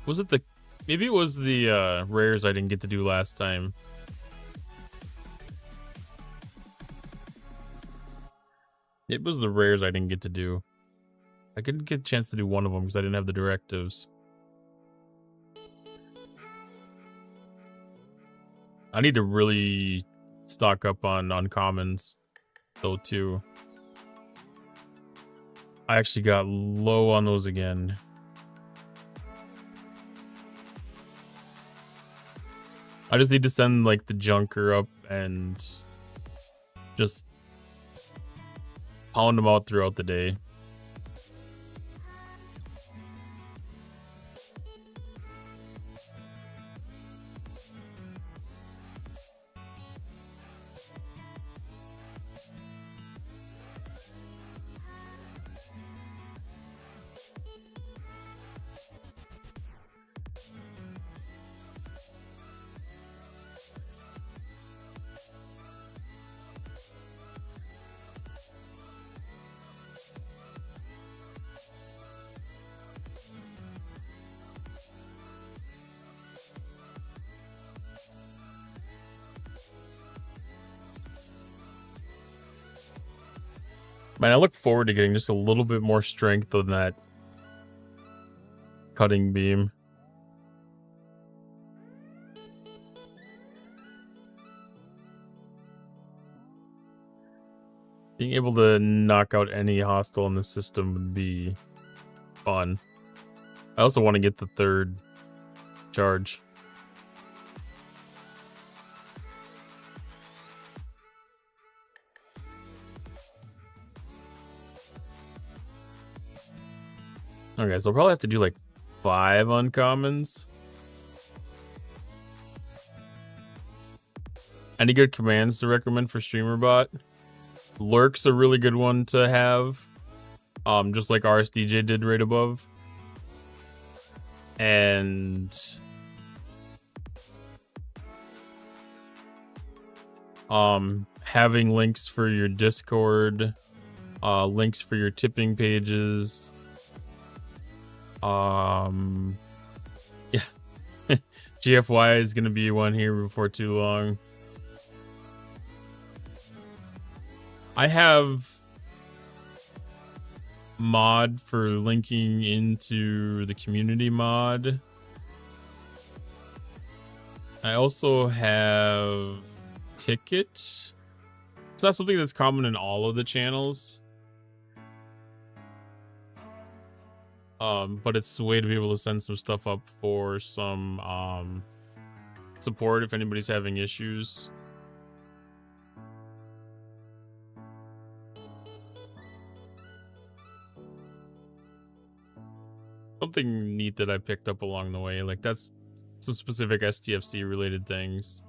Was it the... Maybe it was the rares I didn't get to do last time. It was the rares I didn't get to do. I didn't get a chance to do one of them because I didn't have the directives. I need to really stock up on uncommons, though, too. I actually got low on those again. I just need to send, like, the junker up and just pound them out throughout the day. Man, I look forward to getting just a little bit more strength on that cutting beam. Being able to knock out any hostile in the system would be fun. I also want to get the third charge. Okay, so I'll probably have to do like 5 uncommons. Any good commands to recommend for StreamerBot? Lurk's a really good one to have. Just like RSDJ did right above. And having links for your Discord, links for your tipping pages. Yeah. GFY is gonna be one here before too long. I have mod for linking into the community mod. I also have ticket. It's not something that's common in all of the channels. But it's a way to be able to send some stuff up for some support if anybody's having issues. Something neat that I picked up along the way, like that's some specific STFC related things.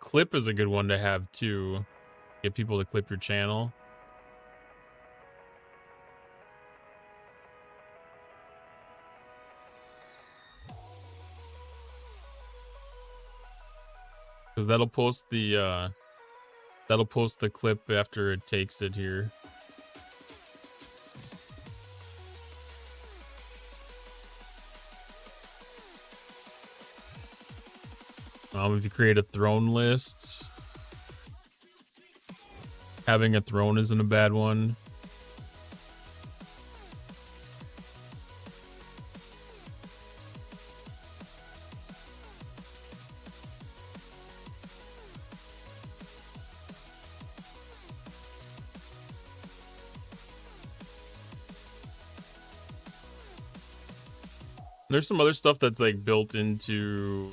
Clip is a good one to have too. Get people to clip your channel. Because that'll post the clip after it takes it here. If you create a throne list, having a throne isn't a bad one. There's some other stuff that's like built into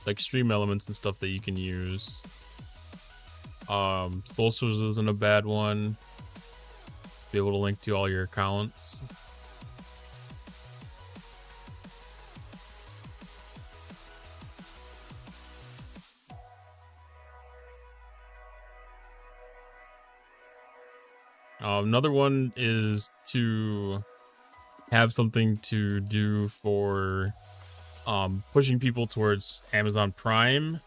like stream elements and stuff that you can use. Socials isn't a bad one. Be able to link to all your accounts. Another one is to have something to do for pushing people towards Amazon Prime,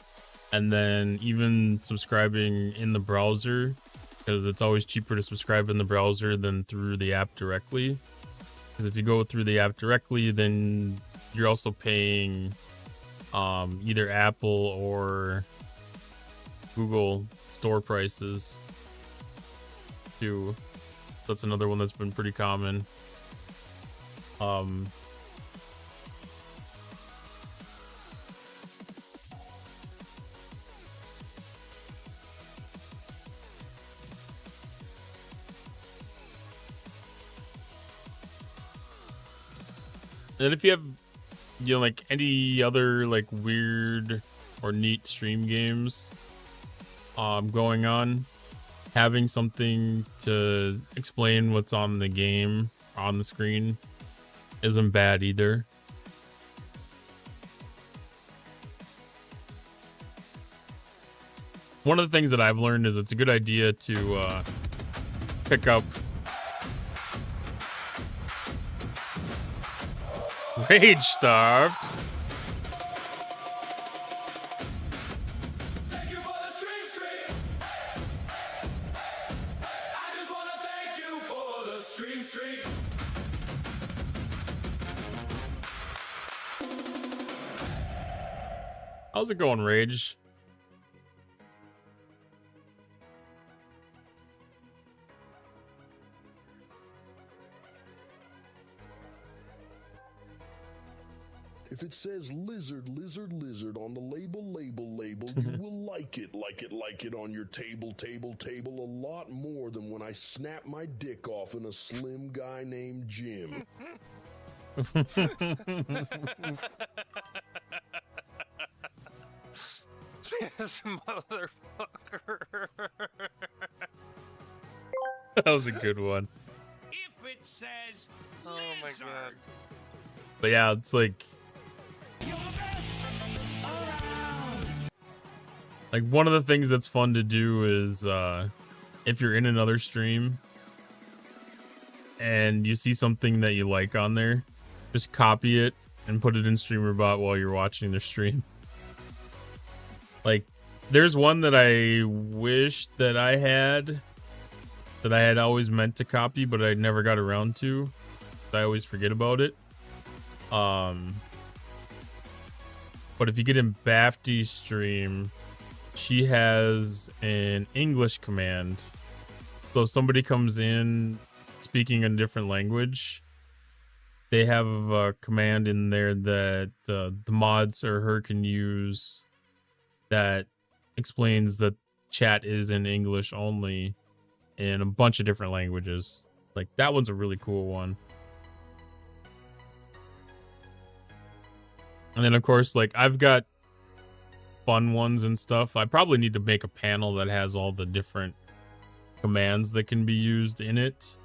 and then even subscribing in the browser, because it's always cheaper to subscribe in the browser than through the app directly. Because if you go through the app directly, then you're also paying either Apple or Google store prices too. That's another one that's been pretty common. And if you have, you know, like any other like weird or neat stream games going on, having something to explain what's on the game on the screen isn't bad either. One of the things that I've learned is it's a good idea to pick up Rage Starved. How's it going, Rage? If it says lizard, lizard, lizard on the label, you will like it on your table, a lot more than when I snap my dick off in a slim guy named Jim. This motherfucker. That was a good one. If it says Oh my god. But yeah, it's like one of the things that's fun to do is if you're in another stream and you see something that you like on there, just copy it and put it in StreamerBot while you're watching the stream. Like, there's one that I wish that I had always meant to copy, but I never got around to. I always forget about it. But if you get in Bafty's stream, she has an English command. So if somebody comes in speaking a different language, they have a command in there that the mods or her can use that explains that chat is in English only in a bunch of different languages. Like, that one's a really cool one. And then, of course, like, I've got fun ones and stuff. I probably need to make a panel that has all the different commands that can be used in it.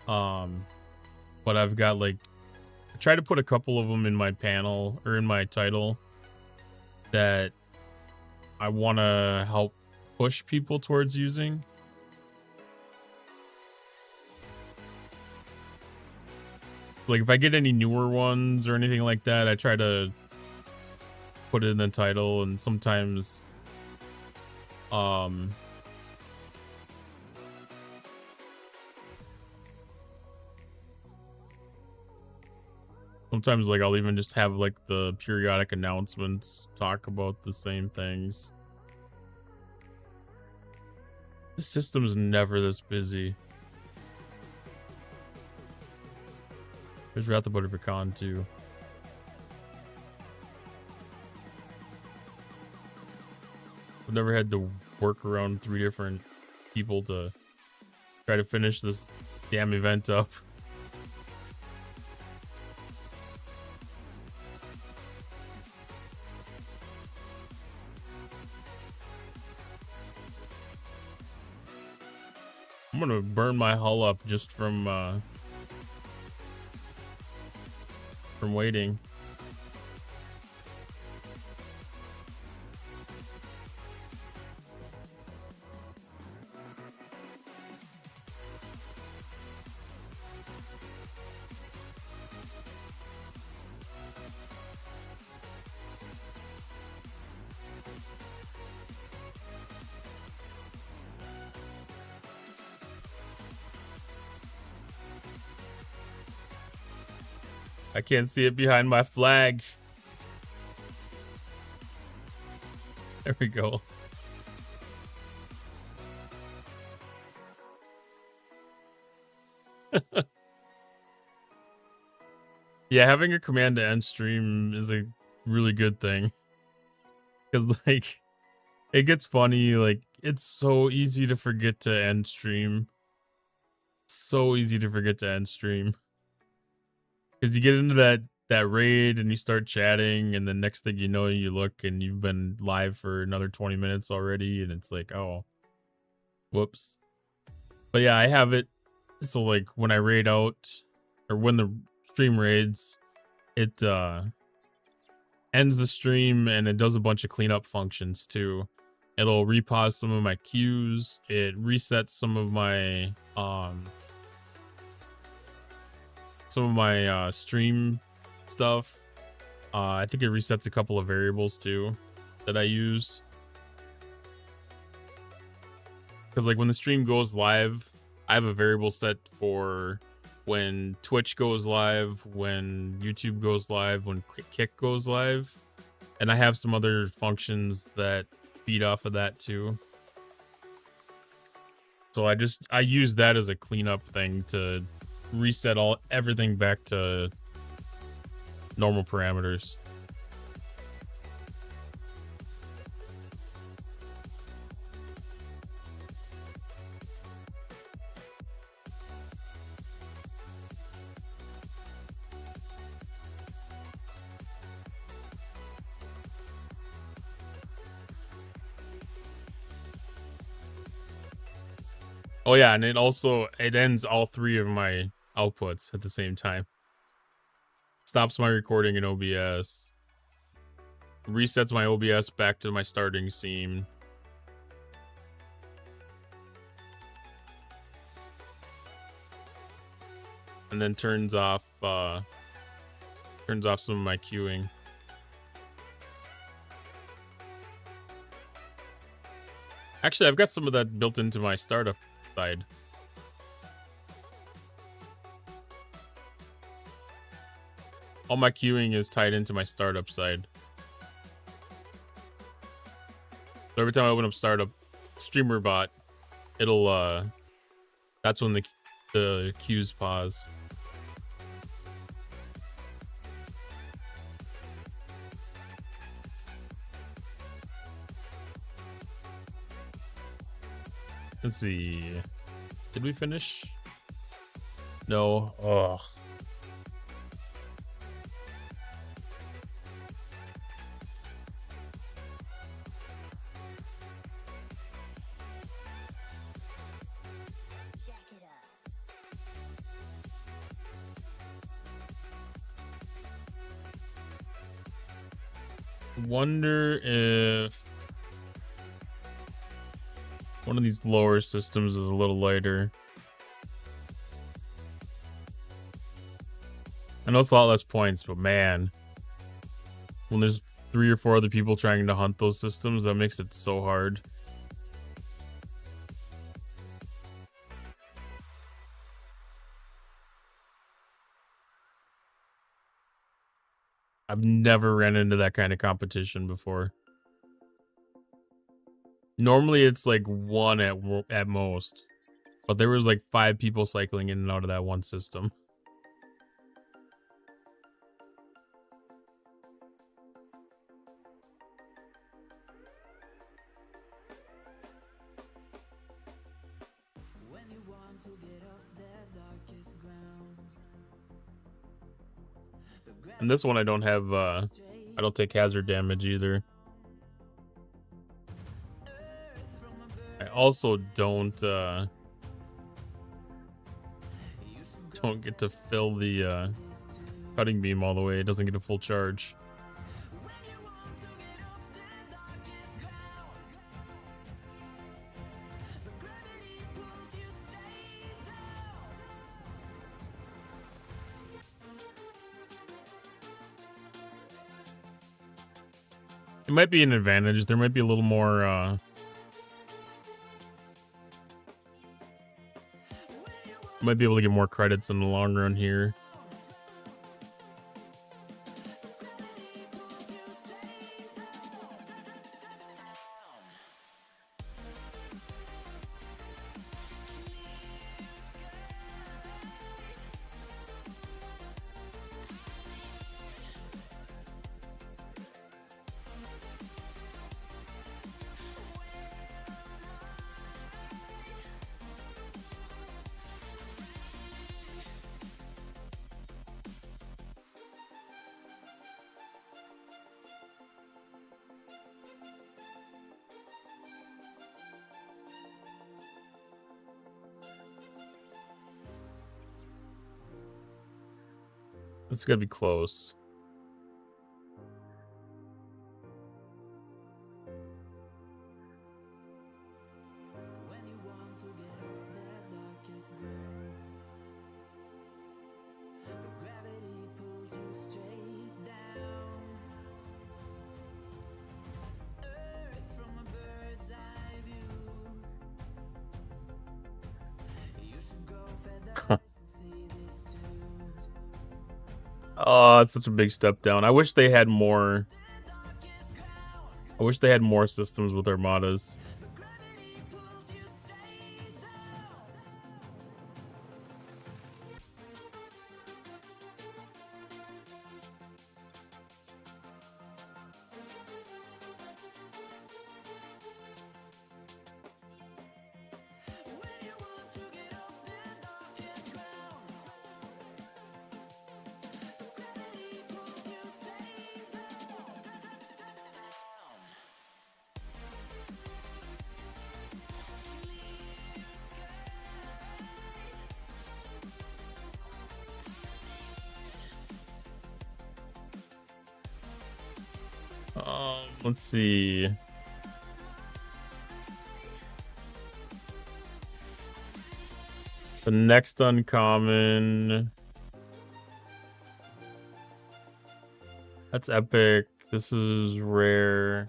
But I've got, like, I try to put a couple of them in my panel or in my title that I want to help push people towards using. Like, if I get any newer ones or anything like that, I try to put it in the title, and sometimes sometimes, like, I'll even just have, like, the periodic announcements talk about the same things. The system's never this busy. There's Wrath of Butter Pecan, too. I've never had to work around 3 different people to try to finish this damn event up. I'm gonna burn my hull up just from waiting. I can't see it behind my flag. There we go. Yeah, having a command to end stream is a really good thing. Because, like, it gets funny. Like, it's so easy to forget to end stream. So easy to forget to end stream. Because you get into that raid and you start chatting, and the next thing you know, you look and you've been live for another 20 minutes already, and it's like, oh, whoops. But yeah, I have it. So, like, when I raid out, or when the stream raids, it ends the stream, and it does a bunch of cleanup functions too. It'll repause some of my queues. It resets some of my stream stuff. I think it resets a couple of variables too that I use. Because, like, when the stream goes live, I have a variable set for when Twitch goes live, when YouTube goes live, when Kick goes live. And I have some other functions that feed off of that too. So I use that as a cleanup thing to reset everything back to normal parameters. Oh yeah, and it ends all three of my outputs at the same time. Stops my recording in OBS. Resets my OBS back to my starting scene. And then turns off some of my queuing. Actually, I've got some of that built into my startup side. All my queuing is tied into my startup side. So every time I open up startup streamer bot, it'll that's when the queues pause. Let's see. Did we finish? No. Ugh. Wonder if one of these lower systems is a little lighter. I know it's a lot less points, but man, when there's 3 or 4 other people trying to hunt those systems, that makes it so hard. I've never ran into that kind of competition before. Normally it's like 1 at most, but there was like 5 people cycling in and out of that one system. And this one I don't have, I don't take hazard damage either. I also don't get to fill the cutting beam all the way. It doesn't get a full charge. It might be an advantage. There might be a little more might be able to get more credits in the long run here. It's gonna be close. Oh, it's such a big step down. I wish they had more I wish they had more systems with armadas. Let's see. The next uncommon. That's epic. This is rare.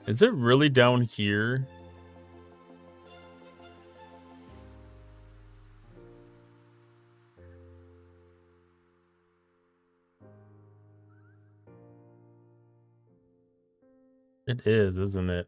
Is it really down here? It is, isn't it?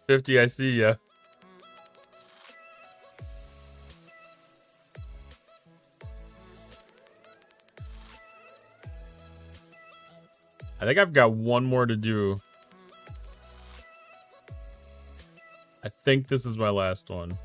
$50, I see ya. I think I've got one more to do. I think this is my last one.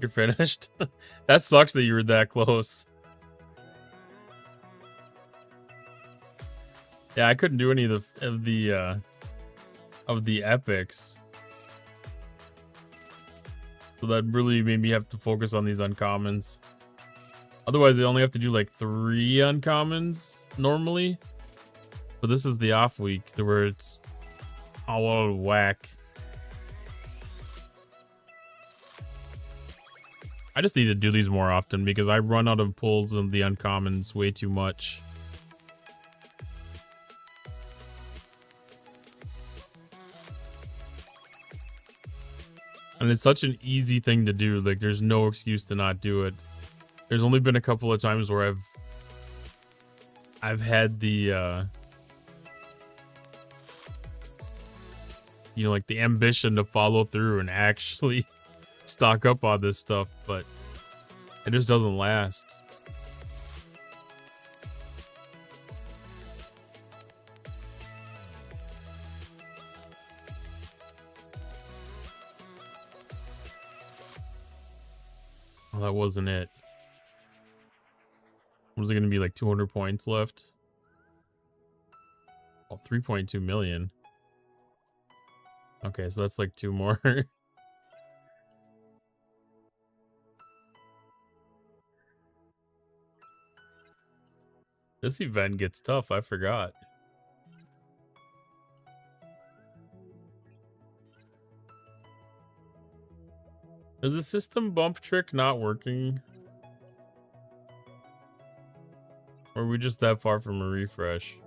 You're finished? That sucks that you were that close. Yeah, I couldn't do any of the epics. So that really made me have to focus on these uncommons. Otherwise, I only have to do like 3 uncommons normally. But this is the off week where it's all out of whack. I just need to do these more often because I run out of pulls of the uncommons way too much. And it's such an easy thing to do. Like, there's no excuse to not do it. There's only been a couple of times where I've had the you know, like the ambition to follow through and actually stock up on this stuff, but it just doesn't last. Oh, that wasn't it. Was it going to be like 200 points left? Oh, 3.2 million. Okay, so that's like 2 more. This event gets tough, I forgot. Is the system bump trick not working? Or are we just that far from a refresh?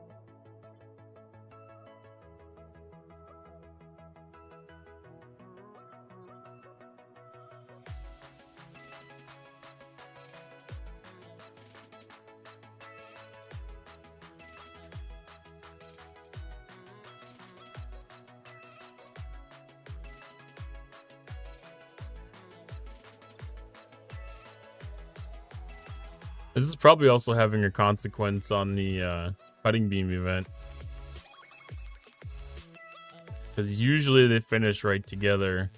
This is probably also having a consequence on the cutting beam event. Because usually they finish right together.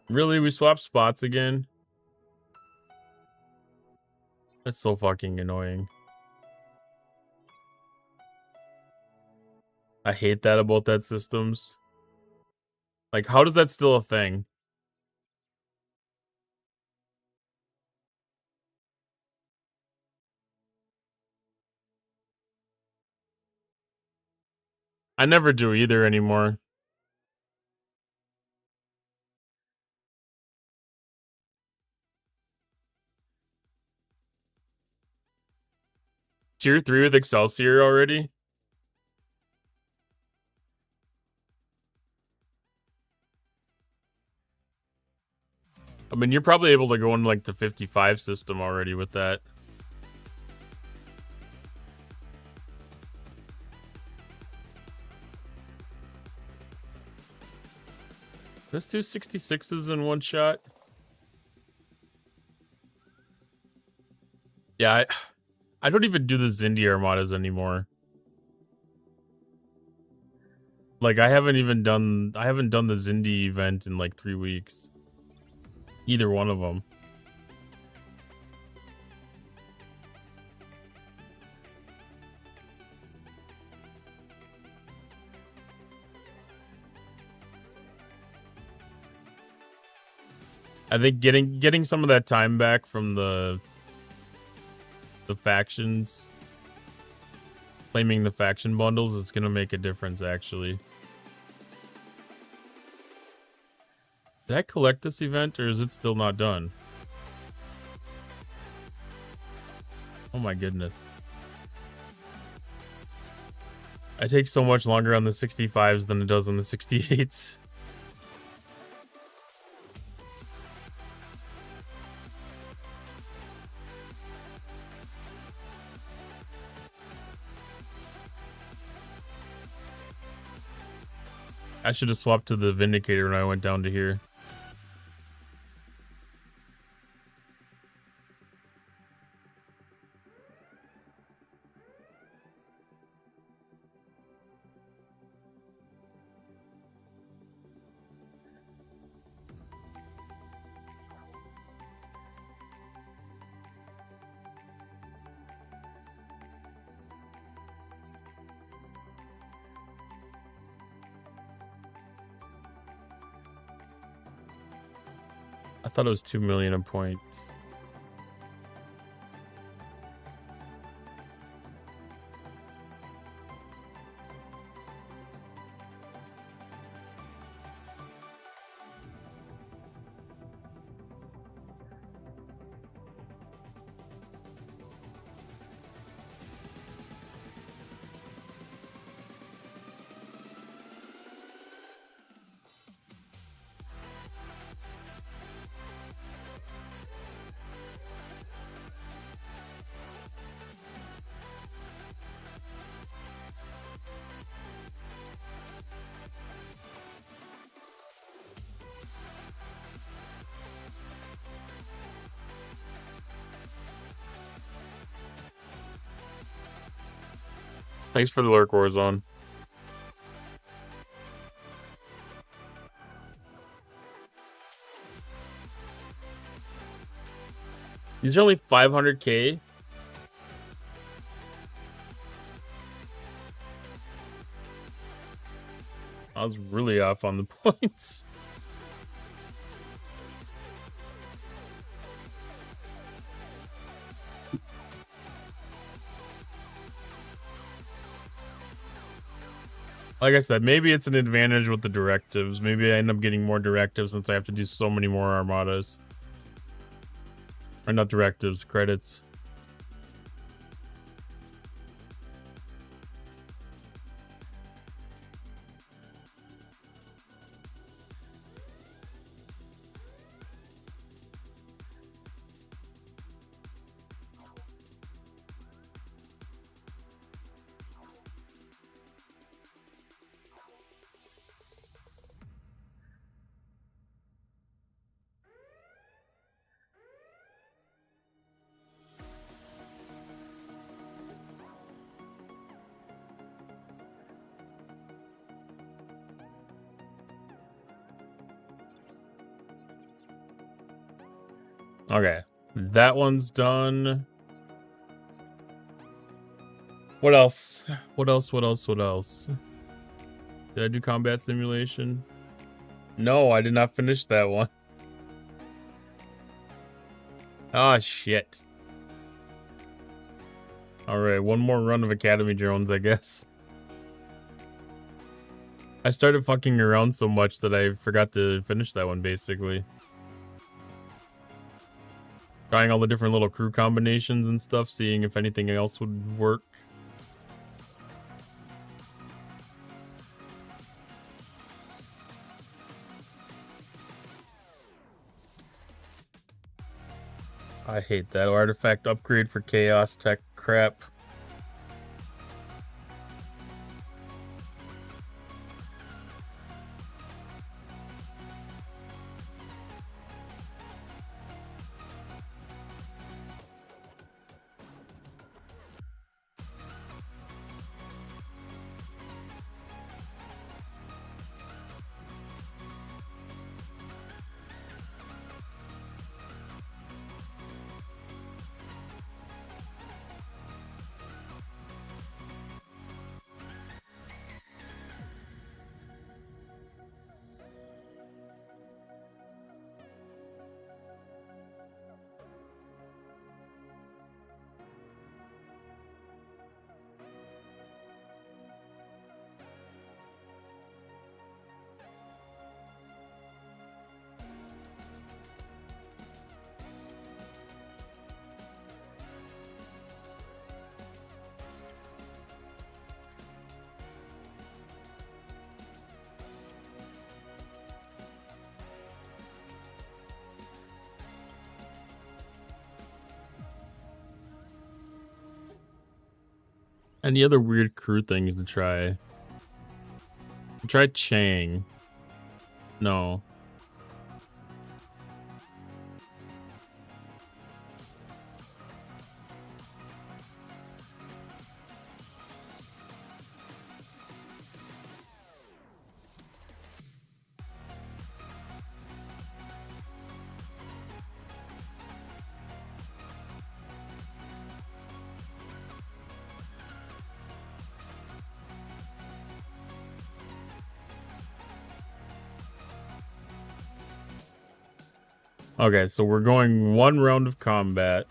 Really? We swapped spots again? That's so fucking annoying. I hate that about that systems. Like, how does that still a thing? I never do either anymore. Tier 3 with Excelsior already? I mean, you're probably able to go into like the 55 system already with that. Let's do 66s in one shot. Yeah, I don't even do the Zindi Armadas anymore. Like, I haven't done the Zindi event in like 3 weeks. Either one of them. I think getting some of that time back from the factions, claiming the faction bundles, is gonna make a difference actually. Did I collect this event or is it still not done? Oh my goodness. I take so much longer on the 65s than it does on the 68s. I should have swapped to the Vindicator when I went down to here. I thought it was 2 million a point. Thanks for the lurk, Warzone. These are only 500k. I was really off on the points. Like I said, maybe it's an advantage with the directives. Maybe I end up getting more directives since I have to do so many more armadas. Or not directives, credits. Okay. That one's done. What else? What else? What else? What else? Did I do combat simulation? No, I did not finish that one. Ah, shit. Alright, one more run of Academy drones, I guess. I started fucking around so much that I forgot to finish that one, basically. Trying all the different little crew combinations and stuff, seeing if anything else would work. I hate that artifact upgrade for chaos tech crap. Any other weird crew things to try? Try Chang. No. Okay, so we're going one round of combat.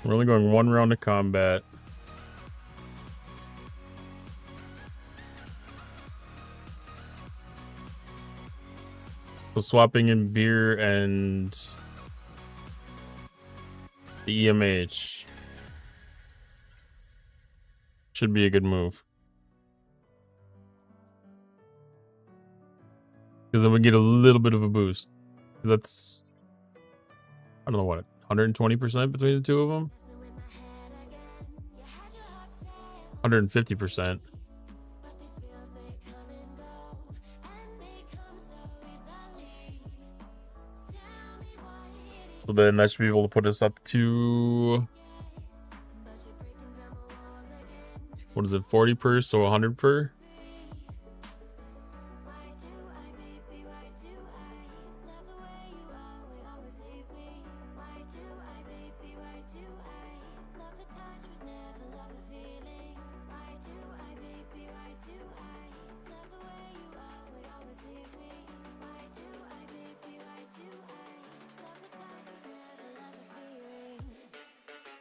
We're only going one round of combat. So swapping in beer and the EMH should be a good move. Because then we get a little bit of a boost. That's, I don't know what, 120% between the two of them? 150%. So then that should be able to put us up to, what is it, 40 per, so 100 per?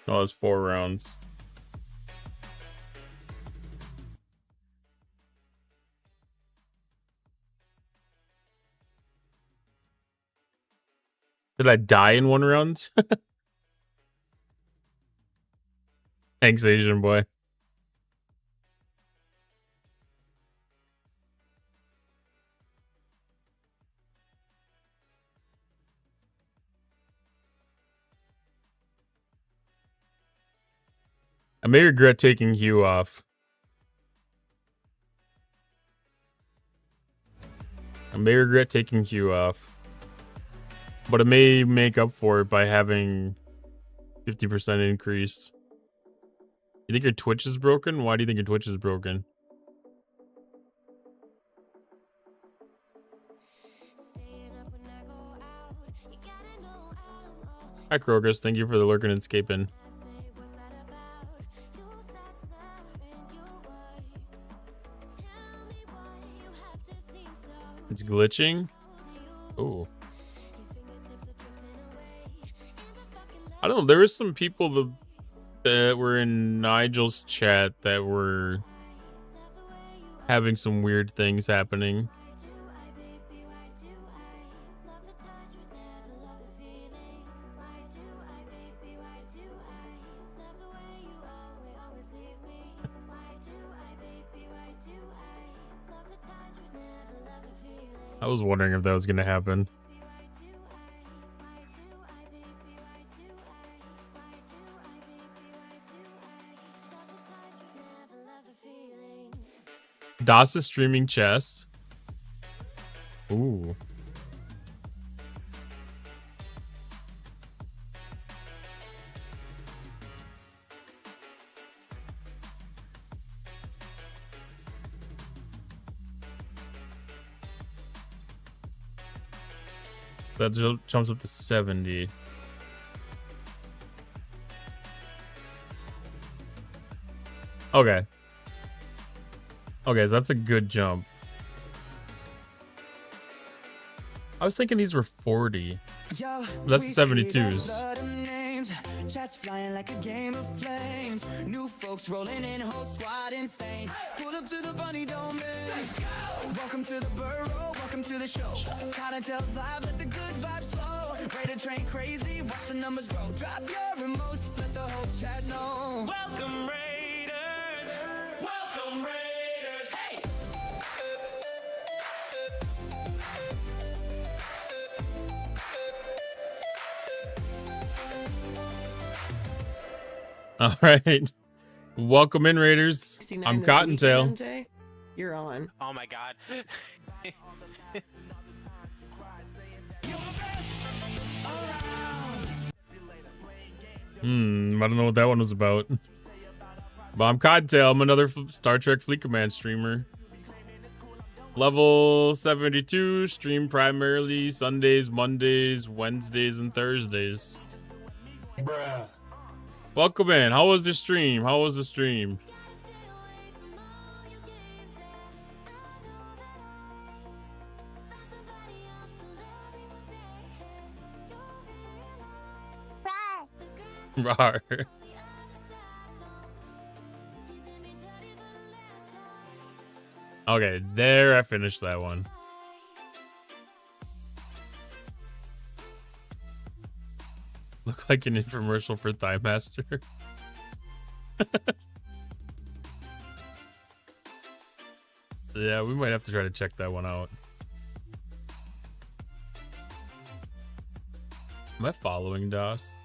Oh, it's 4 rounds. Did I die in one round? Thanks, Asian boy. I may regret taking Hugh off. I may regret taking Q off, but it may make up for it by having 50% increase. You think your Twitch is broken? Why do you think your Twitch is broken? Hi, Krogus. Thank you for the lurking and escaping. It's glitching? Ooh. I don't know. There were some people that were in Nigel's chat that were having some weird things happening. I was wondering if that was going to happen. Das is streaming chess. Ooh. That jumps up to 70. Okay. Okay, so that's a good jump. I was thinking these were 40. That's 72s. Chats flying like a game of flames. New folks rolling in, whole squad insane. Pull up to the bunny domain. Welcome to the burrow, welcome to the show. Gotta tell live, let the good vibes flow. Ready to train crazy, watch the numbers grow. Drop your remotes, let the whole chat know. Welcome Raiders, welcome Raiders. Hey! All right. Welcome in, Raiders. I'm Cottontail. MJ, you're on. Oh my god. I don't know what that one was about. But I'm Cottontail. I'm another Star Trek Fleet Command streamer. Level 72, stream primarily Sundays, Mondays, Wednesdays, and Thursdays. Bruh. Welcome in. How was the stream? How was the stream? Rawr. Okay, there I finished that one. Look like an infomercial for Thigh Master. Yeah, we might have to try to check that one out. Am I following DOS?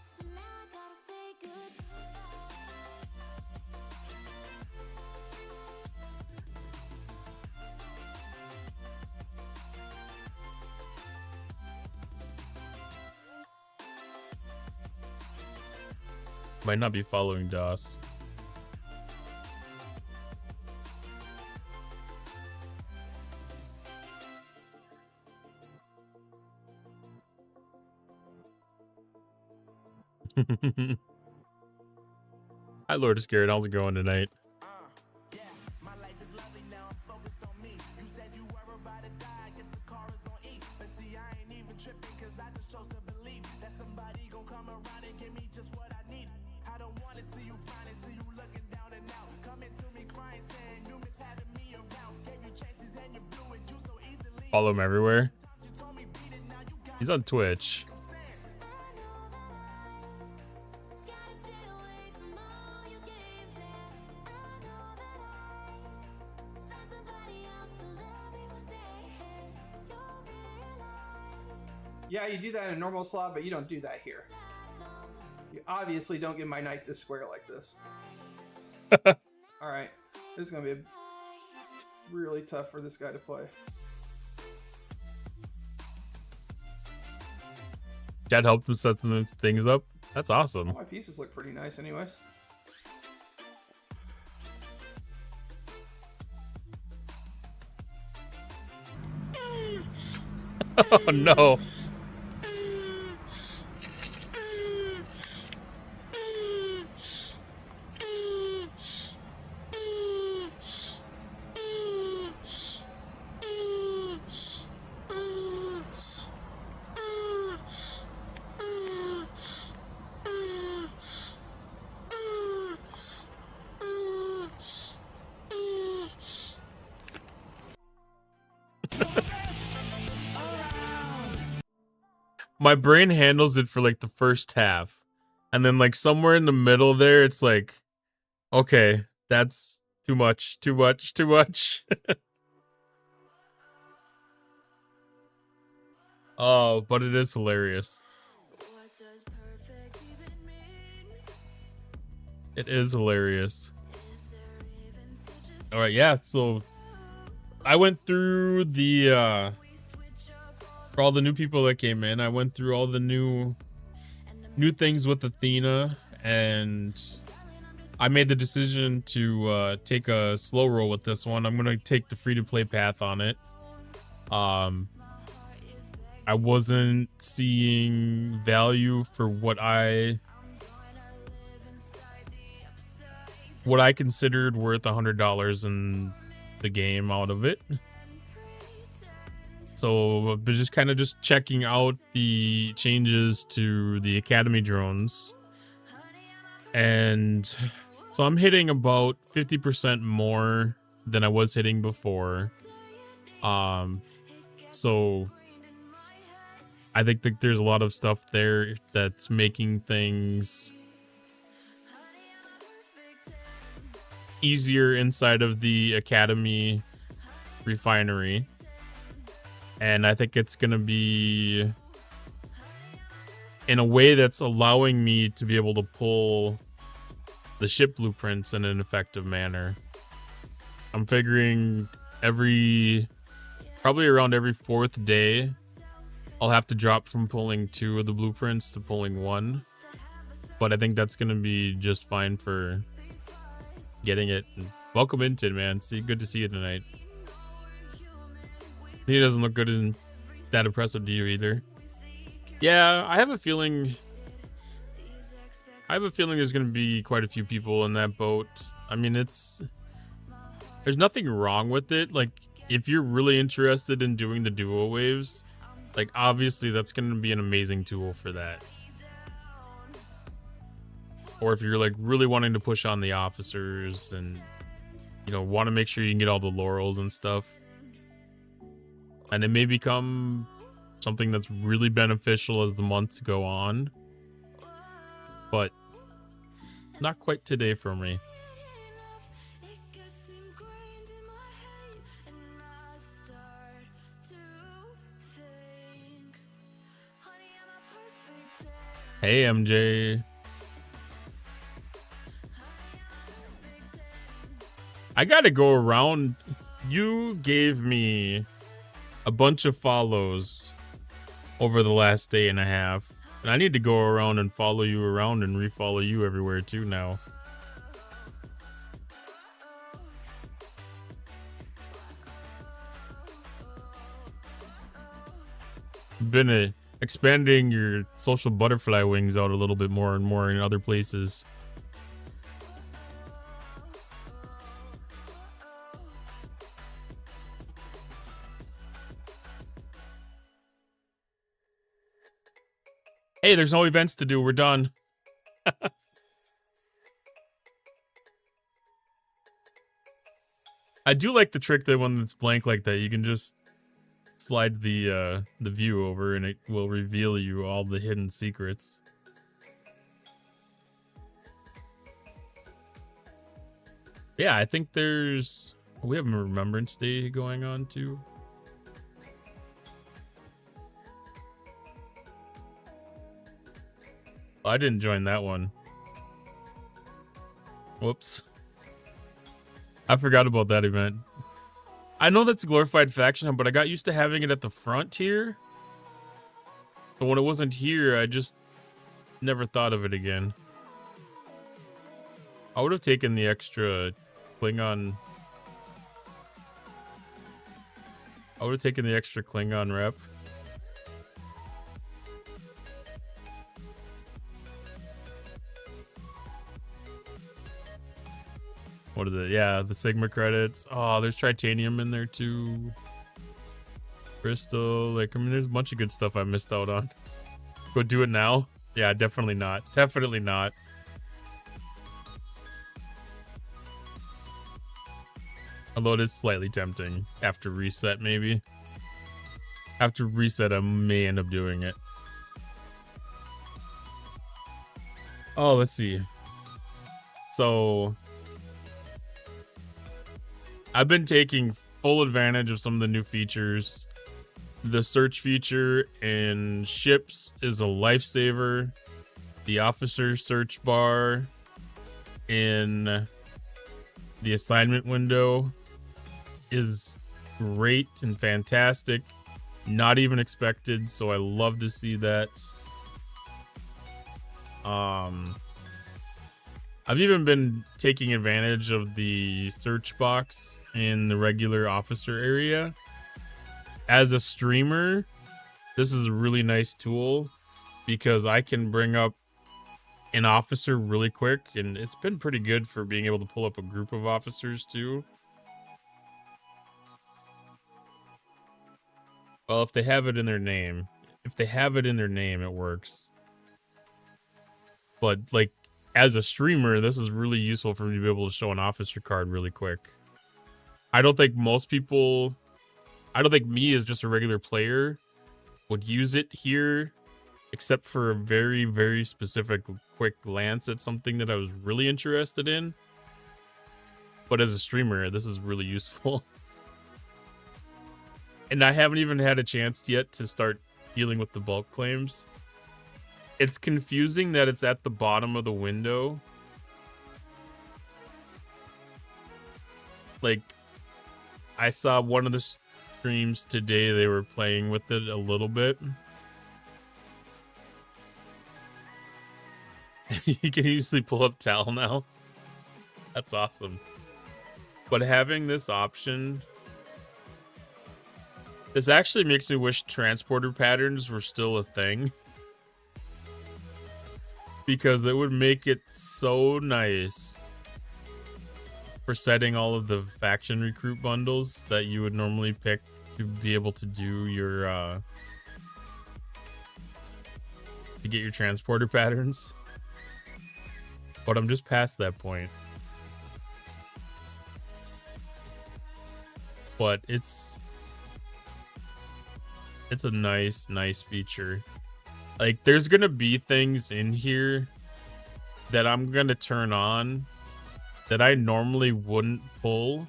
Might not be following DOS. Hi, Lord Scared. How's it going tonight? Follow him everywhere. He's on Twitch. Yeah, you do that in a normal slot, but you don't do that here. You obviously don't get my knight this square like this. Alright, this is going to be really tough for this guy to play. Chad helped him set some things up. That's awesome. All my pieces look pretty nice, anyways. Oh no. My brain handles it for like the first half. And then like somewhere in the middle there, it's like, okay, that's too much, too much, too much. Oh, but it is hilarious. It is hilarious. All right, yeah, so I went through the for all the new people that came in, I went through all the new things with Athena, and I made the decision to take a slow roll with this one. I'm gonna take the free-to-play path on it. I wasn't seeing value for what I considered worth $100 in the game out of it. So I've been just checking out the changes to the Academy drones. And so I'm hitting about 50% more than I was hitting before. So I think that there's a lot of stuff there that's making things easier inside of the Academy refinery. And I think it's going to be in a way that's allowing me to be able to pull the ship blueprints in an effective manner. I'm figuring probably around every 4th day, I'll have to drop from pulling 2 of the blueprints to pulling 1. But I think that's going to be just fine for getting it. Welcome in, Tid, man. Good to see you tonight. He doesn't look good and that impressive to you either. Yeah, I have a feeling there's going to be quite a few people in that boat. I mean, there's nothing wrong with it. Like, if you're really interested in doing the duo waves, like, obviously that's going to be an amazing tool for that. Or if you're like really wanting to push on the officers and, you know, want to make sure you can get all the laurels and stuff. And it may become something that's really beneficial as the months go on. But not quite today for me. Hey, MJ. I gotta go around. You gave me a bunch of follows over the last day and a half. And I need to go around and follow you around and refollow you everywhere too now. Been expanding your social butterfly wings out a little bit more and more in other places. Hey, there's no events to do. We're done. I do like the trick that when it's blank like that, you can just slide the view over and it will reveal you all the hidden secrets. Yeah, I think we have a Remembrance Day going on too. I didn't join that one. Whoops. I forgot about that event. I know that's a glorified faction, but I got used to having it at the front here. But when it wasn't here, I just never thought of it again. I would have taken the extra Klingon. I would have taken the extra Klingon rep. What is it? Yeah, the Sigma credits. Oh, there's Tritanium in there too. Crystal. Like, I mean, there's a bunch of good stuff I missed out on. Go do it now? Yeah, definitely not. Definitely not. Although it is slightly tempting after reset, maybe. After reset, I may end up doing it. Oh, let's see. So I've been taking full advantage of some of the new features. The search feature in ships is a lifesaver. The officer search bar in the assignment window is great and fantastic. Not even expected, so I love to see that. I've even been taking advantage of the search box in the regular officer area. As a streamer, this is a really nice tool because I can bring up an officer really quick, and it's been pretty good for being able to pull up a group of officers too. Well, if they have it in their name. If they have it in their name, it works. But, like, as a streamer, this is really useful for me to be able to show an officer card really quick. I don't think most people... I don't think me as just a regular player would use it here, except for a very, very specific quick glance at something that I was really interested in. But as a streamer, this is really useful. And I haven't even had a chance yet to start dealing with the bulk claims. It's confusing that it's at the bottom of the window. Like, I saw one of the streams today, they were playing with it a little bit. You can easily pull up Tal now. That's awesome. But having this option... This actually makes me wish transporter patterns were still a thing. Because it would make it so nice for setting all of the faction recruit bundles that you would normally pick to be able to do your to get your transporter patterns. But I'm just past that point. But it's a nice feature. Like, there's gonna be things in here that I'm gonna turn on that I normally wouldn't pull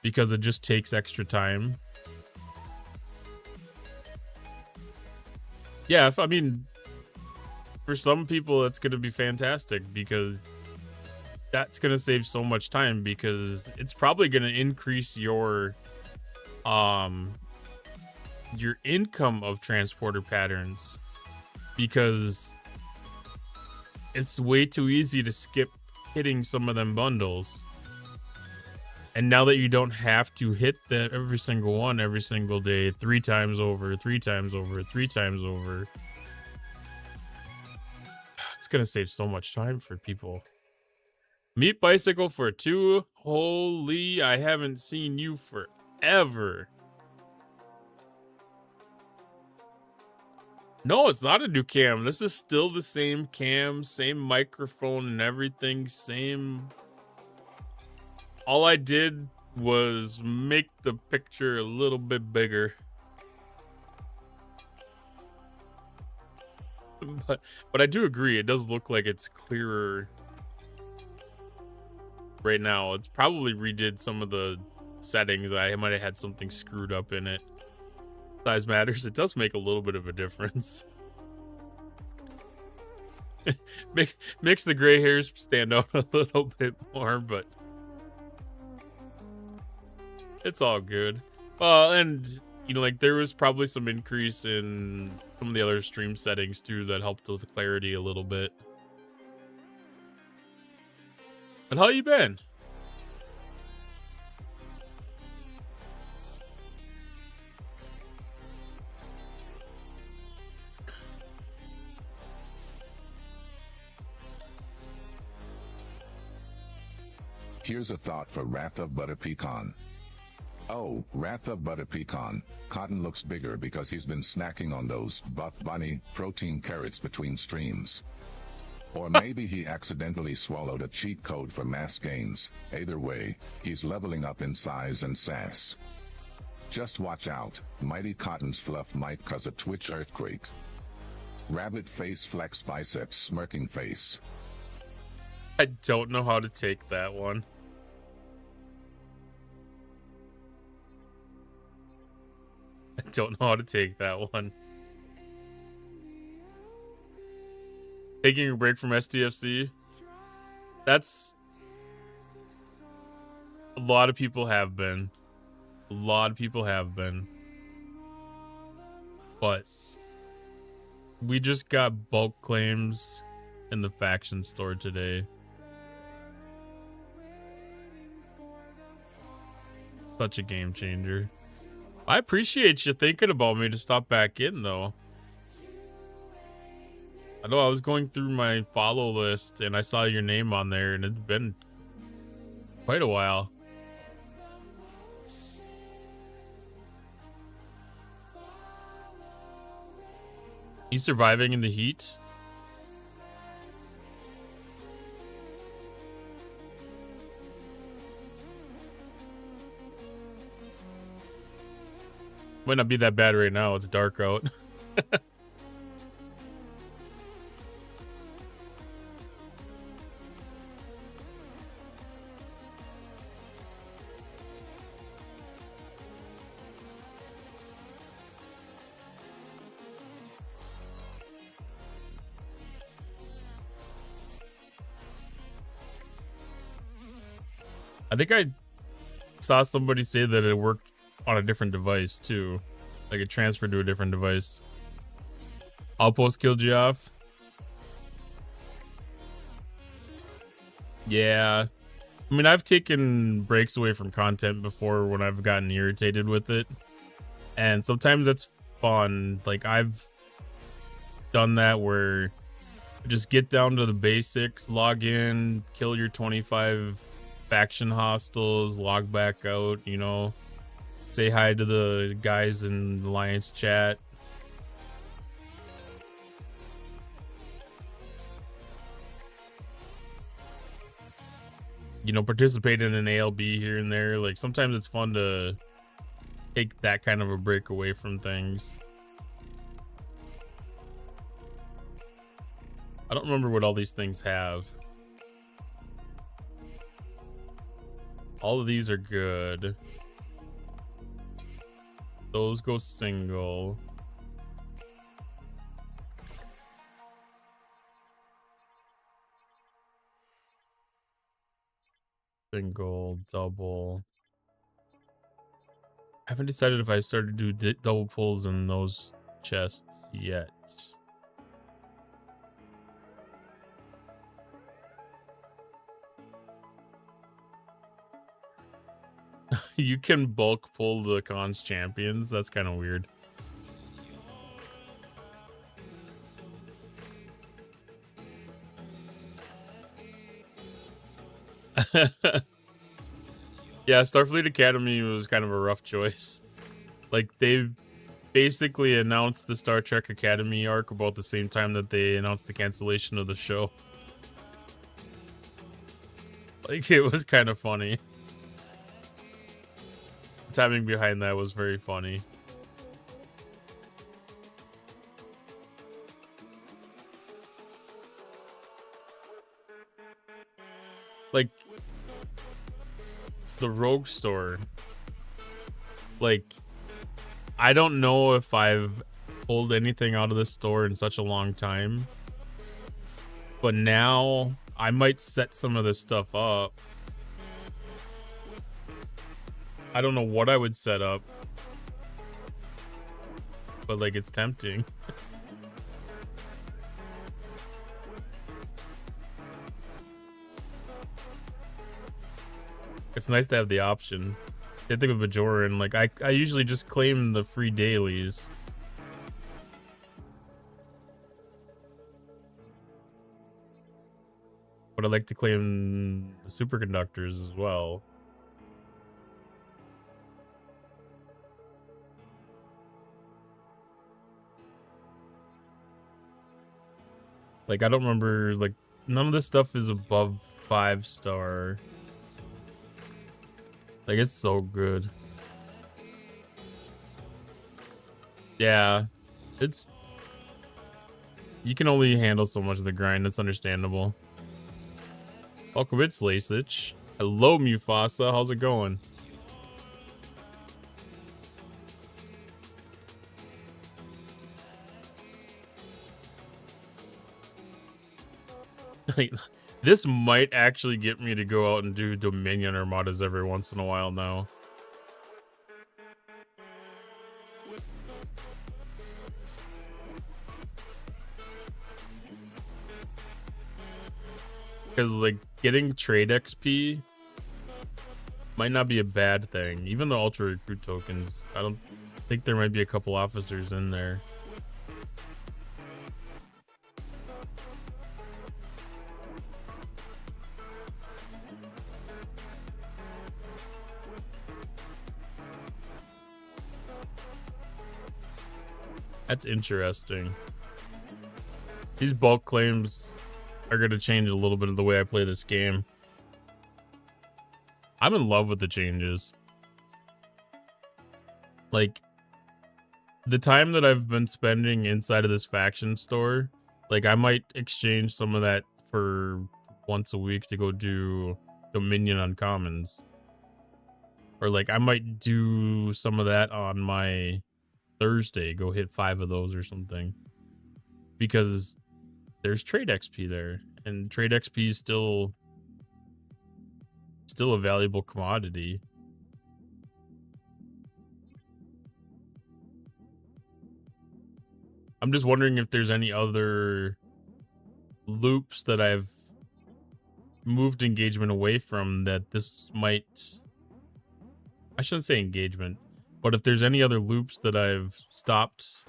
because it just takes extra time. Yeah, I mean, for some people, it's gonna be fantastic because that's gonna save so much time because it's probably gonna increase your income of transporter patterns. Because it's way too easy to skip hitting some of them bundles. And now that you don't have to hit every single one every single day, 3 times over, 3 times over, 3 times over, it's going to save so much time for people. Meat Bicycle for 2. Holy, I haven't seen you forever. No, it's not a new cam. This is still the same cam, same microphone and everything, same. All I did was make the picture a little bit bigger. But I do agree, it does look like it's clearer right now. It's probably redid some of the settings. I might have had something screwed up in it. Size matters. It does make a little bit of a difference. Makes the gray hairs stand out a little bit more, but it's all good. And you know, like, there was probably some increase in some of the other stream settings too that helped with the clarity a little bit. But how you been? Here's a thought for Wrath of Butter Pecan. Oh, Wrath of Butter Pecan, Cotton looks bigger because he's been snacking on those Buff Bunny protein carrots between streams. Or maybe he accidentally swallowed a cheat code for mass gains. Either way, he's leveling up in size and sass. Just watch out, Mighty Cotton's fluff might cause a Twitch earthquake. Rabbit face flexed biceps smirking face. I don't know how to take that one. I don't know how to take that one. Taking a break from STFC? That's... A lot of people have been. A lot of people have been. But... we just got bulk claims in the faction store today. Such a game changer. I appreciate you thinking about me to stop back in, though. I know I was going through my follow list and I saw your name on there, and it's been quite a while. You surviving in the heat? Might not be that bad right now. It's dark out. I think I saw somebody say that it worked on a different device too. Like it transferred to a different device. Outpost killed you off? Yeah. I mean, I've taken breaks away from content before when I've gotten irritated with it. And sometimes that's fun. Like I've done that where you just get down to the basics, log in, kill your 25 faction hostiles, log back out, you know, say hi to the guys in Alliance chat. You know, participate in an ALB here and there. Like sometimes it's fun to take that kind of a break away from things. I don't remember what all these things have. All of these are good. Those go single. Single, double. I haven't decided if I started to do double pulls in those chests yet. You can bulk pull the cons champions. That's kind of weird. Yeah, Starfleet Academy was kind of a rough choice. Like, they basically announced the Star Trek Academy arc about the same time that they announced the cancellation of the show. Like, it was kind of funny. The timing behind that was very funny. Like, the Rogue store, like, I don't know if I've pulled anything out of this store in such a long time, but now I might set some of this stuff up. I don't know what I would set up. but like it's tempting. It's nice to have the option. Same thing with Bajoran. Like I usually just claim the free dailies. But I like to claim the superconductors as well. Like I don't remember, like none of this stuff is above 5-star. Like it's so good. Yeah, it's, you can only handle so much of the grind. It's understandable. Welcome, it's Lasich. Hello, Mufasa. How's it going? Like, this might actually get me to go out and do Dominion Armadas every once in a while now. Because, like, getting trade XP might not be a bad thing. Even the Ultra Recruit tokens, I don't think there might be a couple officers in there. That's interesting. These bulk claims are going to change a little bit of the way I play this game. I'm in love with the changes. Like, the time that I've been spending inside of this faction store, like, I might exchange some of that for once a week to go do Dominion Uncommons. Or, like, I might do some of that on my Thursday, go hit 5 of those or something. Because there's trade XP there, and trade XP is still a valuable commodity. I'm just wondering if there's any other loops that I've moved engagement away from that this might, I shouldn't say engagement, but if there's any other loops that I've stopped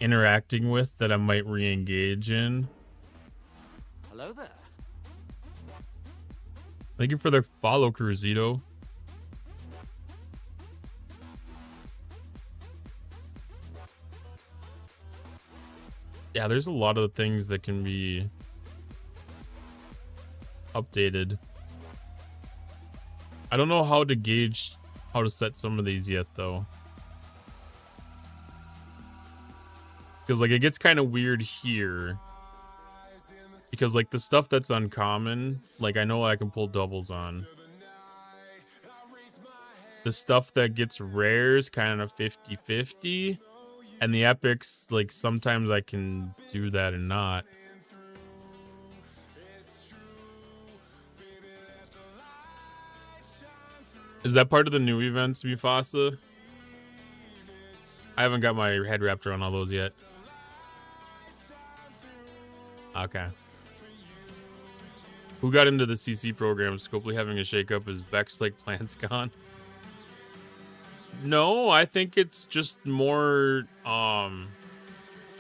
interacting with that I might re-engage in. Hello there. Thank you for the follow, Cruzito. Yeah, there's a lot of things that can be updated. I don't know how to gauge how to set some of these yet, though. Because, like, it gets kind of weird here. Because, like, the stuff that's uncommon, like, I know I can pull doubles on. The stuff that gets rare is kind of 50-50. And the epics, like, sometimes I can do that and not. Is that part of the new events, Mufasa? I haven't got my head wrapped around all those yet. Okay. Who got into the CC program? Scopely having a shakeup. Is Beck's like plans gone? No, I think it's just more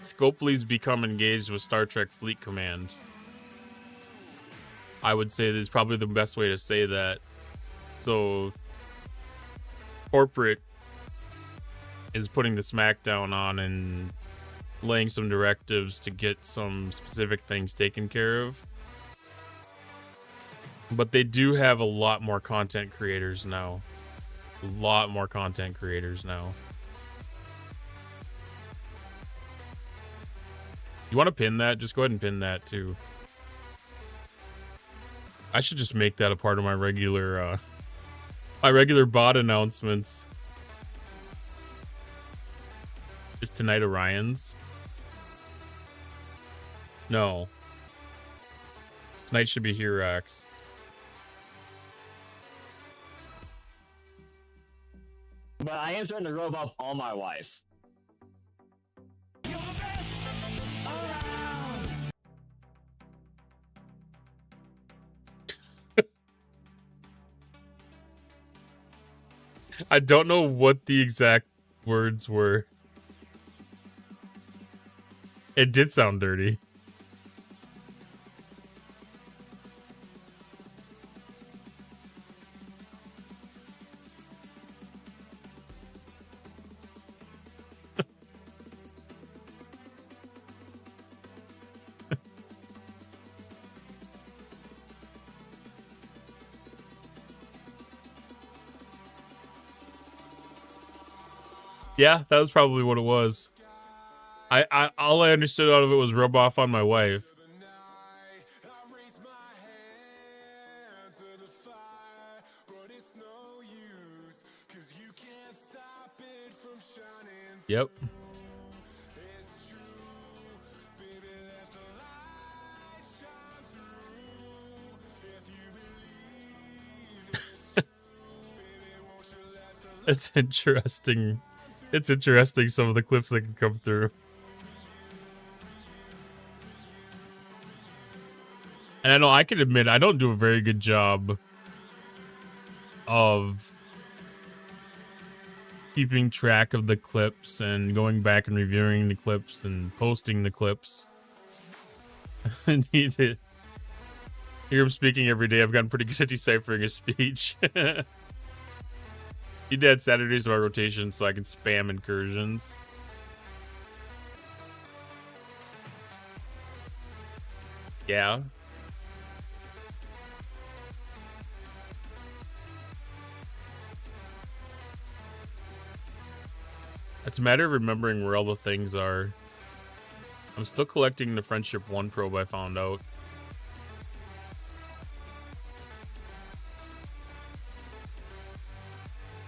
Scopely's become engaged with Star Trek Fleet Command. I would say that's probably the best way to say that. So corporate is putting the smackdown on and laying some directives to get some specific things taken care of. But they do have a lot more content creators now. A lot more content creators now. You want to pin that? Just go ahead and pin that too. I should just make that a part of my regular bot announcements. Is tonight Orion's? No. Tonight should be Hirax. But I am starting to rub off on my wife. I don't know what the exact words were. It did sound dirty. Yeah, that was probably what it was. I all I understood out of it was rub off on my wife. Yep. It's interesting. It's interesting some of the clips that can come through. And I know I can admit I don't do a very good job of keeping track of the clips and going back and reviewing the clips and posting the clips. I need to hear him speaking every day. I've gotten pretty good at deciphering his speech. He did Saturdays by rotation so I can spam incursions. Yeah. It's a matter of remembering where all the things are. I'm still collecting the Friendship 1 probe I found out.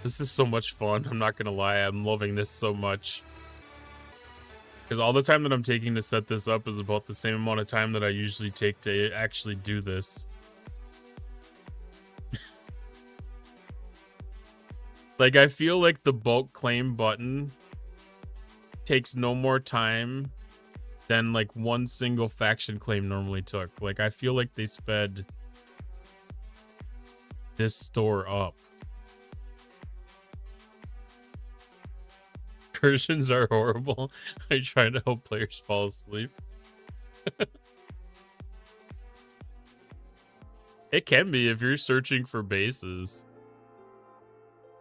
This is so much fun. I'm not gonna lie. I'm loving this so much. Because all the time that I'm taking to set this up is about the same amount of time that I usually take to actually do this. Like, I feel like the bulk claim button takes no more time than, like, one single faction claim normally took. Like, I feel like they sped this store up. Incursions are horrible. I try to help players fall asleep. It can be if you're searching for bases.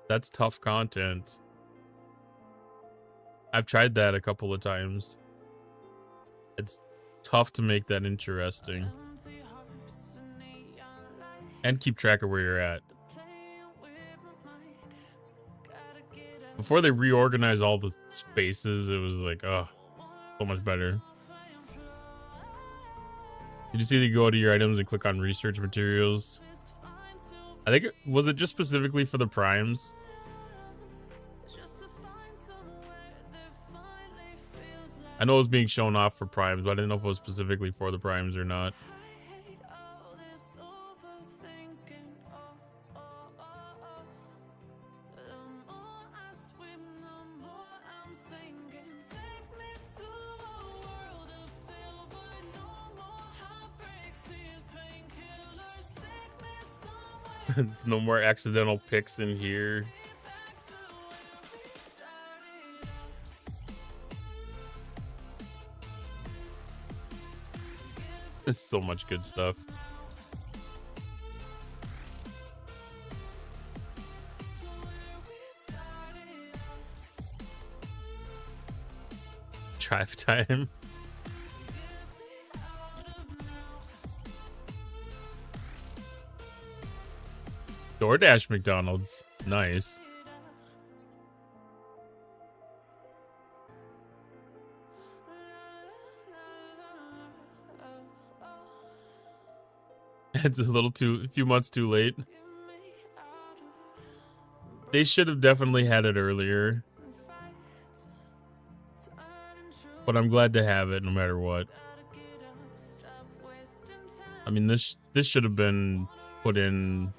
That's tough content. I've tried that a couple of times. It's tough to make that interesting. And keep track of where you're at. Before they reorganized all the spaces, it was like, oh, so much better. Did you see that you go to your items and click on research materials? I think was it just specifically for the primes? I know it was being shown off for primes, but I didn't know if it was specifically for the primes or not. There's no more accidental picks in here. There's so much good stuff. Drive time. DoorDash McDonald's. Nice. It's a few months too late. They should have definitely had it earlier. But I'm glad to have it no matter what. I mean, this should have been put in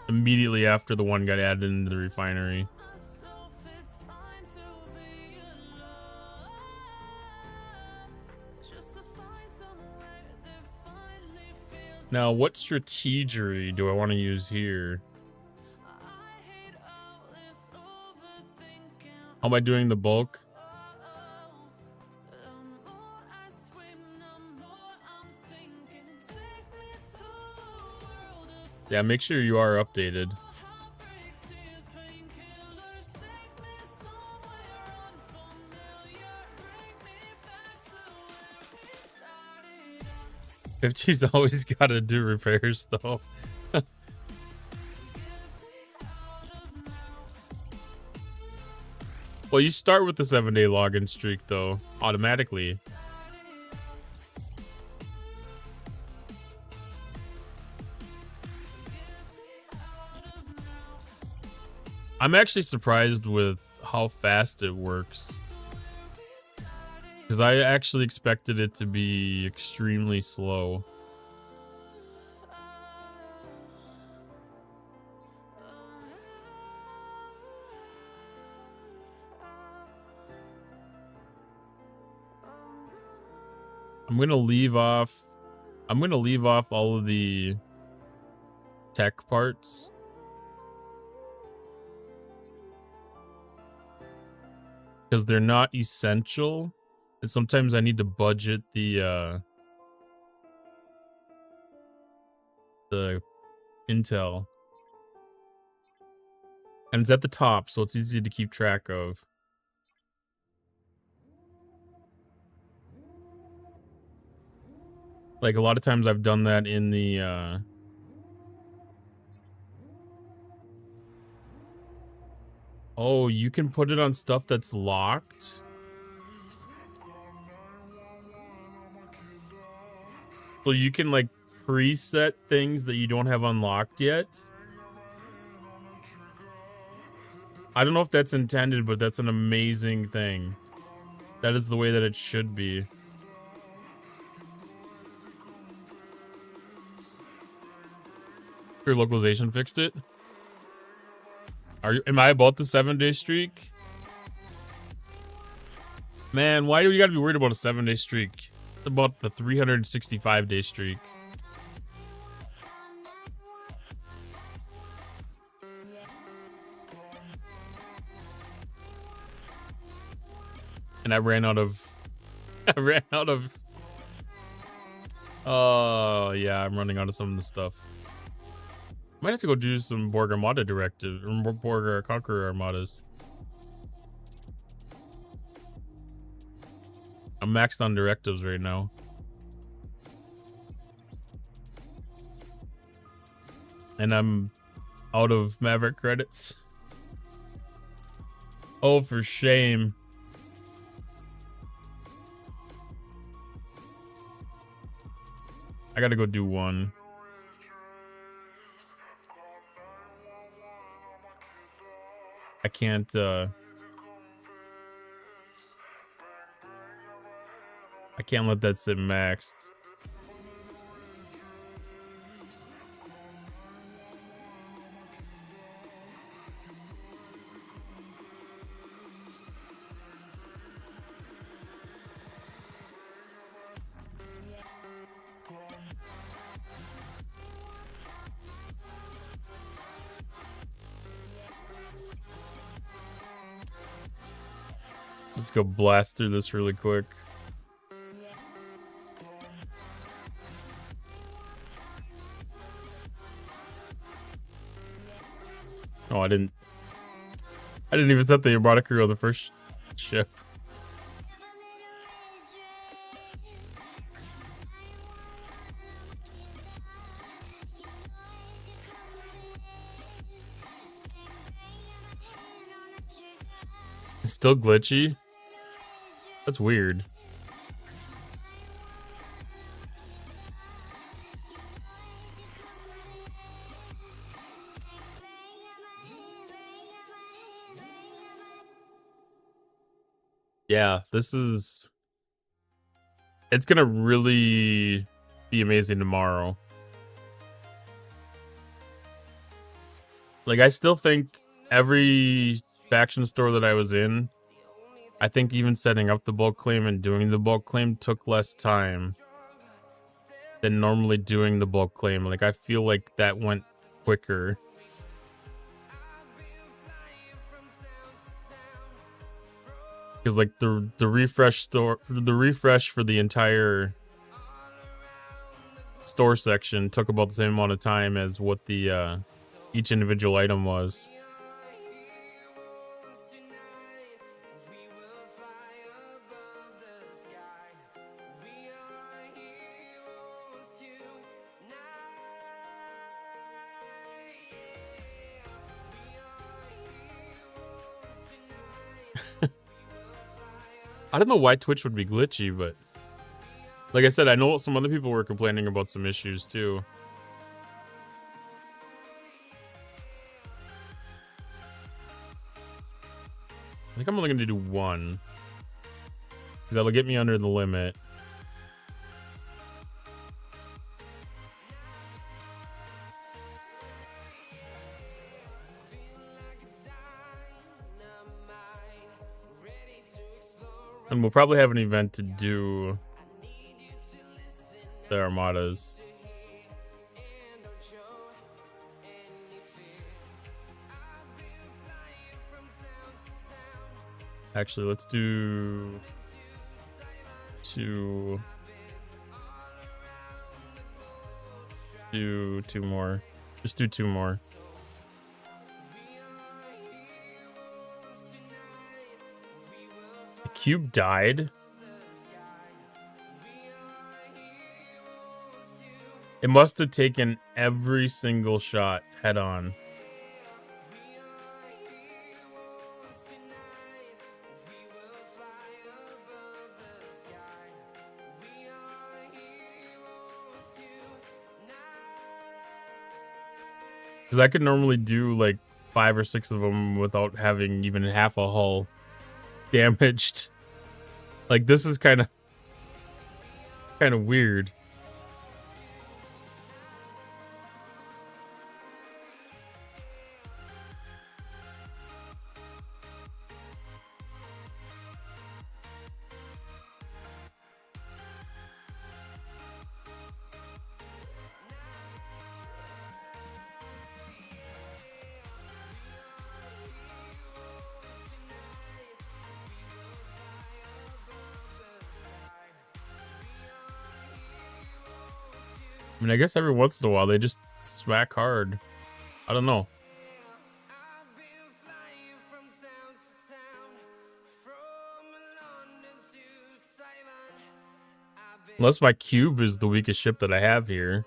immediately after the one got added into the refinery. Now, what strategery do I want to use here? How am I doing the bulk? Yeah, make sure you are updated. $50's always gotta do repairs though. Well, you start with the 7-day login streak though, automatically. I'm actually surprised with how fast it works. Because I actually expected it to be extremely slow. I'm gonna leave off all of the tech parts. Because they're not essential. And sometimes I need to budget the intel. And it's at the top, so it's easy to keep track of. Like a lot of times I've done that in the oh, you can put it on stuff that's locked? So you can like preset things that you don't have unlocked yet? I don't know if that's intended, but that's an amazing thing. That is the way that it should be. Your localization fixed it? Am I about the 7-day streak? Man, why do you gotta be worried about a 7-day streak? It's about the 365-day streak. And I ran out of oh yeah, I'm running out of some of the stuff. Might have to go do some Borg Armada directive, or Borg Conqueror Armadas. I'm maxed on directives right now. And I'm out of Maverick credits. Oh, for shame. I gotta go do one. I can't, I can't let that sit maxed. Let's go blast through this really quick. Oh, I didn't even set the Armada crew on the first ship. It's still glitchy? That's weird. Yeah, it's gonna really be amazing tomorrow. Like, I still think every faction store that I was in, I think even setting up the bulk claim and doing the bulk claim took less time than normally doing the bulk claim. Like, I feel like that went quicker. Because like the refresh for the entire store section took about the same amount of time as what the each individual item was. I don't know why Twitch would be glitchy, but like I said, I know some other people were complaining about some issues too. I think I'm only going to do one, because that'll get me under the limit. And we'll probably have an event to do the armadas. Actually, let's do two more. Just do two more. The cube died. It must have taken every single shot head on. Because I could normally do like 5 or 6 of them without having even half a hull damaged. Like, this is kind of weird. I mean, I guess every once in a while they just smack hard. I don't know. Unless my cube is the weakest ship that I have here,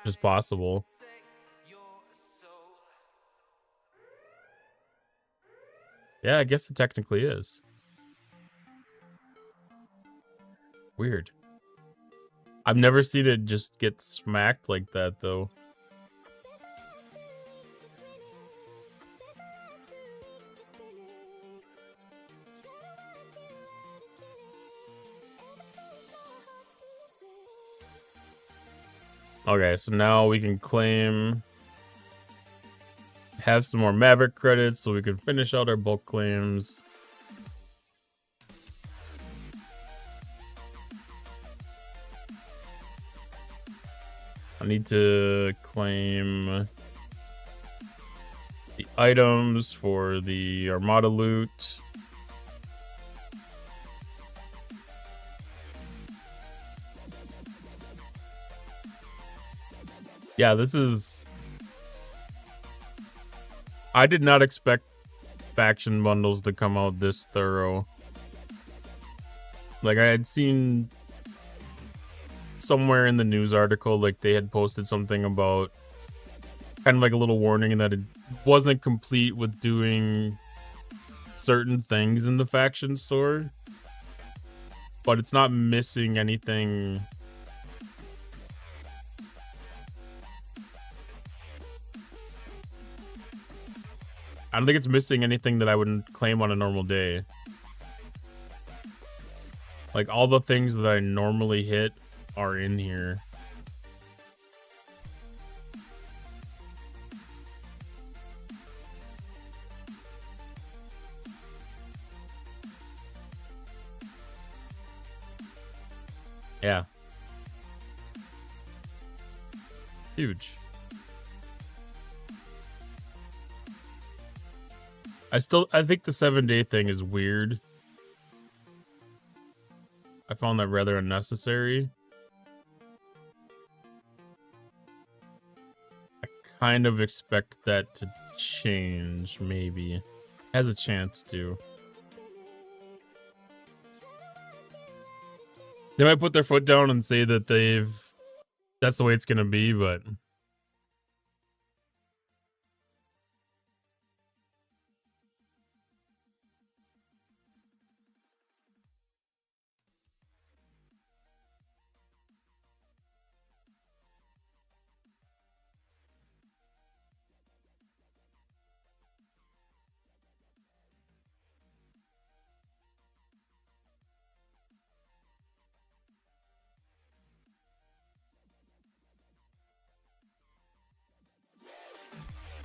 which is possible. Yeah, I guess it technically is. Weird. I've never seen it just get smacked like that, though. Okay, so now we can claim... have some more Maverick credits so we can finish out our bulk claims. I need to claim the items for the Armada loot. Yeah, this is... I did not expect faction bundles to come out this thorough. Like, I had seen somewhere in the news article, like, they had posted something about kind of like a little warning that it wasn't complete with doing certain things in the faction store, but it's not missing anything. I don't think it's missing anything that I wouldn't claim on a normal day. Like, all the things that I normally hit are in here. Yeah. Huge. I think the 7-day thing is weird I found that rather unnecessary. I kind of expect that to change, maybe. Has a chance to. They might put their foot down and say that that's the way it's gonna be, but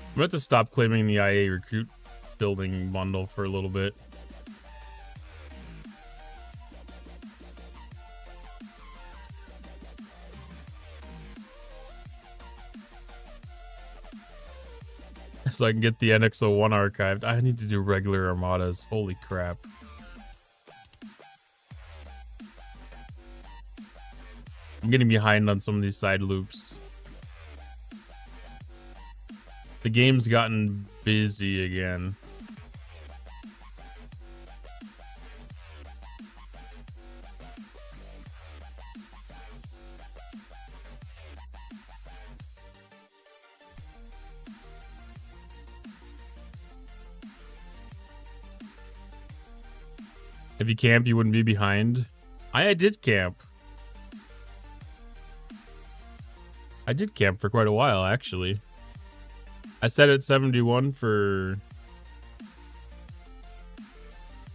I'm going to stop claiming the IA recruit building bundle for a little bit. So I can get the NX-01 archived. I need to do regular armadas. Holy crap. I'm getting behind on some of these side loops. The game's gotten busy again. If you camp, you wouldn't be behind. I did camp. I did camp for quite a while, actually. I set at 71 for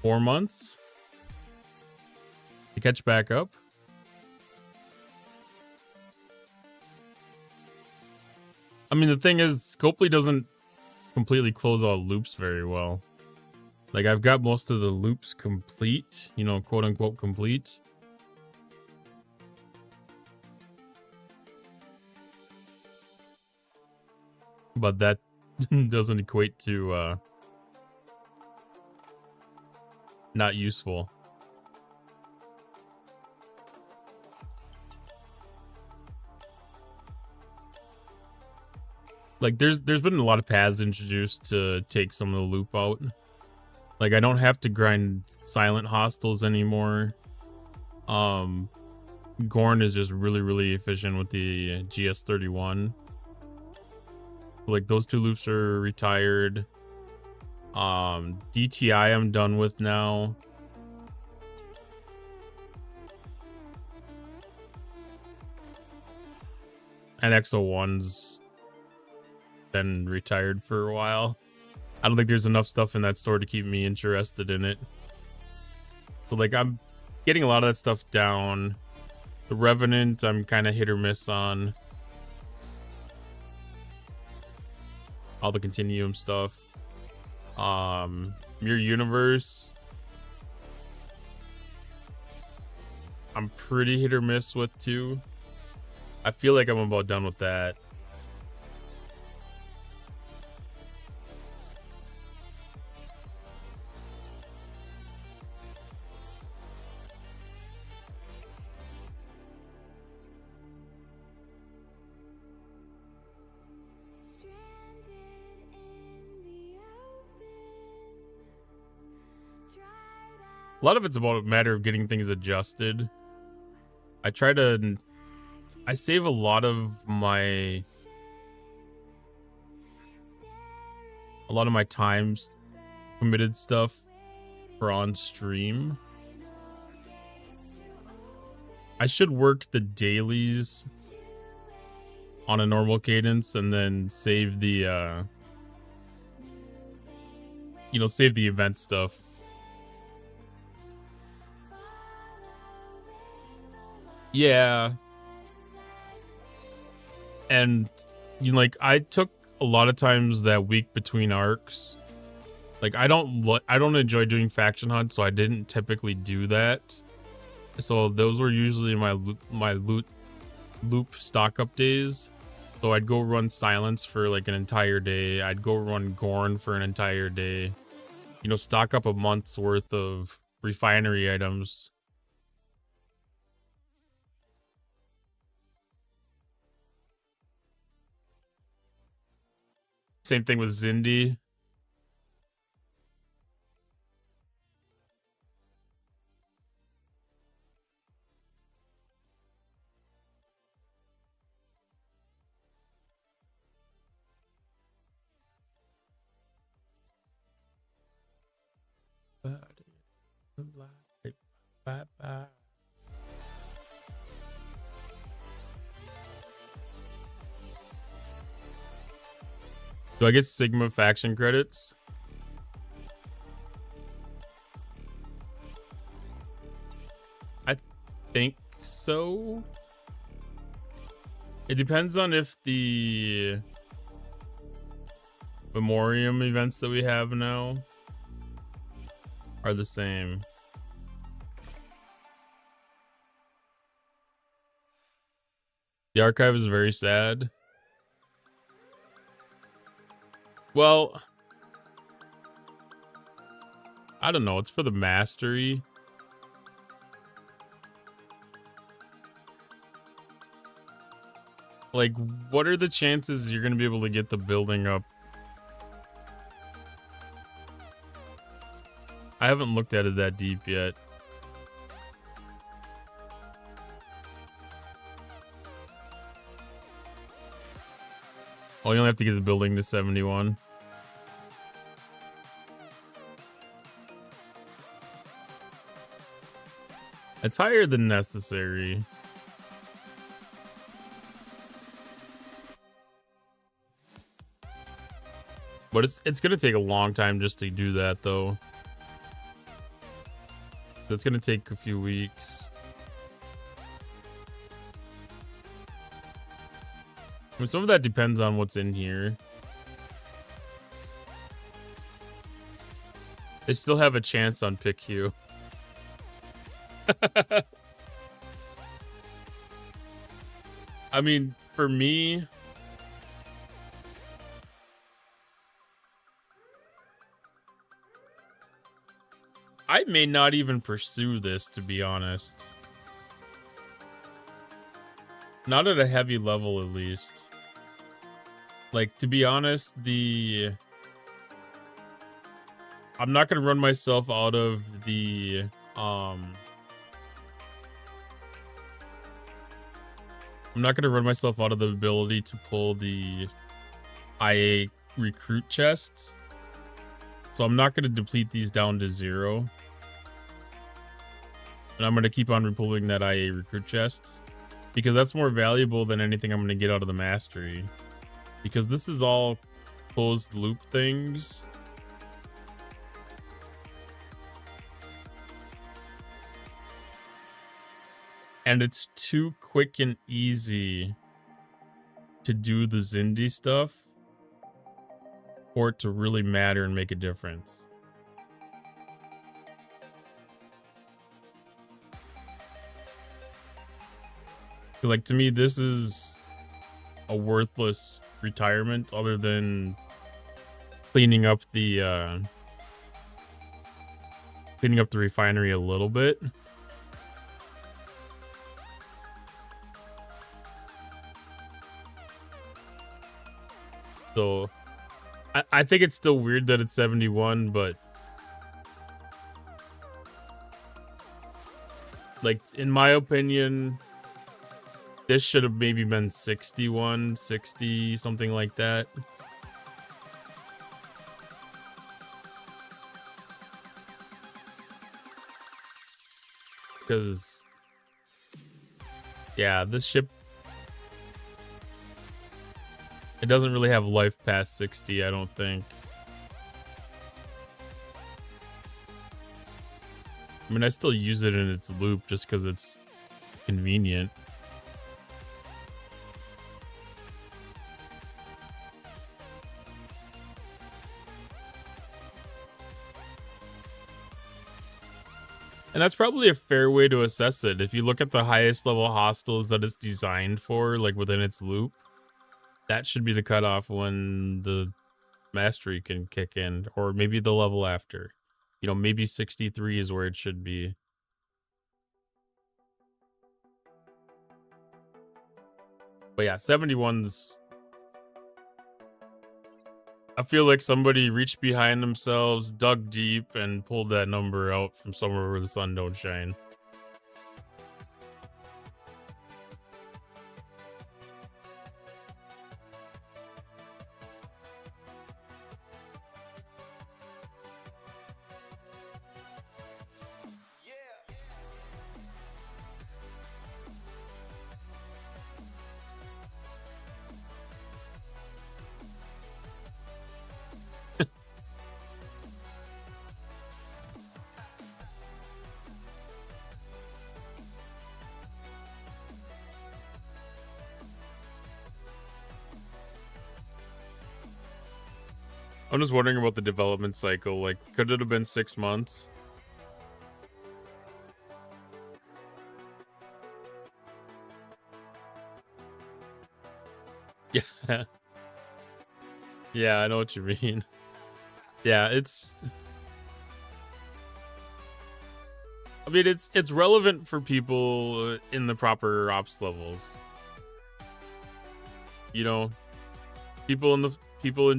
4 months to catch back up. I mean, the thing is, Copley doesn't completely close all loops very well. Like, I've got most of the loops complete, you know, quote unquote complete. But that doesn't equate to not useful. Like there's been a lot of paths introduced to take some of the loop out. Like I don't have to grind silent hostiles anymore. Gorn is just really efficient with the GS31. Like those two loops are retired. DTI I'm done with now. And XO1's been retired for a while. I don't think there's enough stuff in that store to keep me interested in it. So like I'm getting a lot of that stuff down. The Revenant I'm kind of hit or miss on. All the Continuum stuff. Mirror Universe I'm pretty hit or miss with too. I feel like I'm about done with that. A lot of it's about a matter of getting things adjusted. I save a lot of my times committed stuff for on stream. I should work the dailies on a normal cadence and then save the save the event stuff. Yeah. And like I took a lot of times that week between arcs. Like I don't enjoy doing faction hunts, so I didn't typically do that. So those were usually my loop stock up days. So I'd go run Silence for like an entire day. I'd go run Gorn for an entire day. You know, stock up a month's worth of refinery items. Same thing with Zindi. Do I get Sigma faction credits? I think so. It depends on if the Memoriam events that we have now are the same. The archive is very sad. Well, I don't know. It's for the mastery. Like, what are the chances you're going to be able to get the building up? I haven't looked at it that deep yet. Oh, you only have to get the building to 71. It's higher than necessary. But it's gonna take a long time just to do that, though. That's gonna take a few weeks. I mean, some of that depends on what's in here. They still have a chance on pick Q. I mean, for me, I may not even pursue this, to be honest. Not at a heavy level, at least. Like, to be honest, I'm not gonna run myself out of the I'm not gonna run myself out of the ability to pull the IA recruit chest. So I'm not gonna deplete these down to 0. And I'm gonna keep on repulling that IA recruit chest, because that's more valuable than anything I'm gonna get out of the mastery. Because this is all closed loop things. And it's too quick and easy to do the Zindi stuff for it to really matter and make a difference. Like, to me, this is a worthless retirement other than cleaning up the refinery a little bit. So I think it's still weird that it's 71, but like, in my opinion, this should have maybe been 61, 60, something like that. Because, yeah, this ship, it doesn't really have life past 60, I don't think. I mean, I still use it in its loop just because it's convenient. And that's probably a fair way to assess it. If you look at the highest level hostiles that it's designed for, like within its loop, that should be the cutoff when the mastery can kick in, or maybe the level after. You know, maybe 63 is where it should be. But yeah, 71's I feel like somebody reached behind themselves, dug deep, and pulled that number out from somewhere where the sun don't shine. I'm just wondering about the development cycle. Like, could it have been 6 months? Yeah. Yeah, I know what you mean. Yeah, it's... I mean, it's relevant for people in the proper ops levels. You know, people in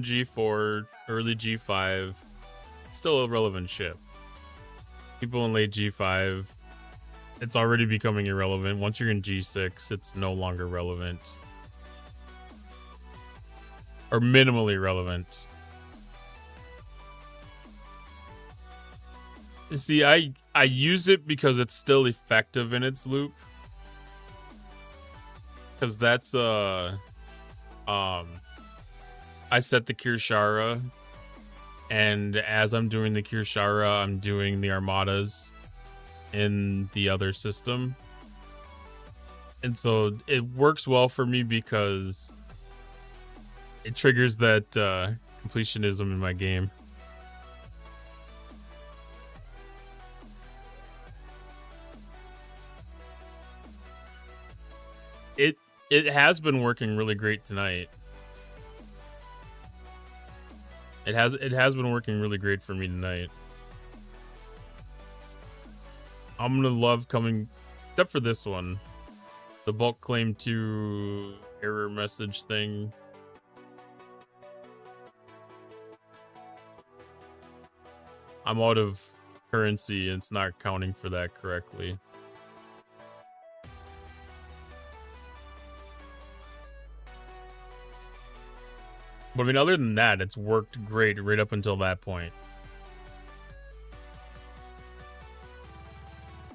G4, early G5, it's still a relevant ship. People in late G5, it's already becoming irrelevant. Once you're in G6, it's no longer relevant. Or minimally relevant. See, I use it because it's still effective in its loop. Because that's I set the Kirshara, and as I'm doing the Kirshara, I'm doing the Armadas in the other system. And so it works well for me because it triggers that completionism in my game. It has been working really great tonight. It has been working really great for me tonight. I'm gonna love coming, except for this one, the bulk claim to error message thing. I'm out of currency and it's not counting for that correctly. But I mean, other than that, it's worked great right up until that point.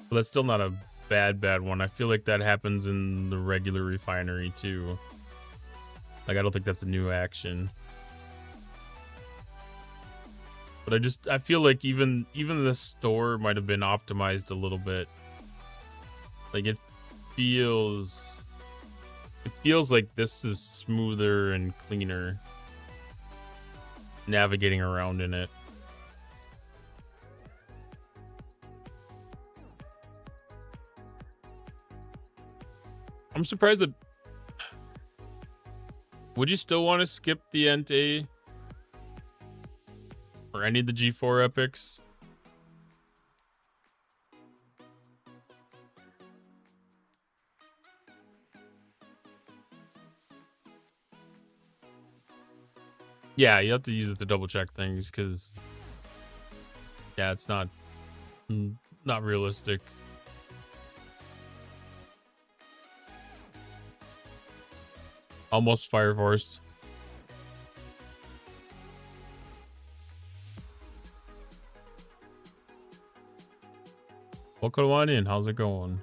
But that's still not a bad one. I feel like that happens in the regular refinery too. Like, I don't think that's a new action. But I feel like even the store might have been optimized a little bit. Like, it feels like this is smoother and cleaner navigating around in it. I'm surprised that... Would you still want to skip the Entei? Or any of the G4 epics? Yeah, you have to use it to double check things because, yeah, it's not realistic. Almost Fire Force. Welcome on in. How's it going?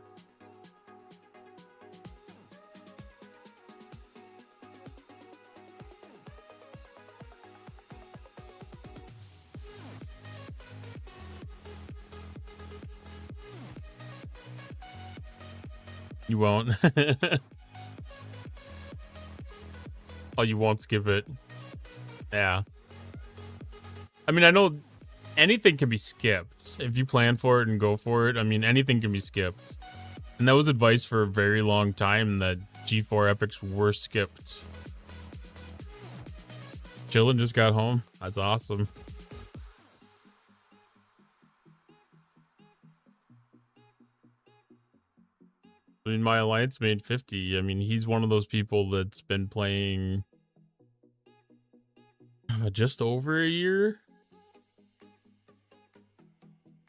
You won't. Oh, you won't skip it. Yeah. I mean, I know anything can be skipped if you plan for it and go for it. I mean, anything can be skipped. And that was advice for a very long time that G4 epics were skipped. Chillin' just got home. That's awesome. I mean, my alliance made 50. I mean, he's one of those people that's been playing just over a year,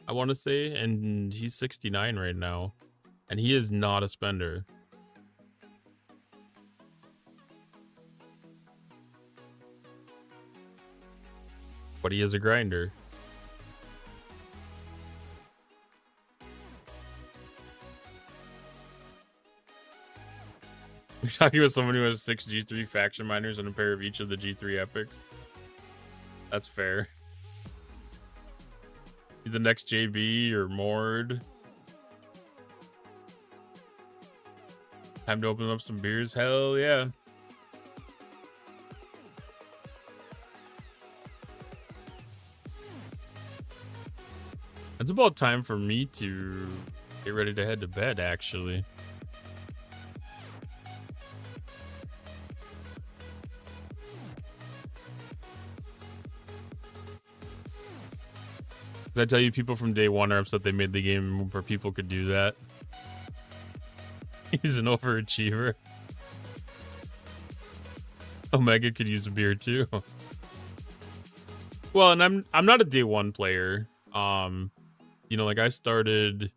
I want to say, and he's 69 right now, and he is not a spender. But he is a grinder. You're talking about someone who has 6 G3 faction miners and a pair of each of the G3 epics. That's fair. He's the next JB or Mord. Time to open up some beers? Hell yeah. It's about time for me to get ready to head to bed, actually. Did I tell you people from day one are upset they made the game where people could do that? He's an overachiever. Omega could use a beer too. Well, and I'm not a day one player. You know, like I started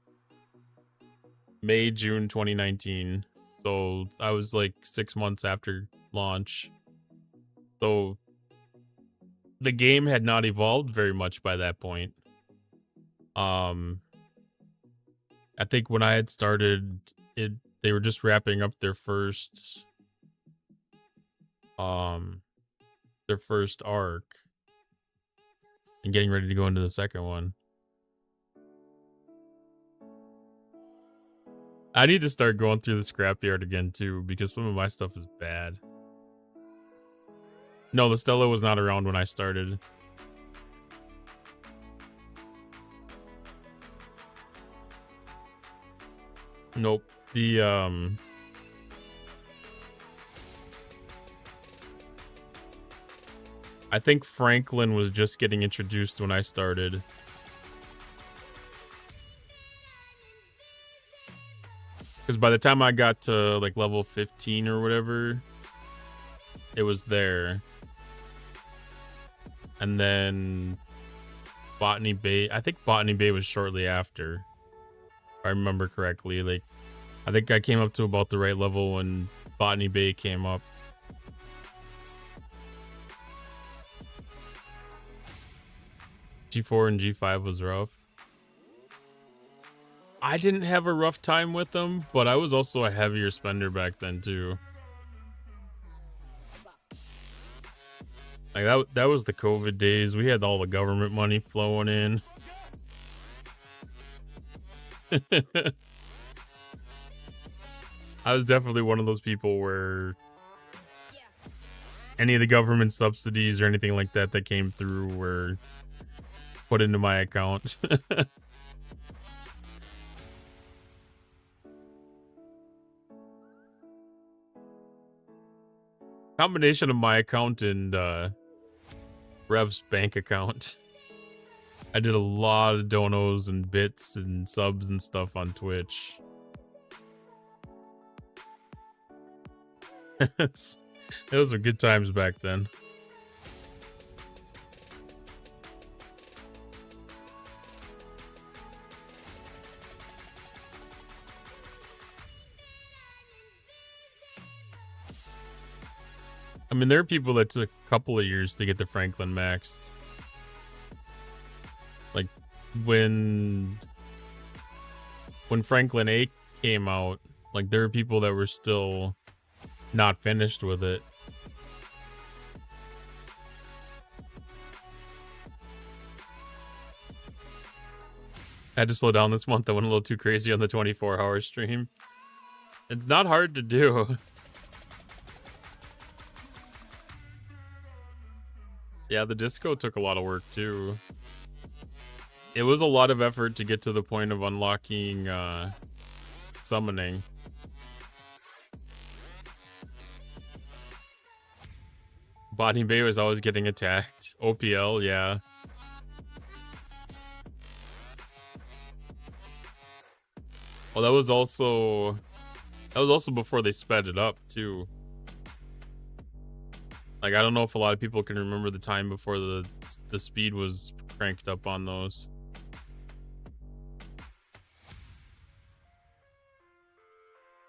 May, June 2019. So I was like 6 months after launch. So the game had not evolved very much by that point. I think when I had started it, they were just wrapping up their first arc and getting ready to go into the second one. I need to start going through the scrapyard again too, because some of my stuff is bad. No, the Stella was not around when I started. Nope. The I think Franklin was just getting introduced when I started. Because by the time I got to like level 15 or whatever, it was there. And then Botany Bay, I think Botany Bay was shortly after, if I remember correctly. Like, I think I came up to about the right level when Botany Bay came up. G4 and G5 was rough. I didn't have a rough time with them, but I was also a heavier spender back then too. Like that was the COVID days. We had all the government money flowing in. I was definitely one of those people where any of the government subsidies or anything like that that came through were put into my account. Combination of my account and Rev's bank account. I did a lot of donos and bits and subs and stuff on Twitch. Those were good times back then. I mean, there are people that took a couple of years to get the Franklin maxed. Like, when Franklin 8 came out, like, there were people that were still not finished with it. I had to slow down this month. I went a little too crazy on the 24-hour stream. It's not hard to do. Yeah, the disco took a lot of work too. It was a lot of effort to get to the point of unlocking summoning. Botany Bay was always getting attacked. OPL, yeah. Well, that was also before they sped it up too. Like, I don't know if a lot of people can remember the time before the speed was cranked up on those.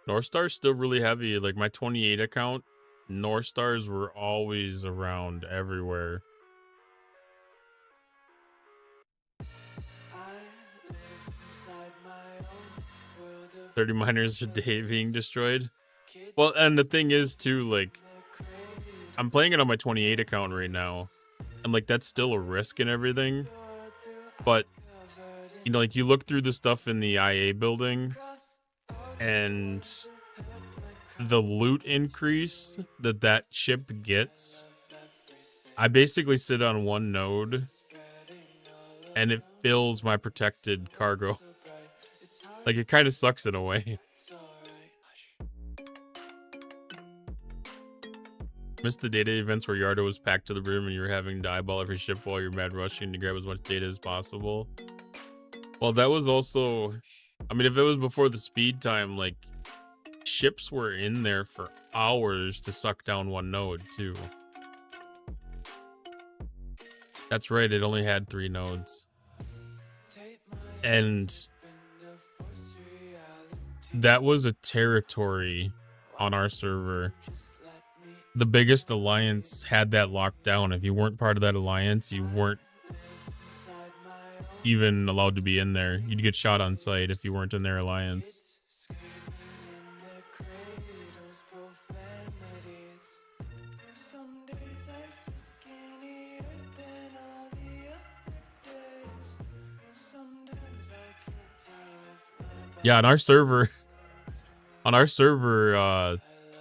North Star's still really heavy. Like, my 28 account, North Stars were always around everywhere. 30 miners a day being destroyed. Well, and the thing is, too, like, I'm playing it on my 28 account right now. And, like, that's still a risk and everything. But, you know, like, you look through the stuff in the IA building, and the loot increase that ship gets, I basically sit on one node, and it fills my protected cargo. Like, it kind of sucks in a way. Missed the data events where Yardo was packed to the brim and you were having to eyeball every ship while you're mad rushing to grab as much data as possible. Well, that was also... I mean, if it was before the speed time, like, ships were in there for hours to suck down one node, too. That's right, it only had 3 nodes. And that was a territory on our server. The biggest alliance had that locked down. If you weren't part of that alliance, you weren't even allowed to be in there. You'd get shot on sight if you weren't in their alliance. Yeah, on our server,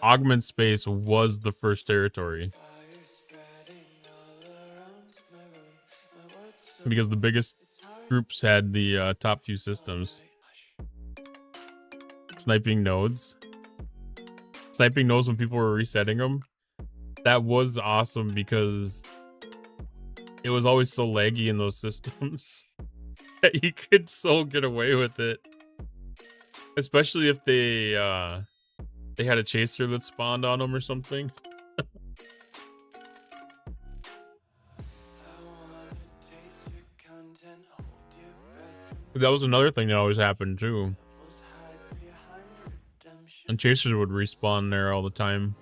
Augment Space was the first territory. Because the biggest groups had the top few systems. Sniping nodes. Sniping nodes when people were resetting them. That was awesome because it was always so laggy in those systems that you could so get away with it. Especially if they had a chaser that spawned on them or something. That was another thing that always happened too. And chasers would respawn there all the time.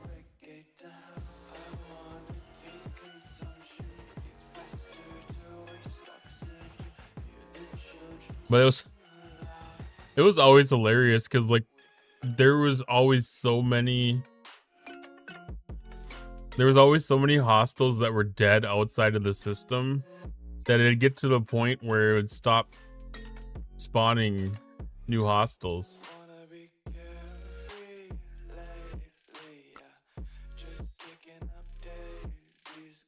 But it was always hilarious because, like, there was always so many hostiles that were dead outside of the system that it'd get to the point where it would stop spawning new hostiles.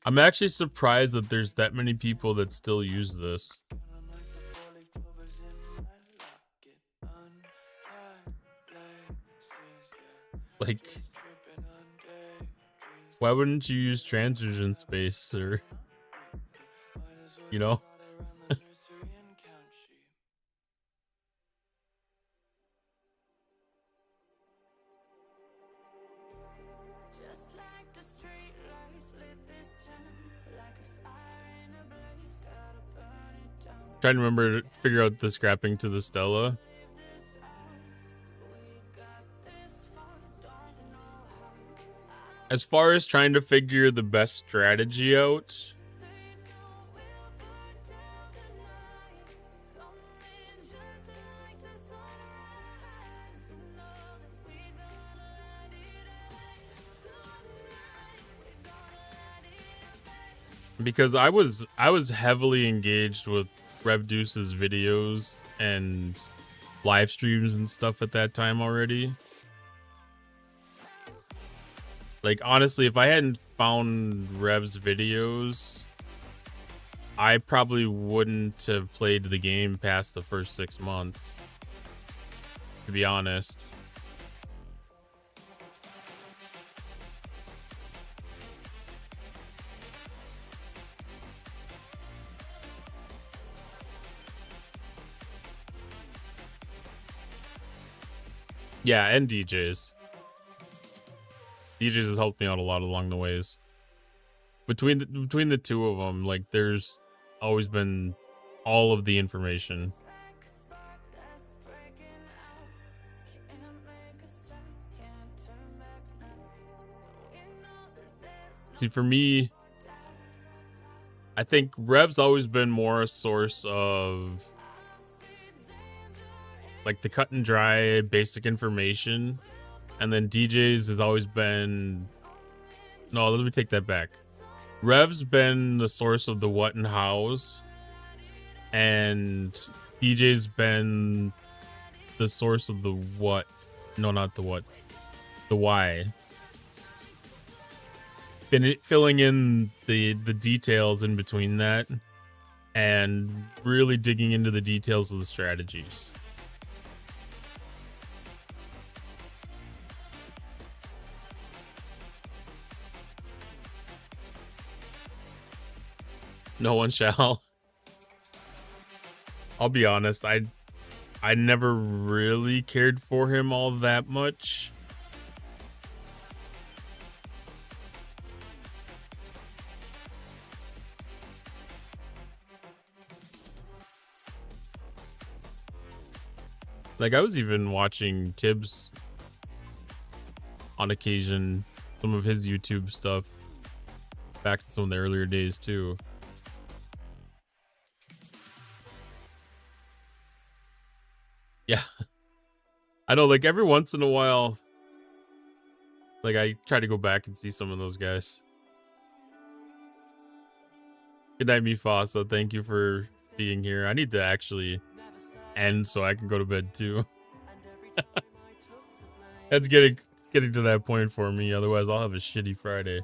I'm actually surprised that there's that many people that still use this. Like, why wouldn't you use transers in space, or, you know? Trying to remember to figure out the scrapping to the Stella. As far as trying to figure the best strategy out, because I was heavily engaged with RevDeuce's videos and live streams and stuff at that time already. Like, honestly, if I hadn't found Rev's videos, I probably wouldn't have played the game past the first 6 months, to be honest. Yeah, and DJs. DJs has helped me out a lot along the ways. between the two of them, like there's always been all of the information. See, for me, I think Rev's always been more a source of like the cut and dry basic information, and then DJ's has always been, no, let me take that back. Rev's been the source of the what and hows, and DJ's been the source of the what. No, not the what. The why. Been filling in the details in between that, and really digging into the details of the strategies. No one shall. I'll be honest, I never really cared for him all that much. Like, I was even watching Tibbs on occasion, some of his YouTube stuff back in some of the earlier days too. Yeah. I know, like, every once in a while, like, I try to go back and see some of those guys. Good night, Mifasa. Thank you for being here. I need to actually end so I can go to bed, too. That's getting to that point for me. Otherwise, I'll have a shitty Friday.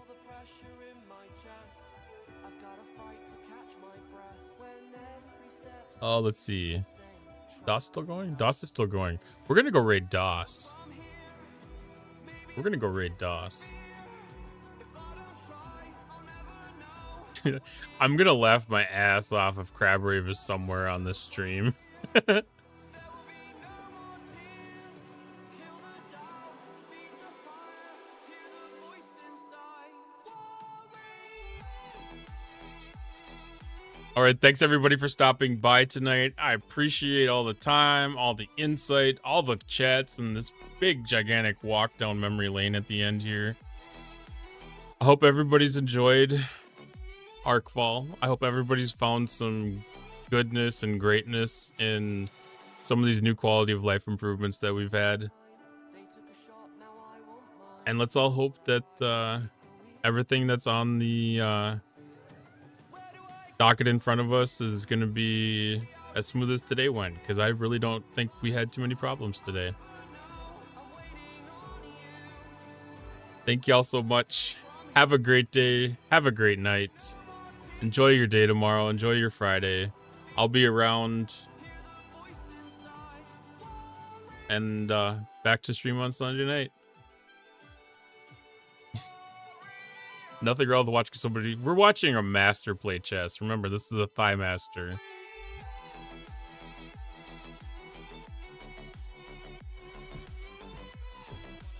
Oh, let's see. DOS still going? DOS is still going. We're gonna go raid DOS. We're gonna go raid DOS. I'm gonna laugh my ass off if Crab Rave is somewhere on this stream. All right, thanks everybody for stopping by tonight. I appreciate all the time, all the insight, all the chats, and this big gigantic walk down memory lane at the end here. I hope everybody's enjoyed Arcfall. I hope everybody's found some goodness and greatness in some of these new quality of life improvements that we've had. And let's all hope that everything that's on the docket in front of us is going to be as smooth as today went, because I really don't think we had too many problems today. Thank y'all so much. Have a great day. Have a great night. Enjoy your day tomorrow. Enjoy your Friday. I'll be around. And back to stream on Sunday night. Nothing wrong with watching somebody. We're watching a master play chess. Remember, this is a Thigh Master.